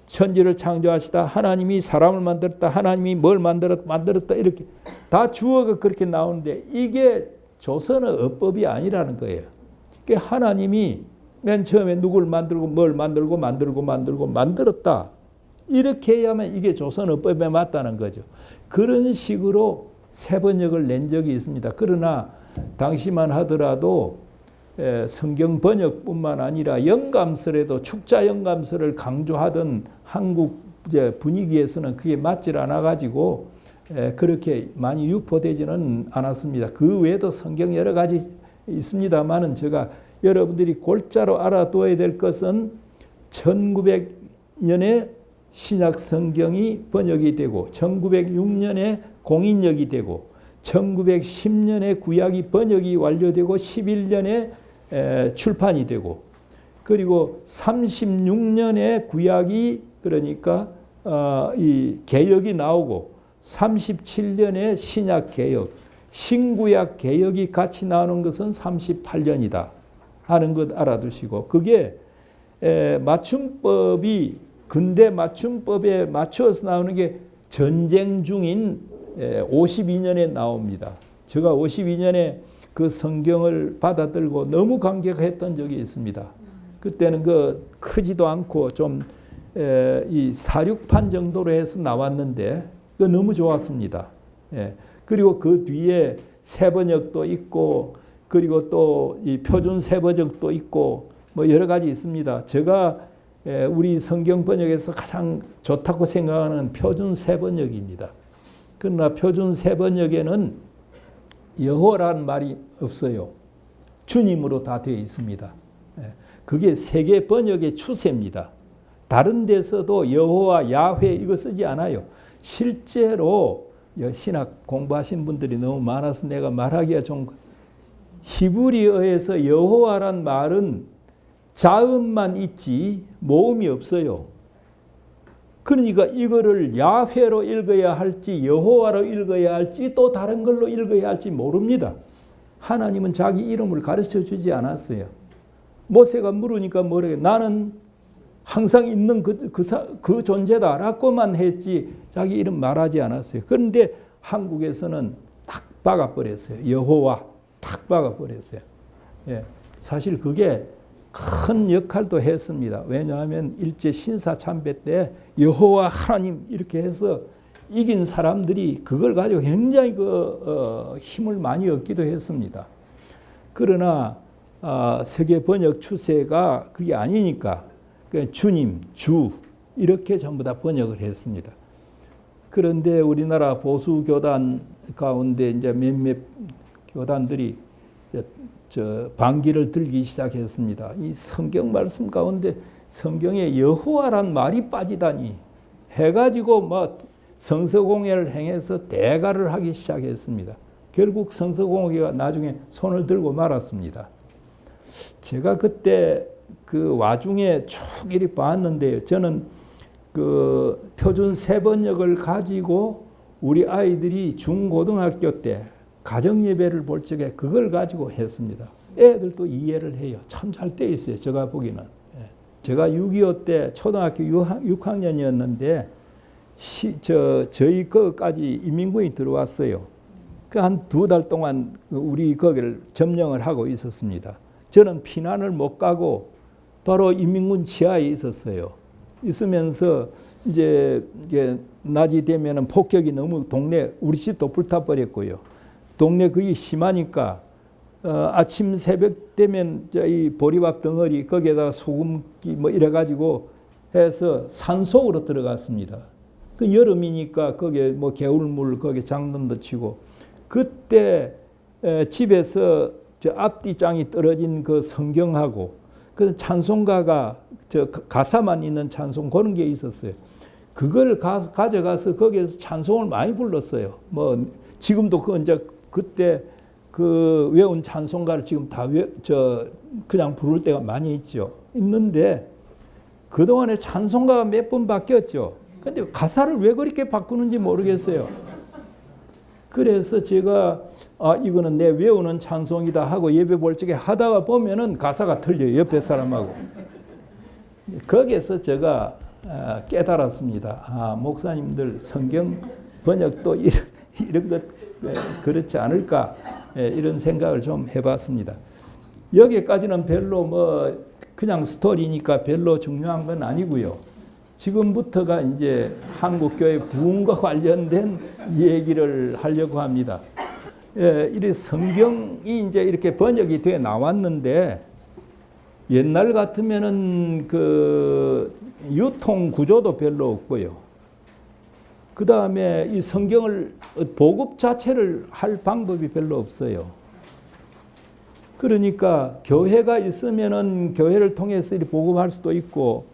천지를 창조하시다, 하나님이 사람을 만들었다, 하나님이 뭘 만들었다 이렇게 다 주어가 그렇게 나오는데 이게 조선의 어법이 아니라는 거예요. 그러니까 하나님이 맨 처음에 누굴 만들고 뭘 만들었다. 이렇게 해야만 이게 조선 어법에 맞다는 거죠. 그런 식으로 새 번역을 낸 적이 있습니다. 그러나 당시만 하더라도 성경 번역뿐만 아니라 영감설에도 축자 영감설을 강조하던 한국 분위기에서는 그게 맞질 않아 가지고 그렇게 많이 유포되지는 않았습니다. 그 외에도 성경 여러 가지 있습니다만은 제가 여러분들이 골자로 알아둬야 될 것은 1900년에 신약 성경이 번역이 되고 1906년에 공인역이 되고 1910년에 구약이 번역이 완료되고 11년에 출판이 되고 그리고 36년에 구약이 그러니까 이 개역이 나오고 37년에 신약 개역, 신구약 개역이 같이 나오는 것은 38년이다 하는 것 알아두시고 그게 맞춤법이 근대 맞춤법에 맞추어서 나오는 게 전쟁 중인 52년에 나옵니다. 제가 52년에 그 성경을 받아들고 너무 감격했던 적이 있습니다. 그때는 그 크지도 않고 좀 이 사륙판 정도로 해서 나왔는데 그 너무 좋았습니다. 예. 그리고 그 뒤에 새번역도 있고 그리고 또 이 표준 새번역도 있고 뭐 여러 가지 있습니다. 제가 우리 성경 번역에서 가장 좋다고 생각하는 표준 새번역입니다. 그러나 표준 새번역에는 여호와라는 말이 없어요. 주님으로 다 되어 있습니다. 그게 세계 번역의 추세입니다. 다른 데서도 여호와, 야훼 이거 쓰지 않아요. 실제로 신학 공부하신 분들이 너무 많아서 내가 말하기가 좀 히브리어에서 여호와란 말은 자음만 있지 모음이 없어요. 그러니까 이거를 야훼로 읽어야 할지 여호와로 읽어야 할지 또 다른 걸로 읽어야 할지 모릅니다. 하나님은 자기 이름을 가르쳐 주지 않았어요. 모세가 물으니까 뭐래요? 나는 항상 있는 그 존재다라고만 했지 자기 이름 말하지 않았어요. 그런데 한국에서는 딱 박아버렸어요. 여호와 딱 박아버렸어요. 예, 사실 그게 큰 역할도 했습니다. 왜냐하면 일제 신사 참배 때 여호와 하나님 이렇게 해서 이긴 사람들이 그걸 가지고 굉장히 힘을 많이 얻기도 했습니다. 그러나 세계 번역 추세가 그게 아니니까 주님, 주 이렇게 전부 다 번역을 했습니다. 그런데 우리나라 보수 교단 가운데 이제 몇몇 교단들이 반기를 들기 시작했습니다. 이 성경 말씀 가운데 성경에 여호와란 말이 빠지다니 해가지고 뭐 성서공회를 행해서 대가를 하기 시작했습니다. 결국 성서공회가 나중에 손을 들고 말았습니다. 제가 그때 그 와중에 쭉 이리 봤는데요. 저는 그 표준 세번역을 가지고 우리 아이들이 중고등학교 때 가정예배를 볼 적에 그걸 가지고 했습니다. 애들도 이해를 해요. 참 잘 돼 있어요. 제가 보기는. 제가 6.25 때 초등학교 6학년이었는데 저희 거기까지 인민군이 들어왔어요. 그 한 2달 동안 우리 거기를 점령을 하고 있었습니다. 저는 피난을 못 가고 바로 인민군 지하에 있었어요. 있으면서 이제 낮이 되면은 폭격이 너무 동네 우리 집도 불타버렸고요. 동네 그게 심하니까 아침 새벽 되면 이 보리밥 덩어리 거기에다가 소금기 뭐 이래 가지고 해서 산속으로 들어갔습니다. 그 여름이니까 거기에 뭐 개울물 거기에 장난도 치고 그때 집에서 저 앞뒤장이 떨어진 그 성경하고 그 찬송가가 저 가사만 있는 찬송 그런 게 있었어요. 그걸 가져가서 거기에서 찬송을 많이 불렀어요. 뭐 지금도 그 이제 그때 그 외운 찬송가를 지금 다 그냥 부를 때가 많이 있죠. 있는데 그동안에 찬송가가 몇 번 바뀌었죠. 근데 가사를 왜 그렇게 바꾸는지 모르겠어요. 그래서 제가 이거는 내 외우는 찬송이다 하고 예배 볼 적에 하다가 보면은 가사가 틀려요. 옆에 사람하고. 거기에서 제가 깨달았습니다. 목사님들 성경 번역도 이런 것 그렇지 않을까 이런 생각을 좀 해봤습니다. 여기까지는 별로 뭐 그냥 스토리니까 별로 중요한 건 아니고요. 지금부터가 이제 한국교회 부흥과 관련된 얘기를 하려고 합니다. 이 성경이 이제 이렇게 번역이 돼 나왔는데 옛날 같으면은 그 유통 구조도 별로 없고요. 그 다음에 이 성경을 보급 자체를 할 방법이 별로 없어요. 그러니까 교회가 있으면은 교회를 통해서 보급할 수도 있고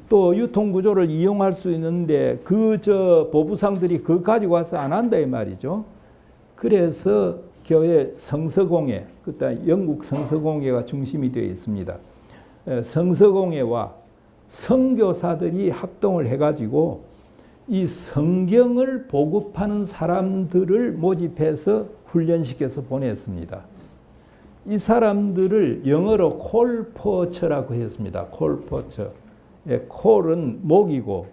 또 유통 구조를 이용할 수 있는데 보부상들이 그거 가지고 와서 안 한다 이 말이죠. 그래서 교회 성서공회, 그다음 영국 성서공회가 중심이 되어 있습니다. 성서공회와 선교사들이 합동을 해가지고 이 성경을 보급하는 사람들을 모집해서 훈련시켜서 보냈습니다. 이 사람들을 영어로 콜포처라고 했습니다. 콜포처. 콜은 목이고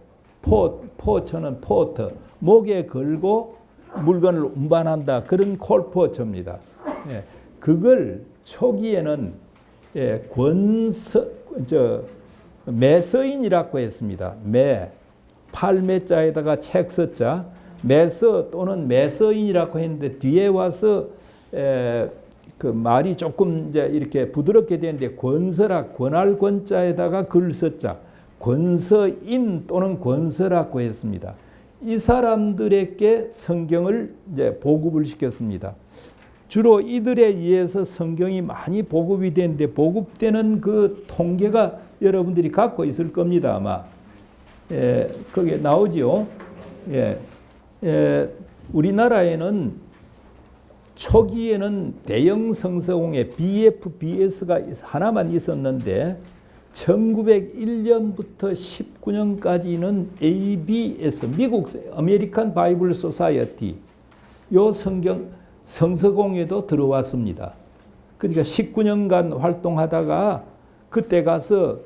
포처는 포터. 목에 걸고 물건을 운반한다. 그런 콜포처입니다. 그걸 초기에는 매서인이라고 했습니다. 팔매자에다가 책서자, 매서 또는 매서인이라고 했는데 뒤에 와서 그 말이 조금 이제 이렇게 부드럽게 되는데 권서라 권할 권자에다가 글서자, 권서인 또는 권서라고 했습니다. 이 사람들에게 성경을 이제 보급을 시켰습니다. 주로 이들에 의해서 성경이 많이 보급이 되는데 보급되는 그 통계가 여러분들이 갖고 있을 겁니다, 아마. 거기에 나오죠. 우리나라에는 초기에는 대형 성서공회 BFBS가 하나만 있었는데 1901년부터 19년까지는 ABS, 미국 아메리칸 바이블 소사이어티 요 성서공회도 들어왔습니다. 그러니까 19년간 활동하다가 그때 가서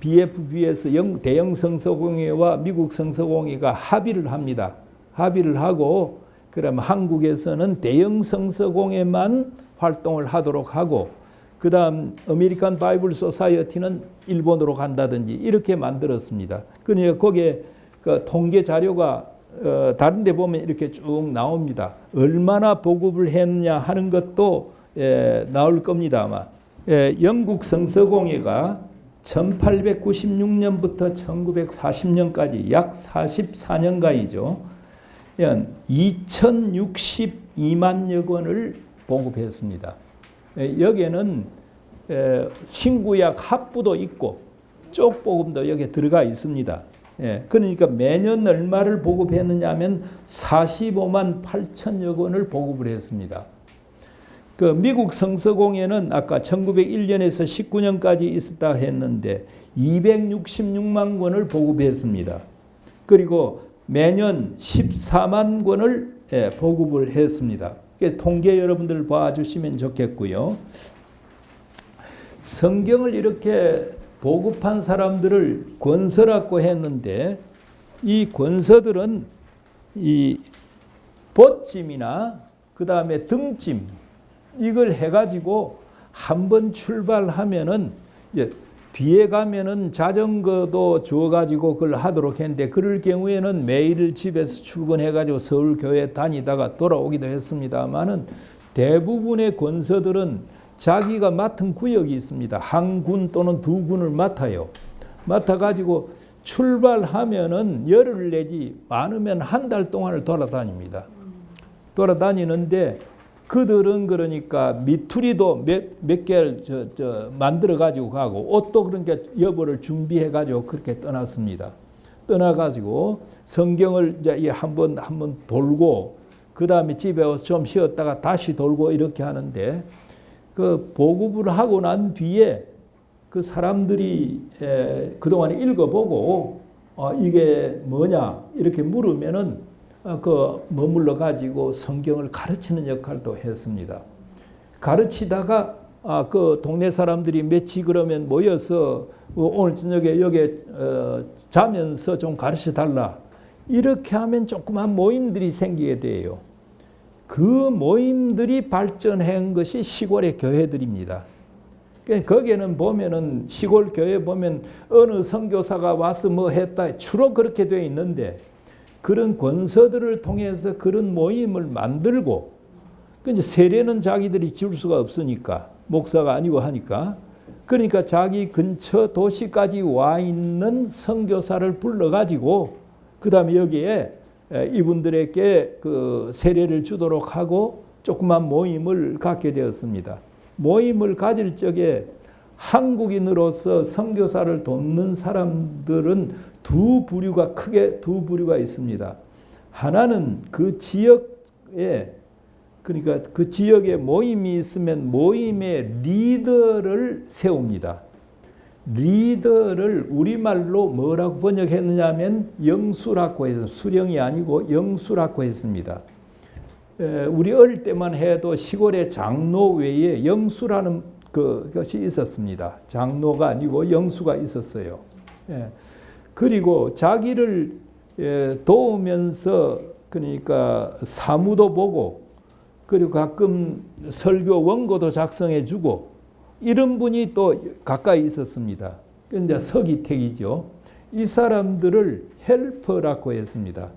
BFBS 대형 성서공회와 미국 성서공회가 합의를 합니다. 합의를 하고 그러면 한국에서는 대형 성서공회만 활동을 하도록 하고 그다음 아메리칸 바이블 소사이어티는 일본으로 간다든지 이렇게 만들었습니다. 그러니까 거기에 그 통계 자료가 다른 데 보면 이렇게 쭉 나옵니다. 얼마나 보급을 했느냐 하는 것도 나올 겁니다. 아마. 영국 성서공회가 1896년부터 1940년까지 약 44년가이죠. 2062만여 권을 보급했습니다. 여기에는 신구약 합부도 있고 쪽복음도 여기에 들어가 있습니다. 그러니까 매년 얼마를 보급했느냐 하면 45만 8천여 권을 보급을 했습니다. 그 미국 성서공회는 아까 1901년에서 19년까지 있었다 했는데 266만 권을 보급했습니다. 그리고 매년 14만 권을 보급을 했습니다. 그래서 통계 여러분들 봐주시면 좋겠고요. 성경을 이렇게 보급한 사람들을 권서라고 했는데 이 권서들은 이 보찜이나 그 다음에 등찜 이걸 해가지고 한번 출발하면은 이제 뒤에 가면은 자전거도 주어가지고 그걸 하도록 했는데 그럴 경우에는 매일 집에서 출근해가지고 서울 교회 다니다가 돌아오기도 했습니다만은 대부분의 권서들은 자기가 맡은 구역이 있습니다. 한 군 또는 두 군을 맡아요. 맡아가지고 출발하면은 열흘 내지 많으면 한 달 동안을 돌아다닙니다. 돌아다니는데 그들은 그러니까 미투리도 몇 개를 만들어 가지고 가고 옷도 그러니까 여벌을 준비해 가지고 그렇게 떠났습니다. 떠나 가지고 성경을 이제 한번 돌고 그 다음에 집에 와서 좀 쉬었다가 다시 돌고 이렇게 하는데 그 보급을 하고 난 뒤에 그 사람들이 그동안에 읽어보고 이게 뭐냐 이렇게 물으면은 그 머물러 가지고 성경을 가르치는 역할도 했습니다. 가르치다가 그 동네 사람들이 며칠 그러면 모여서 오늘 저녁에 여기 자면서 좀 가르쳐 달라 이렇게 하면 조그만 모임들이 생기게 돼요. 그 모임들이 발전한 것이 시골의 교회들입니다. 거기에는 보면은 시골 교회 보면 어느 선교사가 와서 뭐 했다 주로 그렇게 되어 있는데 그런 권서들을 통해서 그런 모임을 만들고 이제 세례는 자기들이 지을 수가 없으니까 목사가 아니고 하니까 그러니까 자기 근처 도시까지 와 있는 선교사를 불러가지고 그 다음에 여기에 이분들에게 그 세례를 주도록 하고 조그만 모임을 갖게 되었습니다. 모임을 가질 적에 한국인으로서 선교사를 돕는 사람들은 크게 두 부류가 있습니다. 하나는 그 지역에 그러니까 그 지역에 모임이 있으면 모임의 리더를 세웁니다. 리더를 우리말로 뭐라고 번역했느냐 하면 영수라고 해서 수령이 아니고 영수라고 했습니다. 우리 어릴 때만 해도 시골의 장로 외에 영수라는 그것이 있었습니다. 장로가 아니고 영수가 있었어요. 그리고 자기를 도우면서 그러니까 사무도 보고 그리고 가끔 설교 원고도 작성해 주고 이런 분이 또 가까이 있었습니다. 이제 서기택이죠. 이 사람들을 헬퍼라고 했습니다.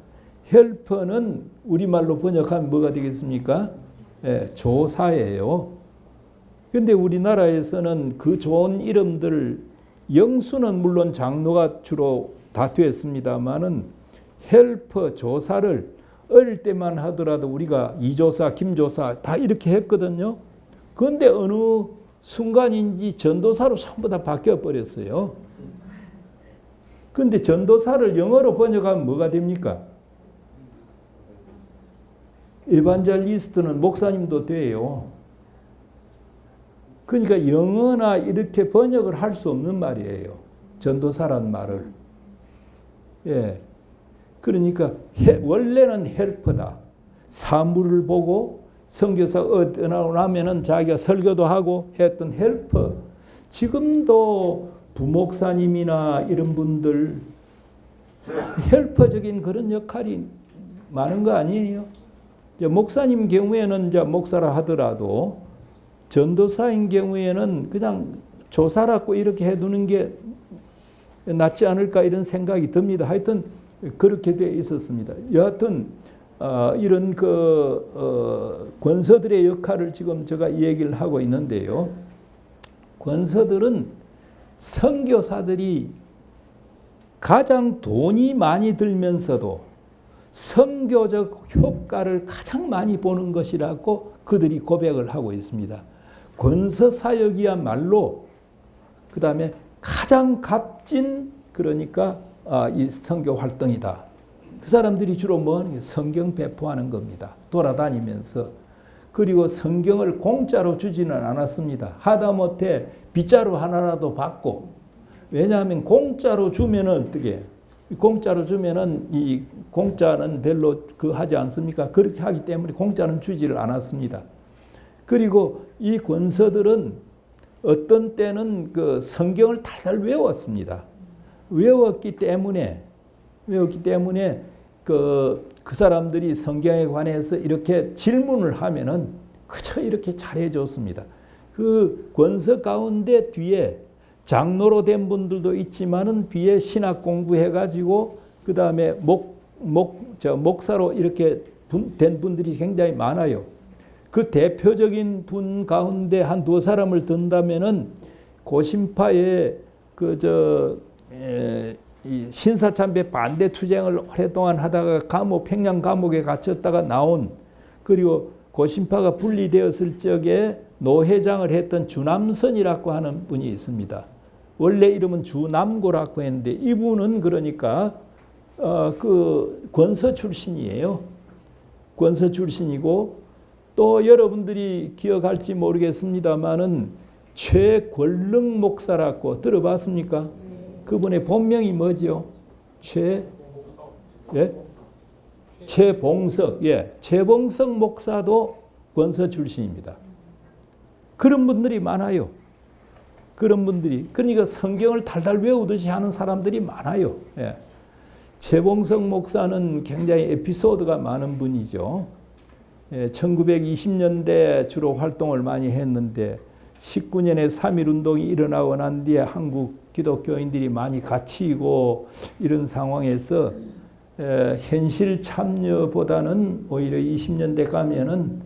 헬퍼는 우리말로 번역하면 뭐가 되겠습니까? 조사예요. 근데 우리나라에서는 그 좋은 이름들 영수는 물론 장로가 주로 다투했습니다만은 헬퍼 조사를 어릴 때만 하더라도 우리가 이조사, 김조사 다 이렇게 했거든요. 그런데 어느 순간인지 전도사로 전부 다 바뀌어 버렸어요. 그런데 전도사를 영어로 번역하면 뭐가 됩니까? 에반젤리스트는 목사님도 돼요. 그러니까 영어나 이렇게 번역을 할 수 없는 말이에요. 전도사란 말을. 그러니까 원래는 헬퍼다. 사물을 보고 선교사 떠나고 나면은 자기가 설교도 하고 했던 헬퍼. 지금도 부목사님이나 이런 분들 헬퍼적인 그런 역할이 많은 거 아니에요. 이제 목사님 경우에는 이제 목사라 하더라도 전도사인 경우에는 그냥 조사라고 이렇게 해두는 게 낫지 않을까 이런 생각이 듭니다. 하여튼 그렇게 돼 있었습니다. 여하튼 이런 권서들의 역할을 지금 제가 이 얘기를 하고 있는데요. 권서들은 선교사들이 가장 돈이 많이 들면서도 선교적 효과를 가장 많이 보는 것이라고 그들이 고백을 하고 있습니다. 권서 사역이야말로 그 다음에 가장 값진 그러니까 이 선교 활동이다. 그 사람들이 주로 뭐 하는 게 성경 배포하는 겁니다. 돌아다니면서. 그리고 성경을 공짜로 주지는 않았습니다. 하다못해 빗자루 하나라도 받고. 왜냐하면 공짜로 주면은 어떻게? 공짜로 주면은 이 공짜는 별로 하지 않습니까? 그렇게 하기 때문에 공짜는 주지를 않았습니다. 그리고 이 권서들은 어떤 때는 그 성경을 달달 외웠습니다. 외웠기 때문에 그 사람들이 성경에 관해서 이렇게 질문을 하면은 그저 이렇게 잘해줬습니다. 그 권서 가운데 뒤에 장로로 된 분들도 있지만은 뒤에 신학 공부해가지고 그 다음에 목사로 이렇게 된 분들이 굉장히 많아요. 그 대표적인 분 가운데 한 두 사람을 든다면은 고신파의 이 신사참배 반대 투쟁을 오랫동안 하다가 평양 감옥에 갇혔다가 나온, 그리고 고신파가 분리되었을 적에 노회장을 했던 주남선이라고 하는 분이 있습니다. 원래 이름은 주남고라고 했는데 이분은 그러니까 그 권서 출신이에요. 권서 출신이고 또 여러분들이 기억할지 모르겠습니다만은 최권릉 목사라고 들어봤습니까? 그분의 본명이 뭐죠? 최봉석. 최봉석 목사도 권서 출신입니다. 그런 분들이 많아요. 그런 분들이. 그러니까 성경을 달달 외우듯이 하는 사람들이 많아요. 최봉석 목사는 굉장히 에피소드가 많은 분이죠. 1920년대 주로 활동을 많이 했는데 19년에 3.1운동이 일어나고 난 뒤에 한국 기독교인들이 많이 갇히고 이런 상황에서 현실 참여보다는 오히려 20년대 가면은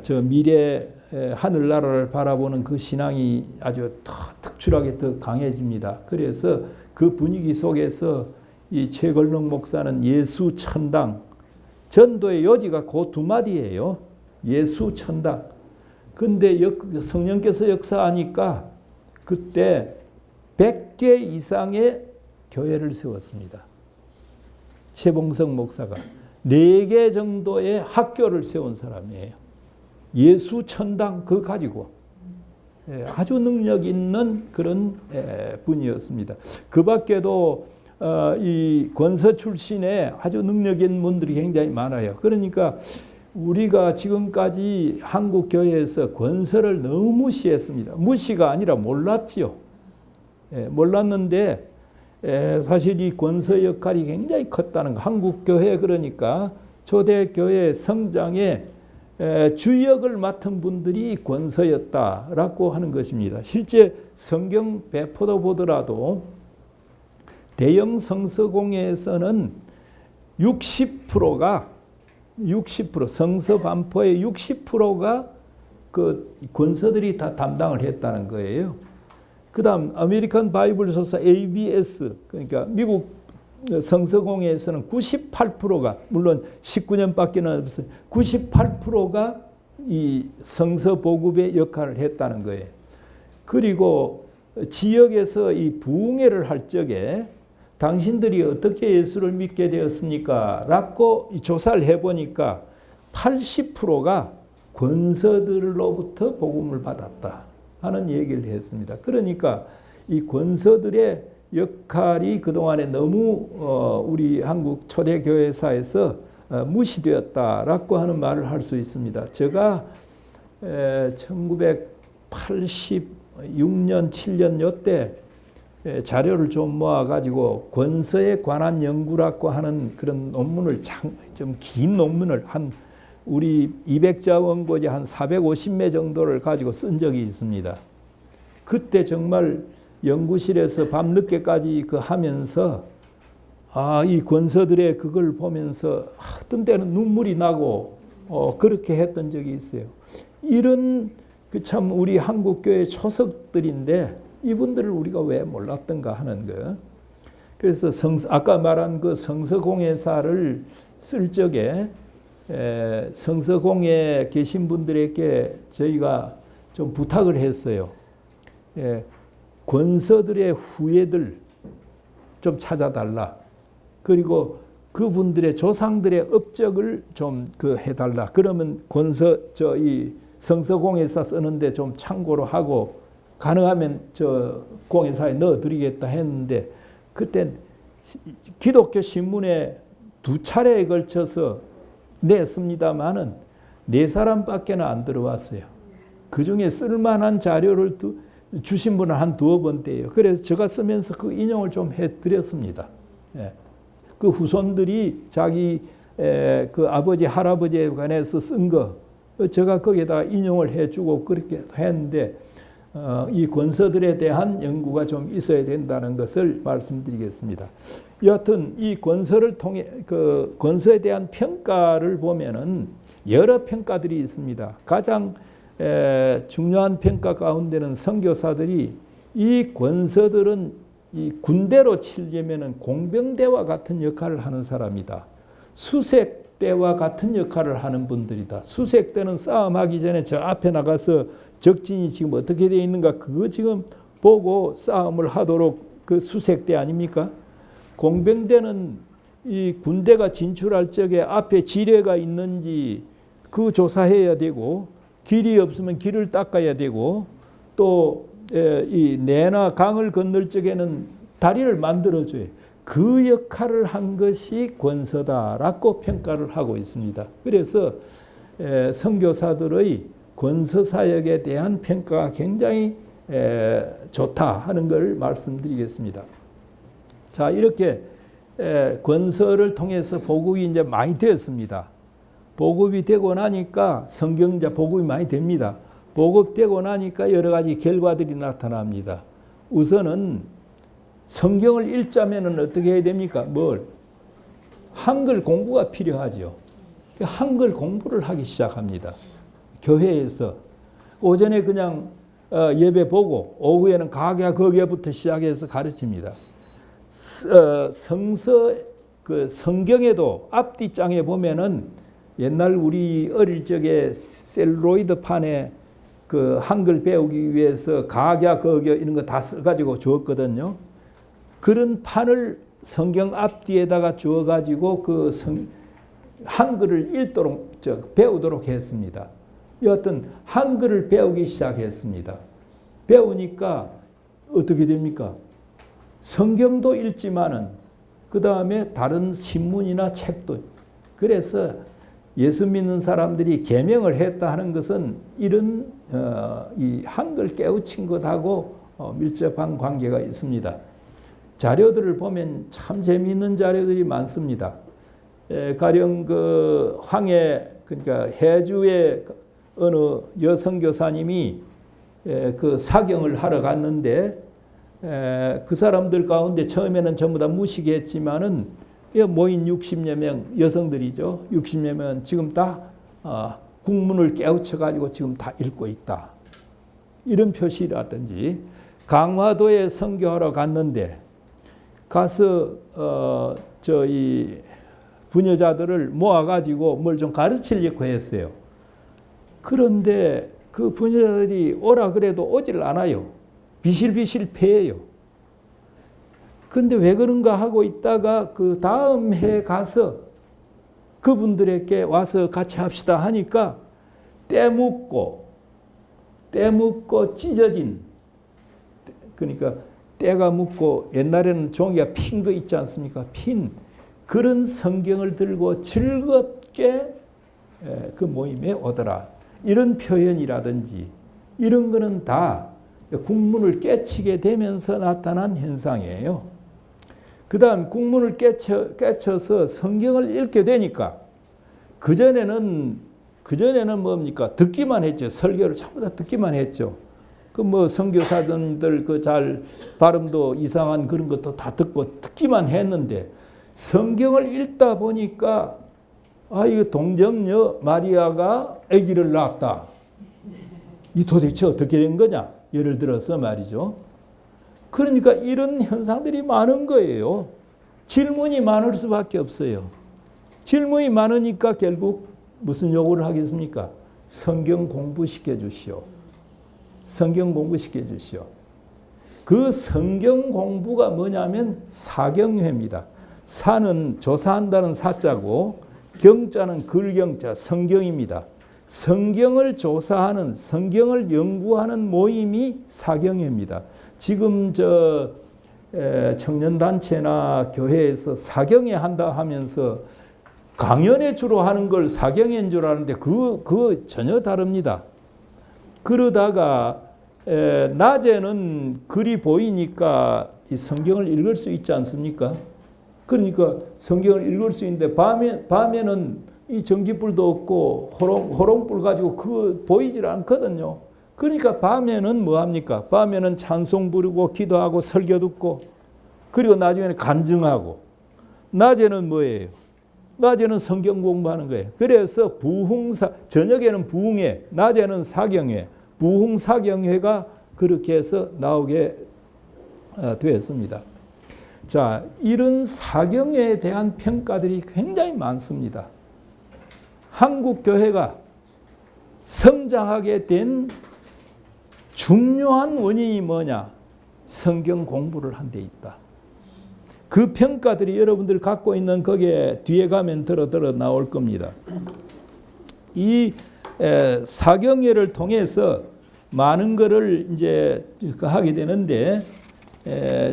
저 미래 하늘나라를 바라보는 그 신앙이 아주 특출하게 더 강해집니다. 그래서 그 분위기 속에서 이 최권릉 목사는 예수 천당, 전도의 요지가 그 두 마디예요. 예수 천당. 근데 성령께서 역사하니까 그때 100개 이상의 교회를 세웠습니다. 최봉석 목사가 4개 정도의 학교를 세운 사람이에요. 예수 천당 그거 가지고 아주 능력 있는 그런 분이었습니다. 그 밖에도 이 권서 출신의 아주 능력 있는 분들이 굉장히 많아요. 그러니까 우리가 지금까지 한국 교회에서 권서를 너무 무시했습니다. 무시가 아니라 몰랐지요. 몰랐는데 사실 이 권서 역할이 굉장히 컸다는 거. 한국 교회 그러니까 초대교회 성장의 주역을 맡은 분들이 권서였다라고 하는 것입니다. 실제 성경 배포도 보더라도 대형 성서공회에서는 60%가 성서 반포의 60%가 그 권서들이 다 담당을 했다는 거예요. 그다음 아메리칸 바이블 소사 ABS 그러니까 미국 성서공회에서는 98%가 물론 19년밖에는 없어요. 98%가 이 성서 보급의 역할을 했다는 거예요. 그리고 지역에서 이 부흥회를 할 적에 당신들이 어떻게 예수를 믿게 되었습니까? 라고 조사를 해보니까 80%가 권서들로부터 복음을 받았다 하는 얘기를 했습니다. 그러니까 이 권서들의 역할이 그동안에 너무 우리 한국 초대교회사에서 무시되었다라고 하는 말을 할 수 있습니다. 제가 1986년, 7년 요때 자료를 좀 모아가지고 권서에 관한 연구라고 하는 그런 논문을 좀 긴 논문을 우리 200자 원고지 한 450매 정도를 가지고 쓴 적이 있습니다. 그때 정말 연구실에서 밤늦게까지 하면서 이 권서들의 그걸 보면서 어떤 때는 눈물이 나고 그렇게 했던 적이 있어요. 이런 참 우리 한국교회 초석들인데 이분들을 우리가 왜 몰랐던가 하는 거. 그래서 아까 말한 그 성서공예사를 쓸 적에 성서공예에 계신 분들에게 저희가 좀 부탁을 했어요. 권서들의 후예들 좀 찾아달라. 그리고 그분들의 조상들의 업적을 좀 해달라. 그러면 이 성서공예사 쓰는데 좀 참고로 하고 가능하면 저 공예사에 넣어드리겠다 했는데 그때 기독교 신문에 2차례에 걸쳐서 냈습니다마는 4사람밖에는 안 들어왔어요. 그 중에 쓸만한 자료를 주신 분은 한 2번째예요. 그래서 제가 쓰면서 그 인용을 좀 해드렸습니다. 그 후손들이 자기 그 아버지 할아버지에 관해서 쓴 거 제가 거기에다가 인용을 해주고 그렇게 했는데 이 권서들에 대한 연구가 좀 있어야 된다는 것을 말씀드리겠습니다. 여하튼 이 권서를 통해 그 권서에 대한 평가를 보면은 여러 평가들이 있습니다. 가장 중요한 평가 가운데는 선교사들이 이 권서들은 이 군대로 치려면은 공병대와 같은 역할을 하는 사람이다. 수색대와 같은 역할을 하는 분들이다. 수색대는 싸움하기 전에 저 앞에 나가서 적진이 지금 어떻게 되어 있는가 그거 지금 보고 싸움을 하도록 그 수색대 아닙니까? 공병대는 이 군대가 진출할 적에 앞에 지뢰가 있는지 그 조사해야 되고 길이 없으면 길을 닦아야 되고 또 이 내나 강을 건널 적에는 다리를 만들어줘요. 그 역할을 한 것이 권서다라고 평가를 하고 있습니다. 그래서 선교사들의 권서 사역에 대한 평가가 굉장히 좋다 하는 걸 말씀드리겠습니다. 자, 이렇게 권서를 통해서 보급이 이제 많이 되었습니다. 보급이 되고 나니까 성경자 보급이 많이 됩니다. 보급되고 나니까 여러 가지 결과들이 나타납니다. 우선은 성경을 읽자면은 어떻게 해야 됩니까? 한글 공부가 필요하죠. 한글 공부를 하기 시작합니다. 교회에서 오전에 그냥 예배 보고 오후에는 가게와 거기에부터 시작해서 가르칩니다. 성경에도 앞뒤장에 보면은 옛날 우리 어릴 적에 셀로이드 판에 그 한글 배우기 위해서 가갸 거겨 이런 거 다 써가지고 주었거든요. 그런 판을 성경 앞뒤에다가 주어가지고 한글을 읽도록 배우도록 했습니다. 여하튼 한글을 배우기 시작했습니다. 배우니까 어떻게 됩니까? 성경도 읽지만은 그 다음에 다른 신문이나 책도 그래서 예수 믿는 사람들이 계명을 했다 하는 것은 이런 이 한글 깨우친 것하고 밀접한 관계가 있습니다. 자료들을 보면 참 재미있는 자료들이 많습니다. 가령 그 그러니까 해주의 어느 여선교사님이 그 사경을 하러 갔는데 그 사람들 가운데 처음에는 전부 다 무식했지만은 모인 60여 명 여성들이죠. 60여 명 지금 다 국문을 깨우쳐가지고 지금 다 읽고 있다. 이런 표시라든지 강화도에 선교하러 갔는데 가서 이 부녀자들을 모아가지고 뭘 좀 가르치려고 했어요. 그런데 그 부녀자들이 오라 그래도 오질 않아요. 비실비실 패해요. 근데 왜 그런가 하고 있다가 그 다음 해 가서 그분들에게 와서 같이 합시다 하니까 때 묻고 찢어진 그러니까 때가 묻고 옛날에는 종이가 핀 거 있지 않습니까? 핀 그런 성경을 들고 즐겁게 그 모임에 오더라. 이런 표현이라든지 이런 거는 다 국문을 깨치게 되면서 나타난 현상이에요. 그 다음 국문을 깨쳐서 성경을 읽게 되니까 그전에는 뭡니까? 듣기만 했죠. 설교를 전부 다 듣기만 했죠. 그 뭐 선교사들 그 잘 발음도 이상한 그런 것도 다 듣기만 했는데 성경을 읽다 보니까 이거 동정녀 마리아가 아기를 낳았다. 이 도대체 어떻게 된 거냐? 예를 들어서 말이죠. 그러니까 이런 현상들이 많은 거예요. 질문이 많을 수밖에 없어요. 질문이 많으니까 결국 무슨 요구를 하겠습니까? 성경 공부시켜 주시오. 성경 공부시켜 주시오. 그 성경 공부가 뭐냐면 사경회입니다. 사는 조사한다는 사자고 경자는 글경자 성경입니다. 성경을 조사하는 성경을 연구하는 모임이 사경회입니다. 지금 청년단체나 교회에서 사경회 한다 하면서 강연에 주로 하는 걸 사경회인 줄 아는데 그거 전혀 다릅니다. 그러다가 낮에는 글이 보이니까 이 성경을 읽을 수 있지 않습니까? 그러니까 성경을 읽을 수 있는데 밤에는 이 전기불도 없고 호롱불 가지고 그거 보이질 않거든요. 그러니까 밤에는 뭐 합니까? 밤에는 찬송 부르고 기도하고 설교 듣고 그리고 나중에는 간증하고 낮에는 뭐예요? 낮에는 성경 공부하는 거예요. 그래서 저녁에는 부흥회, 낮에는 사경회, 부흥사경회가 그렇게 해서 나오게 되었습니다. 자, 이런 사경회에 대한 평가들이 굉장히 많습니다. 한국 교회가 성장하게 된 중요한 원인이 뭐냐? 성경 공부를 한 데 있다. 그 평가들이 여러분들 갖고 있는 거기에 뒤에 가면 들어 나올 겁니다. 이 사경회를 통해서 많은 것을 이제 하게 되는데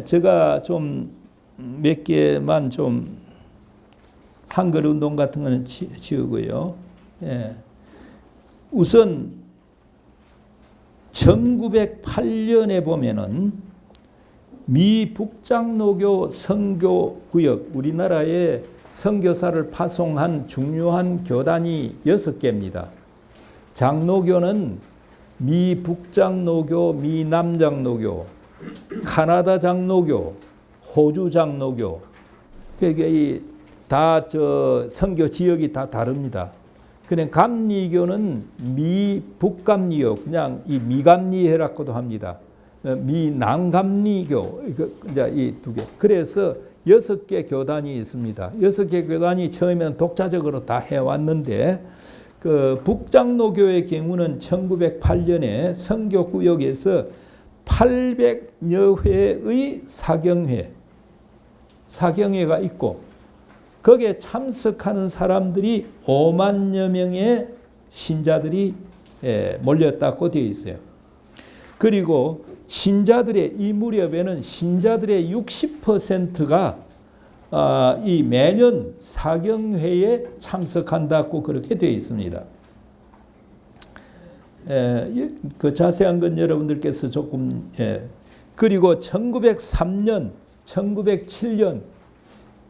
제가 좀 몇 개만 좀 한글 운동 같은 거는 지우고요. 우선 1908년에 보면은 미 북장로교 선교구역 우리나라에 선교사를 파송한 중요한 교단이 6개입니다. 장로교는 미 북장로교, 미 남장로교, 카나다 장로교, 호주 장로교. 그게 다 선교 지역이 다 다릅니다. 그냥 감리교는 미 북감리교, 그냥 이 미감리회라고도 합니다. 미 남감리교, 이제 이 두 개. 그래서 6개 교단이 있습니다. 6개 교단이 처음에는 독자적으로 다 해왔는데 그 북장로교의 경우는 1908년에 선교구역에서 800여 회의 사경회가 있고 거기에 참석하는 사람들이 5만여 명의 신자들이 몰렸다고 되어 있어요. 그리고 이 무렵에는 신자들의 60%가 이 매년 사경회에 참석한다고 그렇게 되어 있습니다. 그 자세한 건 여러분들께서 조금 그리고 1903년, 1907년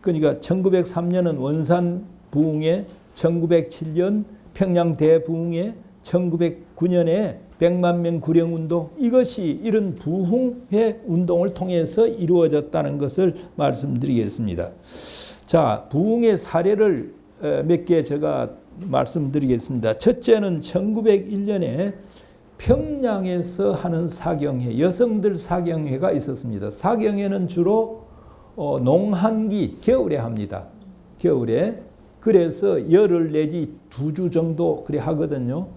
그러니까 1903년은 원산 부흥회, 1907년 평양 대부흥회, 1909년에 100만 명 구령운동 이것이 이런 부흥회 운동을 통해서 이루어졌다는 것을 말씀드리겠습니다. 자, 부흥회 사례를 몇 개 제가 말씀드리겠습니다. 첫째는 1901년에 평양에서 하는 사경회, 여성들 사경회가 있었습니다. 사경회는 주로 농한기, 겨울에 합니다. 겨울에. 그래서 열흘 내지 2주 정도 그래 하거든요.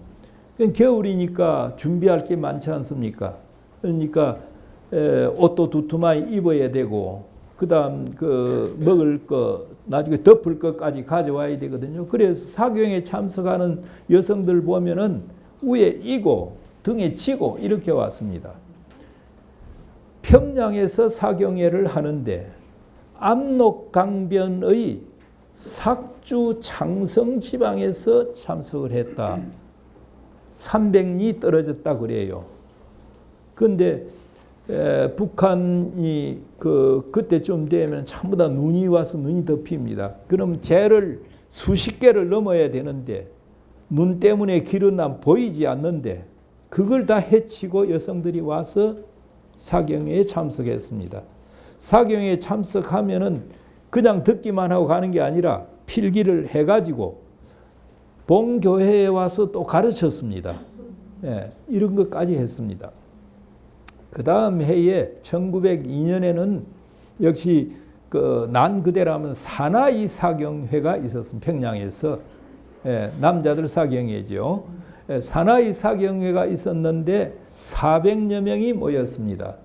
겨울이니까 준비할 게 많지 않습니까? 그러니까 옷도 두툼하게 입어야 되고 그다음 먹을 거 나중에 덮을 것까지 가져와야 되거든요. 그래서 사경에 참석하는 여성들 보면은 위에 이고 등에 지고 이렇게 왔습니다. 평양에서 사경회를 하는데 압록강변의 삭주 창성 지방에서 참석을 했다. 300리 떨어졌다 그래요. 그런데 북한이 그때쯤 되면 전부 다 눈이 와서 눈이 덮입니다. 그럼 재를 수십 개를 넘어야 되는데 눈 때문에 길은 보이지 않는데 그걸 다 헤치고 여성들이 와서 사경회에 참석했습니다. 사경회에 참석하면은 그냥 듣기만 하고 가는 게 아니라 필기를 해가지고 본교회에 와서 또 가르쳤습니다. 예, 이런 것까지 했습니다. 그 다음 해에 1902년에는 역시 난 그대라면 사나이 사경회가 있었습니다. 평양에서. 예, 남자들 사경회죠. 예, 사나이 사경회가 있었는데 400여 명이 모였습니다.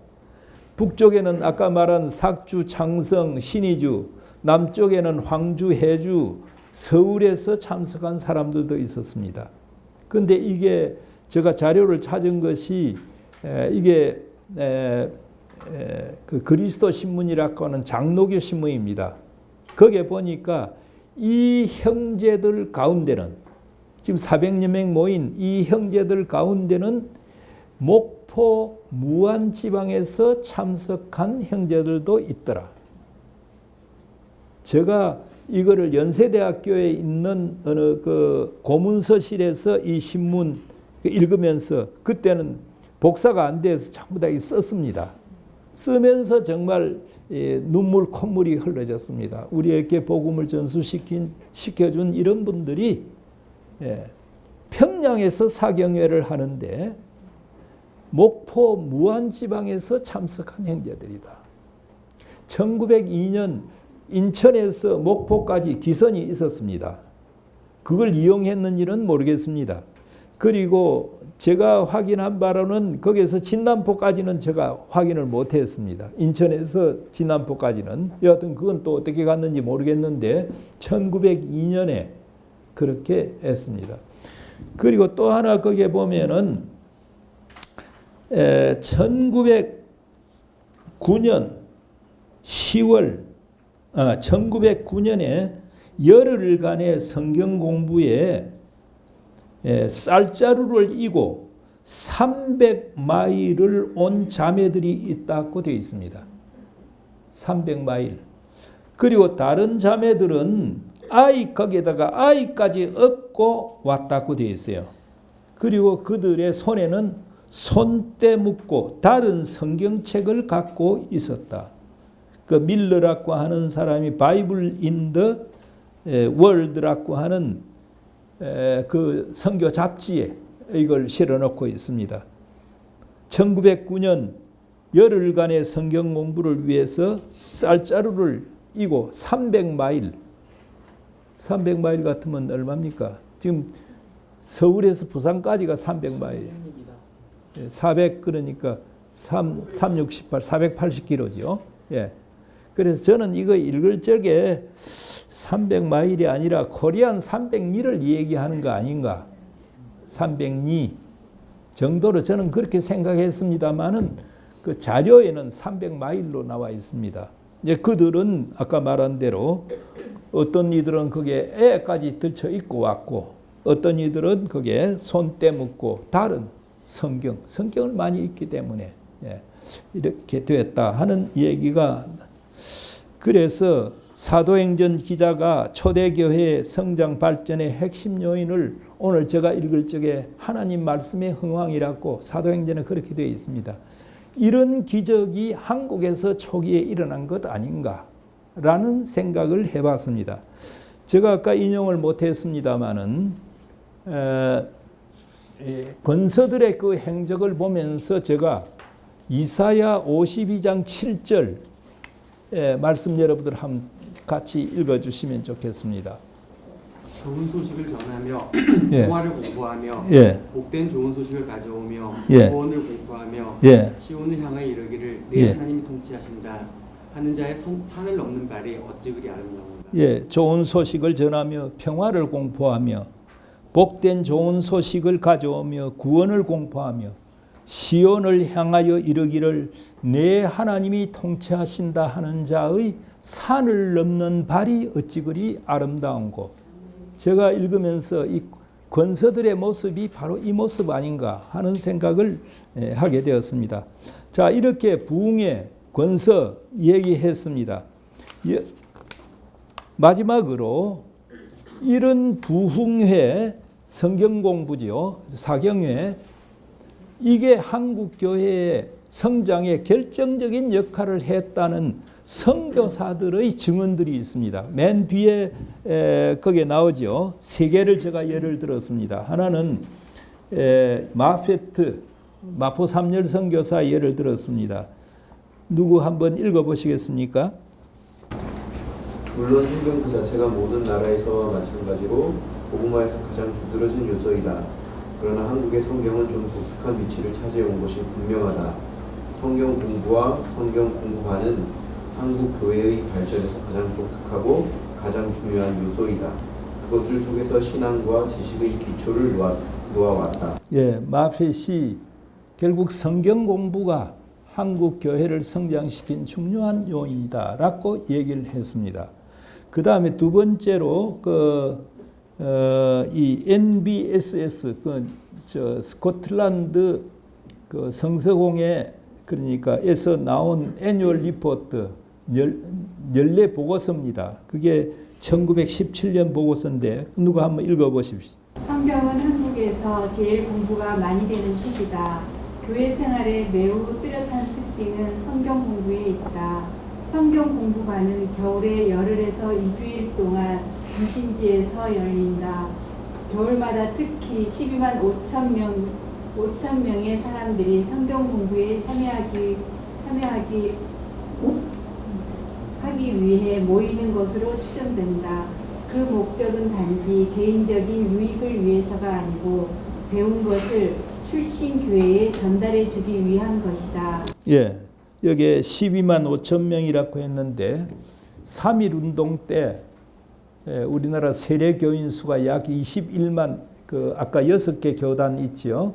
북쪽에는 아까 말한 sak주, 창성, 신의주, 남쪽에는 황주, 해주, 서울에서 참석한 사람들도 있었습니다. 그런데 이게 제가 자료를 찾은 것이 이게 그 그리스도 신문이라고 하는 장로교 신문입니다. 거기에 보니까 이 형제들 가운데는 지금 400여 명 모인 이 형제들 가운데는 목포 무안지방에서 참석한 형제들도 있더라. 제가 이거를 연세대학교에 있는 어느 그 고문서실에서 이 신문 읽으면서 그때는 복사가 안 돼서 전부 다 썼습니다. 쓰면서 정말 눈물 콧물이 흘러졌습니다. 우리에게 복음을 전수시켜준 이런 분들이 평양에서 사경회를 하는데 목포 무안지방에서 참석한 형제들이다. 1902년 인천에서 목포까지 기선이 있었습니다. 그걸 이용했는지는 모르겠습니다. 그리고 제가 확인한 바로는 거기에서 진남포까지는 제가 확인을 못했습니다. 인천에서 진남포까지는. 여하튼 그건 또 어떻게 갔는지 모르겠는데 1902년에 그렇게 했습니다. 그리고 또 하나 거기에 보면은 1909년 10월 1909년에 열흘간의 성경 공부에 쌀자루를 이고 300마일을 온 자매들이 있다고 되어 있습니다. 300마일. 그리고 다른 자매들은 거기에다가 아이까지 얻고 왔다고 되어 있어요. 그리고 그들의 손에는 손때 묶고 다른 성경책을 갖고 있었다. 그 밀러라고 하는 사람이 바이블 인 더 월드라고 하는 그 선교 잡지에 이걸 실어놓고 있습니다. 1909년 열흘간의 성경 공부를 위해서 쌀자루를 이고 300마일 같으면 얼마입니까? 지금 서울에서 부산까지가 300마일. 400 그러니까 368, 480km죠. 예. 그래서 저는 이거 읽을 적에 300마일이 아니라 코리안 300리를 얘기하는 거 아닌가. 300리 정도로 저는 그렇게 생각했습니다만은 그 자료에는 300마일로 나와 있습니다. 이제 그들은 아까 말한 대로 어떤 이들은 거기에 애까지 들쳐 입고 왔고 어떤 이들은 거기에 손때 묶고 다른 성경을 많이 읽기 때문에 이렇게 됐다 하는 얘기가. 그래서 사도행전 기자가 초대교회의 성장 발전의 핵심 요인을 오늘 제가 읽을 적에 하나님 말씀의 흥왕이라고 사도행전에 그렇게 되어 있습니다. 이런 기적이 한국에서 초기에 일어난 것 아닌가라는 생각을 해봤습니다. 제가 아까 인용을 못했습니다마는 권서들의 그 행적을 보면서 제가 이사야 52장 7절 말씀 여러분들 한번 같이 읽어주시면 좋겠습니다. 좋은 소식을 전하며 예. 평화를 공부하며 예. 복된 좋은 소식을 가져오며 예. 구원을 공부하며 예. 시온을 향하여 이르기를 내 예. 하나님이 통치하신다 하는 자의 산을 넘는 발이 어찌 그리 아름다운가. 예, 좋은 소식을 전하며 평화를 공포하며 복된 좋은 소식을 가져오며 구원을 공포하며 시온을 향하여 이르기를 내 하나님이 통치하신다 하는 자의 산을 넘는 발이 어찌 그리 아름다운고. 제가 읽으면서 이 권서들의 모습이 바로 이 모습 아닌가 하는 생각을 하게 되었습니다. 자, 이렇게 부흥의 권서 얘기했습니다. 마지막으로 이런 부흥회 성경 공부지요. 사경회. 이게 한국 교회의 성장에 결정적인 역할을 했다는 선교사들의 증언들이 있습니다. 맨 뒤에 거기에 나오죠. 세 개를 제가 예를 들었습니다. 하나는 마포 삼열 선교사 예를 들었습니다. 누구 한번 읽어보시겠습니까? 물론 성경 그 자체가 모든 나라에서와 마찬가지로 복음화에서 가장 두드러진 요소이다. 그러나 한국의 성경은 좀 독특한 위치를 차지해온 것이 분명하다. 성경 공부와 성경 공부하는 한국 교회의 발전에서 가장 독특하고 가장 중요한 요소이다. 그것들 속에서 신앙과 지식의 기초를 놓아왔다. 예, 마펫이 결국 성경 공부가 한국 교회를 성장시킨 중요한 요인이다라고 얘기를 했습니다. 그 다음에 두 번째로 이 NBSS 스코틀랜드 성서공회 그러니까에서 나온 애뉴얼 리포트 연례 보고서입니다. 그게 1917년 보고서인데 누가 한번 읽어보십시오. 성경은 한국에서 제일 공부가 많이 되는 책이다. 교회 생활의 매우 뚜렷한 특징은 성경 공부에 있다. 성경 공부반은 겨울에 열흘에서 2주일 동안 중심지에서 열린다. 겨울마다 특히 12만 5천 명의 사람들이 성경 공부에 참여하기 위해 모이는 것으로 추정된다. 그 목적은 단지 개인적인 유익을 위해서가 아니고 배운 것을 출신 교회에 전달해 주기 위한 것이다. 예, 여기에 12만 5천 명이라고 했는데 3.1운동 때 우리나라 세례 교인 수가 약 21만 아까 6개 교단 있지요.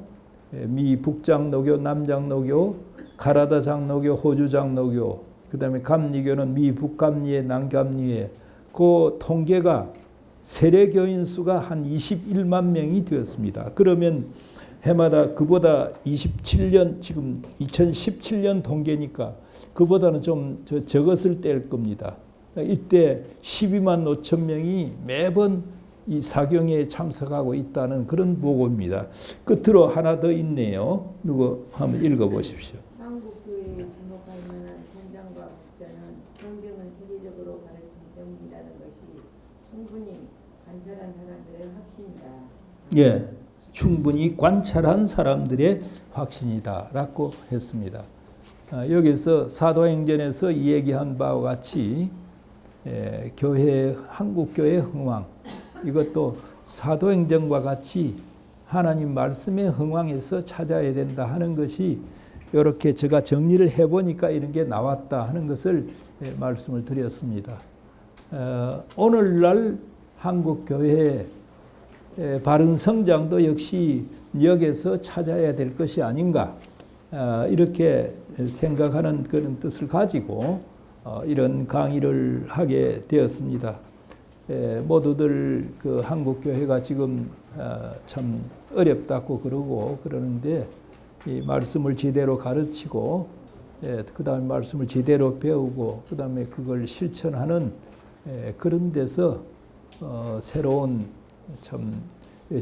미 북장로교, 남장로교, 가라다 장로교, 호주 장로교, 그다음에 감리교는 미 북감리회, 남감리회. 그 통계가 세례 교인 수가 한 21만 명이 되었습니다. 그러면 해마다 그보다 27년 지금 2017년 통계니까 그보다는 좀 적었을 때일 겁니다. 이때 12만 5천 명이 매번 이 사경회에 참석하고 있다는 그런 보고입니다. 끝으로 하나 더 있네요. 누구 한번 읽어보십시오. 한국 교회에 주목할 만한 성장과 국자는 성경은 체계적으로 가르친 때문이라는 것이 충분히 관찰한 사람들의 확신이다. 예, 충분히 관찰한 사람들의 확신이다라고 했습니다. 여기서 사도행전에서 얘기한 바와 같이 교회 한국 교회의 흥왕 이것도 사도행전과 같이 하나님 말씀의 흥왕에서 찾아야 된다 하는 것이 이렇게 제가 정리를 해보니까 이런 게 나왔다 하는 것을 말씀을 드렸습니다. 오늘날 한국 교회의 바른 성장도 역시 여기서 찾아야 될 것이 아닌가 이렇게 생각하는 그런 뜻을 가지고 이런 강의를 하게 되었습니다. 모두들 그 한국 교회가 지금 참 어렵다고 그러는데 이 말씀을 제대로 가르치고 그 다음에 말씀을 제대로 배우고 그 다음에 그걸 실천하는 그런 데서 새로운 참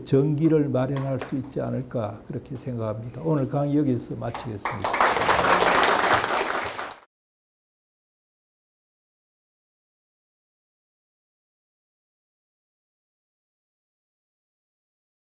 전기를 마련할 수 있지 않을까 그렇게 생각합니다. 오늘 강의 여기서 마치겠습니다.